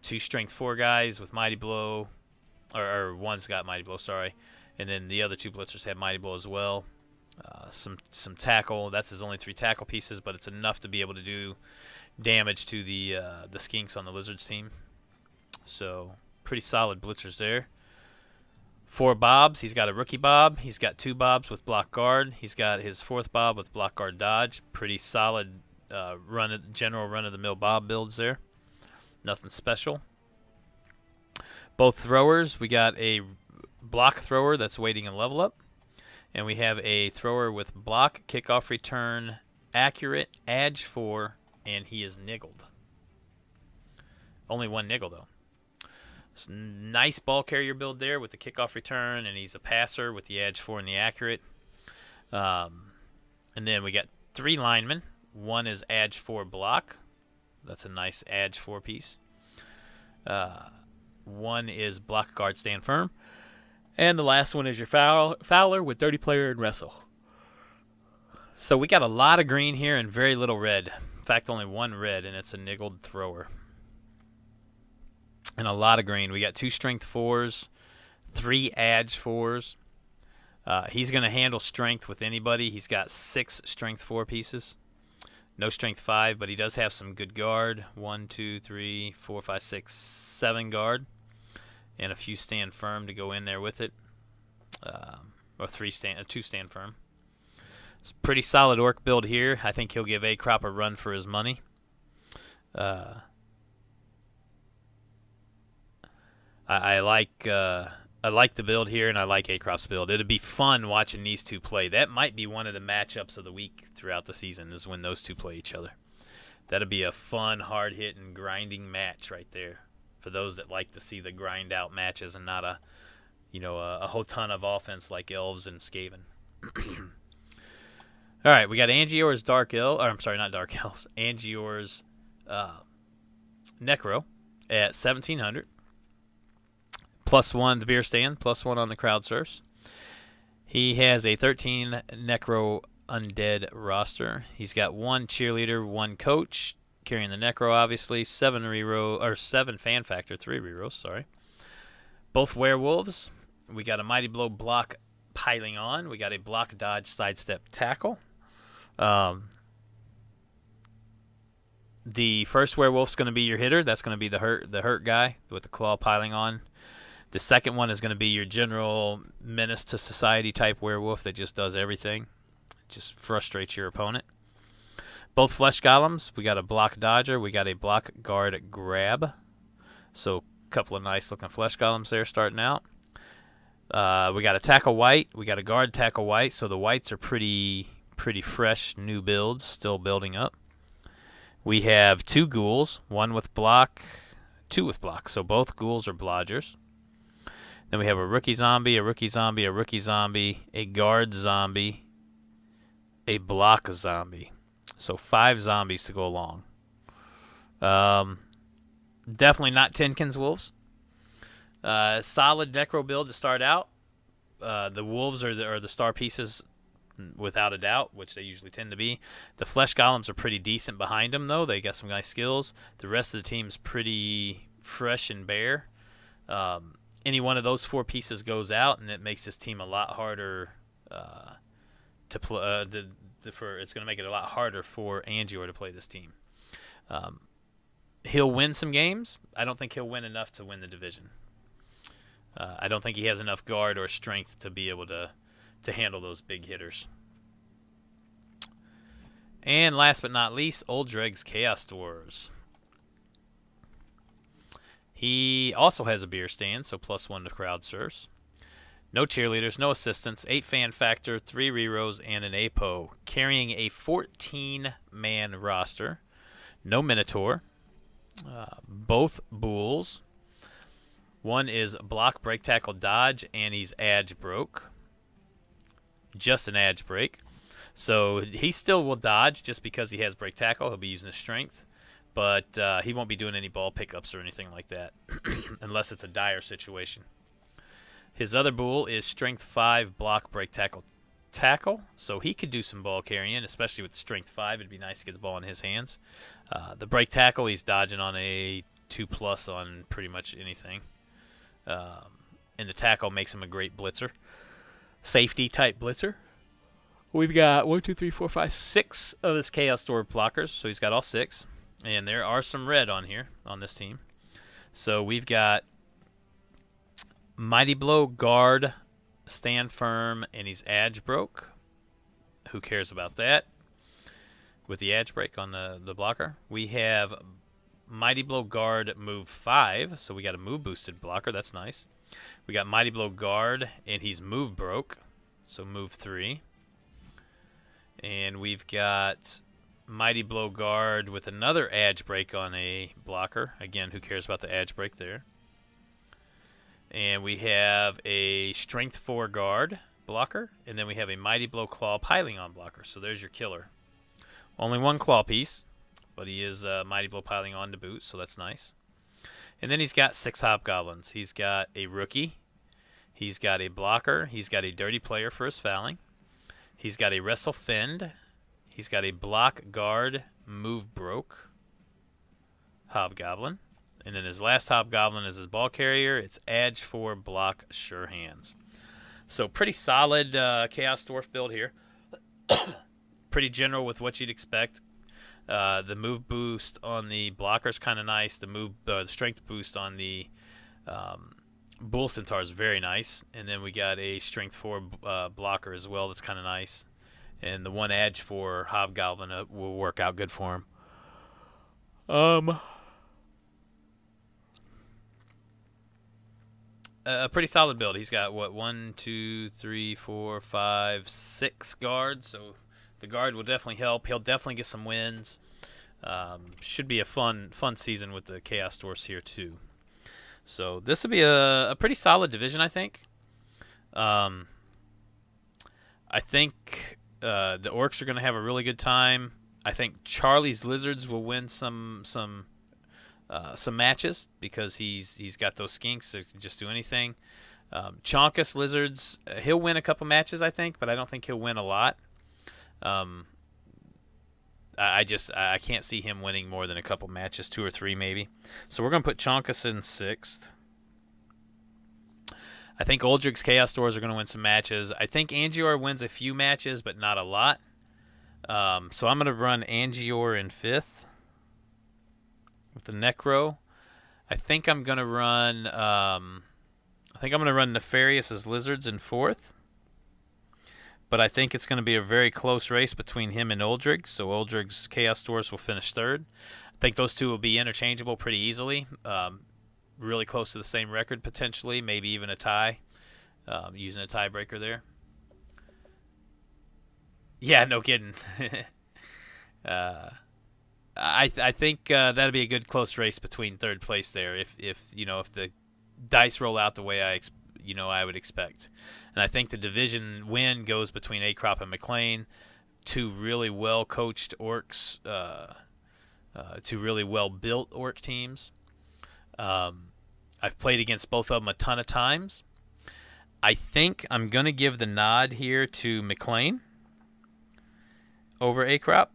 2 strength 4 guys with mighty blow, or one's got mighty blow, sorry. And then the other 2 blitzers have mighty blow as well. Some tackle. That's his only 3 tackle pieces, but it's enough to be able to do damage to the skinks on the Lizards team. So pretty solid blitzers there. 4 bobs. He's got a rookie bob. He's got 2 bobs with block guard. He's got his 4th bob with block guard dodge. Pretty solid general run-of-the-mill Bob builds there. Nothing special. Both throwers, we got a block thrower that's waiting a level up, and we have a thrower with block, kickoff return, accurate, edge 4, and he is niggled. Only one niggle, though. Nice ball carrier build there with the kickoff return, and he's a passer with the edge 4 and the accurate. And then we got 3 linemen. One is edge 4 block. That's a nice edge 4 piece. One is block, guard, stand firm. And the last one is your fowler with dirty player and wrestle. So we got a lot of green here and very little red. In fact, only one red, and it's a niggled thrower. And a lot of green. We got 2 strength 4s, 3 edge 4s. He's going to handle strength with anybody. He's got 6 strength 4 pieces. No strength 5, but he does have some good guard. 1, 2, 3, 4, 5, 6, 7 guard. And a few stand firm to go in there with it. Or 2 stand firm. It's a pretty solid orc build here. I think he'll give A-Crop a run for his money. I like the build here, and I like A-Crop's build. It'd be fun watching these two play. That might be one of the matchups of the week throughout the season, is when those two play each other. That'd be a fun, hard-hitting, grinding match right there for those that like to see the grind-out matches and not a whole ton of offense like Elves and Skaven. All right, we got Angior's Dark Elves. Angior's Necro at 1,700. +1 the beer stand, +1 on the crowd surfs. He has a 13 Necro undead roster. He's got 1 cheerleader, 1 coach carrying the Necro, obviously. 7 fan factor, 3 rerolls. Sorry. Both werewolves. We got a mighty blow block piling on. We got a block dodge sidestep tackle. The first werewolf's going to be your hitter. That's going to be the hurt guy with the claw piling on. The second one is going to be your general menace to society type werewolf that just does everything. Just frustrates your opponent. Both flesh golems, we got a block dodger, we got a block guard grab. So a couple of nice looking flesh golems there starting out. We got a tackle white, we got a guard tackle white, so the whites are pretty fresh new builds, still building up. We have 2 ghouls, 1 with block, 2 with block, so both ghouls are blodgers. Then we have a rookie zombie, a rookie zombie, a rookie zombie, a guard zombie, a block zombie. So 5 zombies to go along. Definitely not Tinkin's wolves. Solid necro build to start out. The wolves are the star pieces without a doubt, which they usually tend to be. The flesh golems are pretty decent behind them, though. They got some nice skills. The rest of the team's pretty fresh and bare. Any one of those 4 pieces goes out, and it makes this team a lot harder to play. It's going to make it a lot harder for Angior to play this team. He'll win some games. I don't think he'll win enough to win the division. I don't think he has enough guard or strength to be able to handle those big hitters. And last but not least, Uldreg's Chaos Dwarves. He also has a beer stand, so +1 to crowd surfs. No cheerleaders, no assistants, 8 fan factor, 3 rerolls, and an APO. Carrying a 14-man roster. No Minotaur. Both Bulls. One is block, break, tackle, dodge, and he's edge broke. Just an edge break. So he still will dodge just because he has break tackle. He'll be using his strength. But he won't be doing any ball pickups or anything like that unless it's a dire situation. His other bull is strength 5, block, break, tackle. So he could do some ball carrying, especially with strength 5. It'd be nice to get the ball in his hands. The break tackle, he's dodging on a 2+ on pretty much anything. And the tackle makes him a great blitzer. Safety type blitzer. We've got 1, 2, 3, 4, 5, 6 of his Chaos Dwarf blockers. So he's got all 6. And there are some red on here, on this team. So we've got Mighty Blow, guard, stand firm, and he's edge broke. Who cares about that? with the edge break on the blocker. We have Mighty Blow Guard move 5, so we got a move boosted blocker. That's nice. We got Mighty Blow Guard, and he's move broke, so move 3. And we've got Mighty Blow Guard with another edge break on a blocker. Again, who cares about the edge break there? And we have a Strength 4 Guard blocker, and then we have a Mighty Blow Claw piling on blocker. So there's your killer. Only one claw piece, but he is Mighty Blow piling on to boot, so that's nice. And then he's got 6 Hobgoblins. He's got a rookie. He's got a blocker. He's got a dirty player for his fouling. He's got a wrestle fend. He's got a block guard move broke Hobgoblin. And then his last Hobgoblin is his ball carrier. It's edge 4 block sure hands. So pretty solid Chaos Dwarf build here. Pretty general with what you'd expect. The move boost on the blocker is kind of nice. The strength boost on the Bull Centaur is very nice. And then we got a strength 4 blocker as well. That's kind of nice. And the one edge for Hobgoblin will work out good for him. A pretty solid build. He's got what 1, 2, 3, 4, 5, 6 guards. So the guard will definitely help. He'll definitely get some wins. Should be a fun season with the Chaos Dwarfs here too. So this will be a pretty solid division, I think. I think the Orcs are going to have a really good time. I think Charlie's Lizards will win some matches because he's got those skinks that can just do anything. Chonkus Lizards, he'll win a couple matches, I think, but I don't think he'll win a lot. I can't see him winning more than a couple matches, 2 or 3 maybe. So we're going to put Chonkus in 6th. I think Uldrig's Chaos Dwarves are going to win some matches. I think Angior wins a few matches, but not a lot. So I'm going to run Angior in 5th with the Necro. I think I'm going to run Nefarious as Lizards in 4th. But I think it's going to be a very close race between him and Uldrig. So Uldrig's Chaos Dwarfs will finish 3rd. I think those two will be interchangeable pretty easily. Really close to the same record potentially. Maybe even a tie. Using a tiebreaker there. Yeah, no kidding. I think that'll be a good close race between 3rd place there. If the dice roll out the way I would expect. And I think the division win goes between Acrop and McLean, 2 really well-coached orcs, 2 really well-built orc teams. I've played against both of them a ton of times. I think I'm going to give the nod here to McLean over Acrop.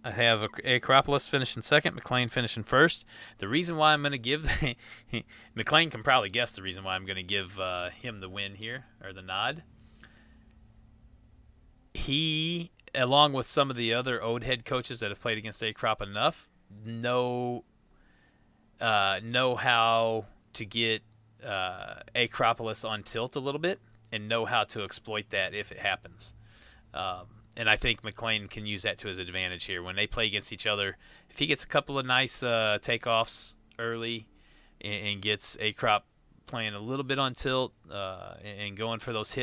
I have Acropolis finishing 2nd, McLean finishing 1st. The reason why I'm going to give McLean can probably guess the reason why I'm going to give him the win here, or the nod. He, along with some of the other Ode head coaches that have played against Acrop enough, know how to get Acropolis on tilt a little bit and know how to exploit that if it happens. And I think McLean can use that to his advantage here. When they play against each other, if he gets a couple of nice takeoffs early and gets Acrop playing a little bit on tilt and going for those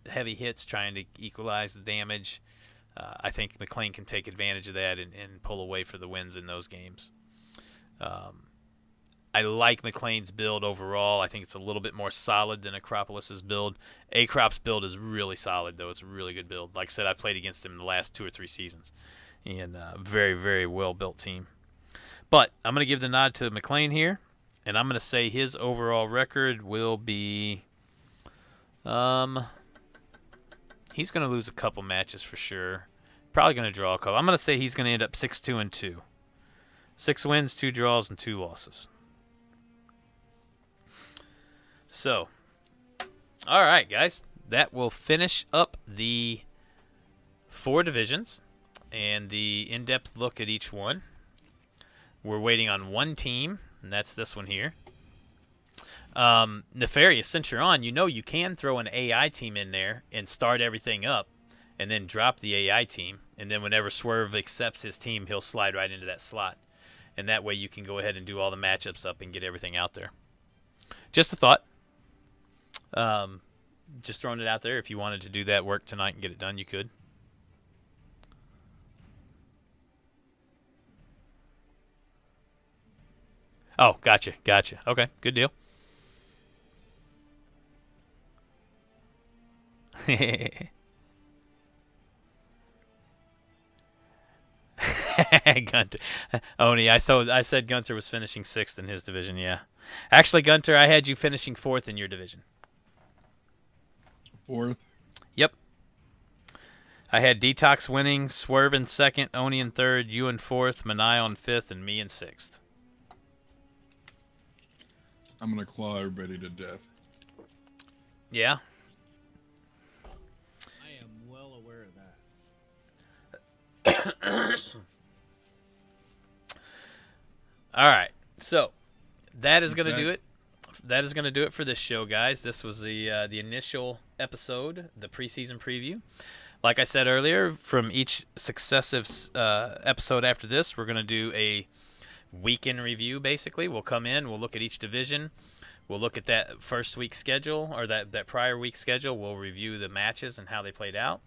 heavy hits, trying to equalize the damage, I think McLean can take advantage of that and pull away for the wins in those games. I like McLean's build overall. I think it's a little bit more solid than Acropolis's build. Acrop's build is really solid, though. It's a really good build. Like I said, I played against him in the last 2 or 3 seasons. And very, very well-built team. But I'm going to give the nod to McLean here. And I'm going to say his overall record will be... he's going to lose a couple matches for sure. Probably going to draw a couple. I'm going to say he's going to end up 6-2-2. 6 wins, 2 draws, and 2 losses. So, all right, guys, that will finish up the 4 divisions and the in-depth look at each one. We're waiting on one team, and that's this one here. Nefarious, since you're on, you can throw an AI team in there and start everything up and then drop the AI team. And then whenever Swerve accepts his team, he'll slide right into that slot. And that way you can go ahead and do all the matchups up and get everything out there. Just a thought. Just throwing it out there. If you wanted to do that work tonight and get it done, you could. Oh, gotcha. Okay, good deal. Gunter. Oni, I said Gunter was finishing 6th in his division, yeah. Actually, Gunter, I had you finishing 4th in your division. 4th? Yep. I had Detox winning, Swerve in 2nd, Oni in 3rd, you in 4th, Manai on 5th, and me in 6th. I'm going to claw everybody to death. Yeah? I am well aware of that. All right. So, that is going to do it. That is going to do it for this show, guys. This was the initial episode, the preseason preview. Like I said earlier, from each successive episode after this, we're going to do a weekend review, basically. We'll come in, we'll look at each division, we'll look at that first week schedule, or that prior week schedule. We'll review the matches and how they played out.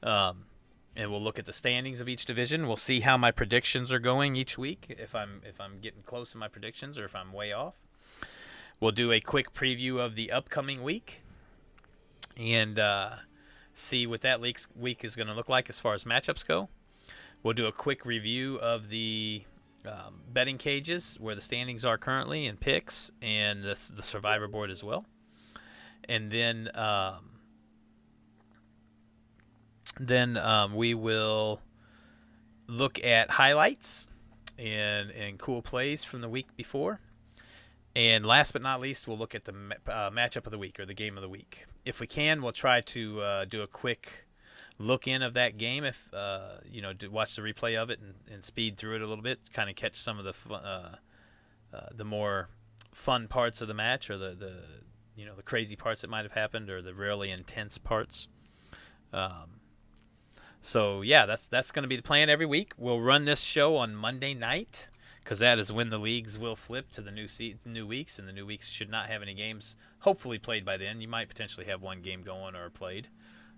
And we'll look at the standings of each division. We'll see how my predictions are going each week, if I'm getting close to my predictions or if I'm way off. We'll do a quick preview of the upcoming week and see what that week is going to look like as far as matchups go. We'll do a quick review of the betting cages, where the standings are currently, and picks, and the survivor board as well. And then we will look at highlights and cool plays from the week before. And last but not least, we'll look at the matchup of the week, or the game of the week. If we can, we'll try to do a quick look in of that game. If watch the replay of it and speed through it a little bit, kind of catch some of the more fun parts of the match, or the crazy parts that might have happened, or the really intense parts. So yeah, that's going to be the plan every week. We'll run this show on Monday night, because that is when the leagues will flip to the new weeks, and the new weeks should not have any games hopefully played by then. You might potentially have one game going or played.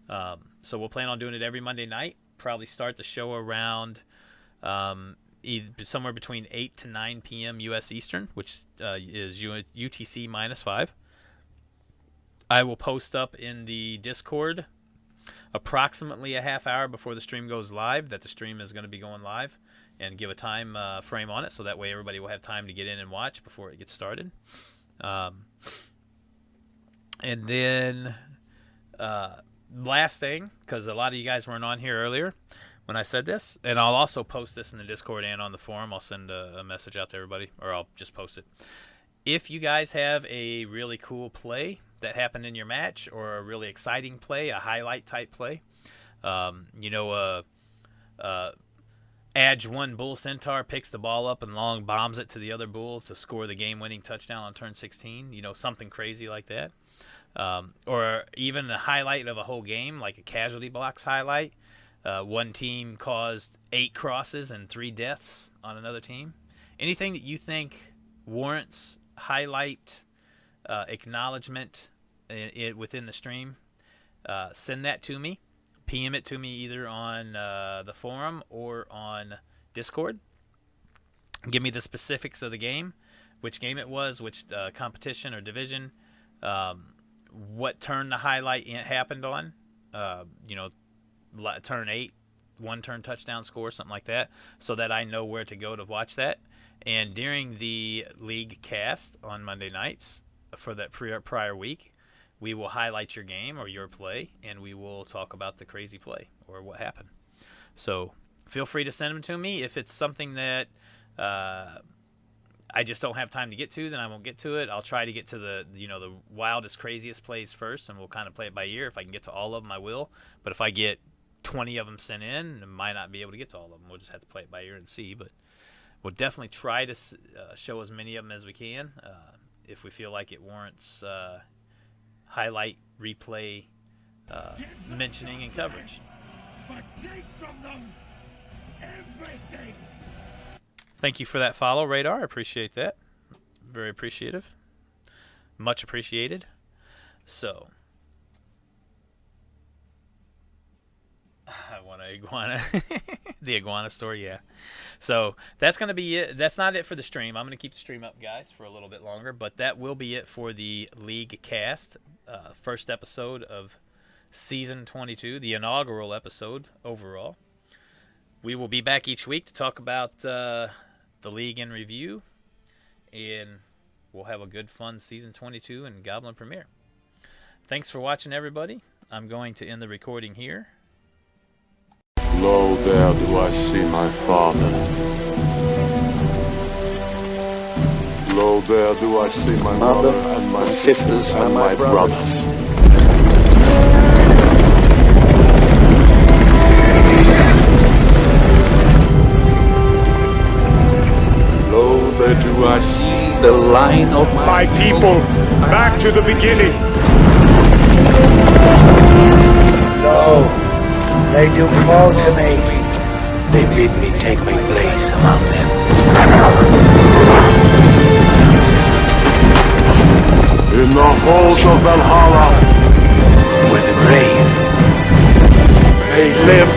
So we'll plan on doing it every Monday night. Probably start the show around somewhere between 8 to 9 p.m. U.S. Eastern, which is UTC -5. I will post up in the Discord approximately a half hour before the stream goes live that the stream is going to be going live, and give a time frame on it, so that way everybody will have time to get in and watch before it gets started. And then last thing, because a lot of you guys weren't on here earlier when I said this, and I'll also post this in the Discord and on the forum. I'll send a message out to everybody, or I'll just post it. If you guys have a really cool play that happened in your match, or a really exciting play, a highlight type play, Edge 1 Bull Centaur picks the ball up and long bombs it to the other bull to score the game-winning touchdown on turn 16, something crazy like that. Or even a highlight of a whole game, like a casualty blocks highlight. One team caused 8 crosses and 3 deaths on another team. Anything that you think warrants highlight acknowledgement within the stream, send that to me. PM it to me either on the forum or on Discord. Give me the specifics of the game, which game it was, which competition or division, what turn the highlight happened on, turn 8, 1 turn touchdown score, something like that, so that I know where to go to watch that. And during the league cast on Monday nights for that prior week, we will highlight your game or your play, and we will talk about the crazy play or what happened. So feel free to send them to me. If it's something that I just don't have time to get to, then I won't get to it. I'll try to get to the wildest, craziest plays first, and we'll kind of play it by ear. If I can get to all of them, I will. But if I get 20 of them sent in, I might not be able to get to all of them. We'll just have to play it by ear and see. But we'll definitely try to show as many of them as we can if we feel like it warrants highlight, replay, mentioning, and coverage. Thank you for that follow, Radar. I appreciate that. Very appreciative. Much appreciated. So, I want an iguana. The iguana store, yeah. So, that's going to be it. That's not it for the stream. I'm going to keep the stream up, guys, for a little bit longer. But that will be it for the League Cast. First episode of Season 22. The inaugural episode overall. We will be back each week to talk about the League in review. And we'll have a good, fun Season 22 and Goblin premiere. Thanks for watching, everybody. I'm going to end the recording here. Lo, there do I see my father. Lo, there do I see my mother and my sisters and my brothers. Lo, there do I see the line of my people, back to the beginning. No, they do call to me. They bid me take my place among them. In the halls of Valhalla, Where the brave they live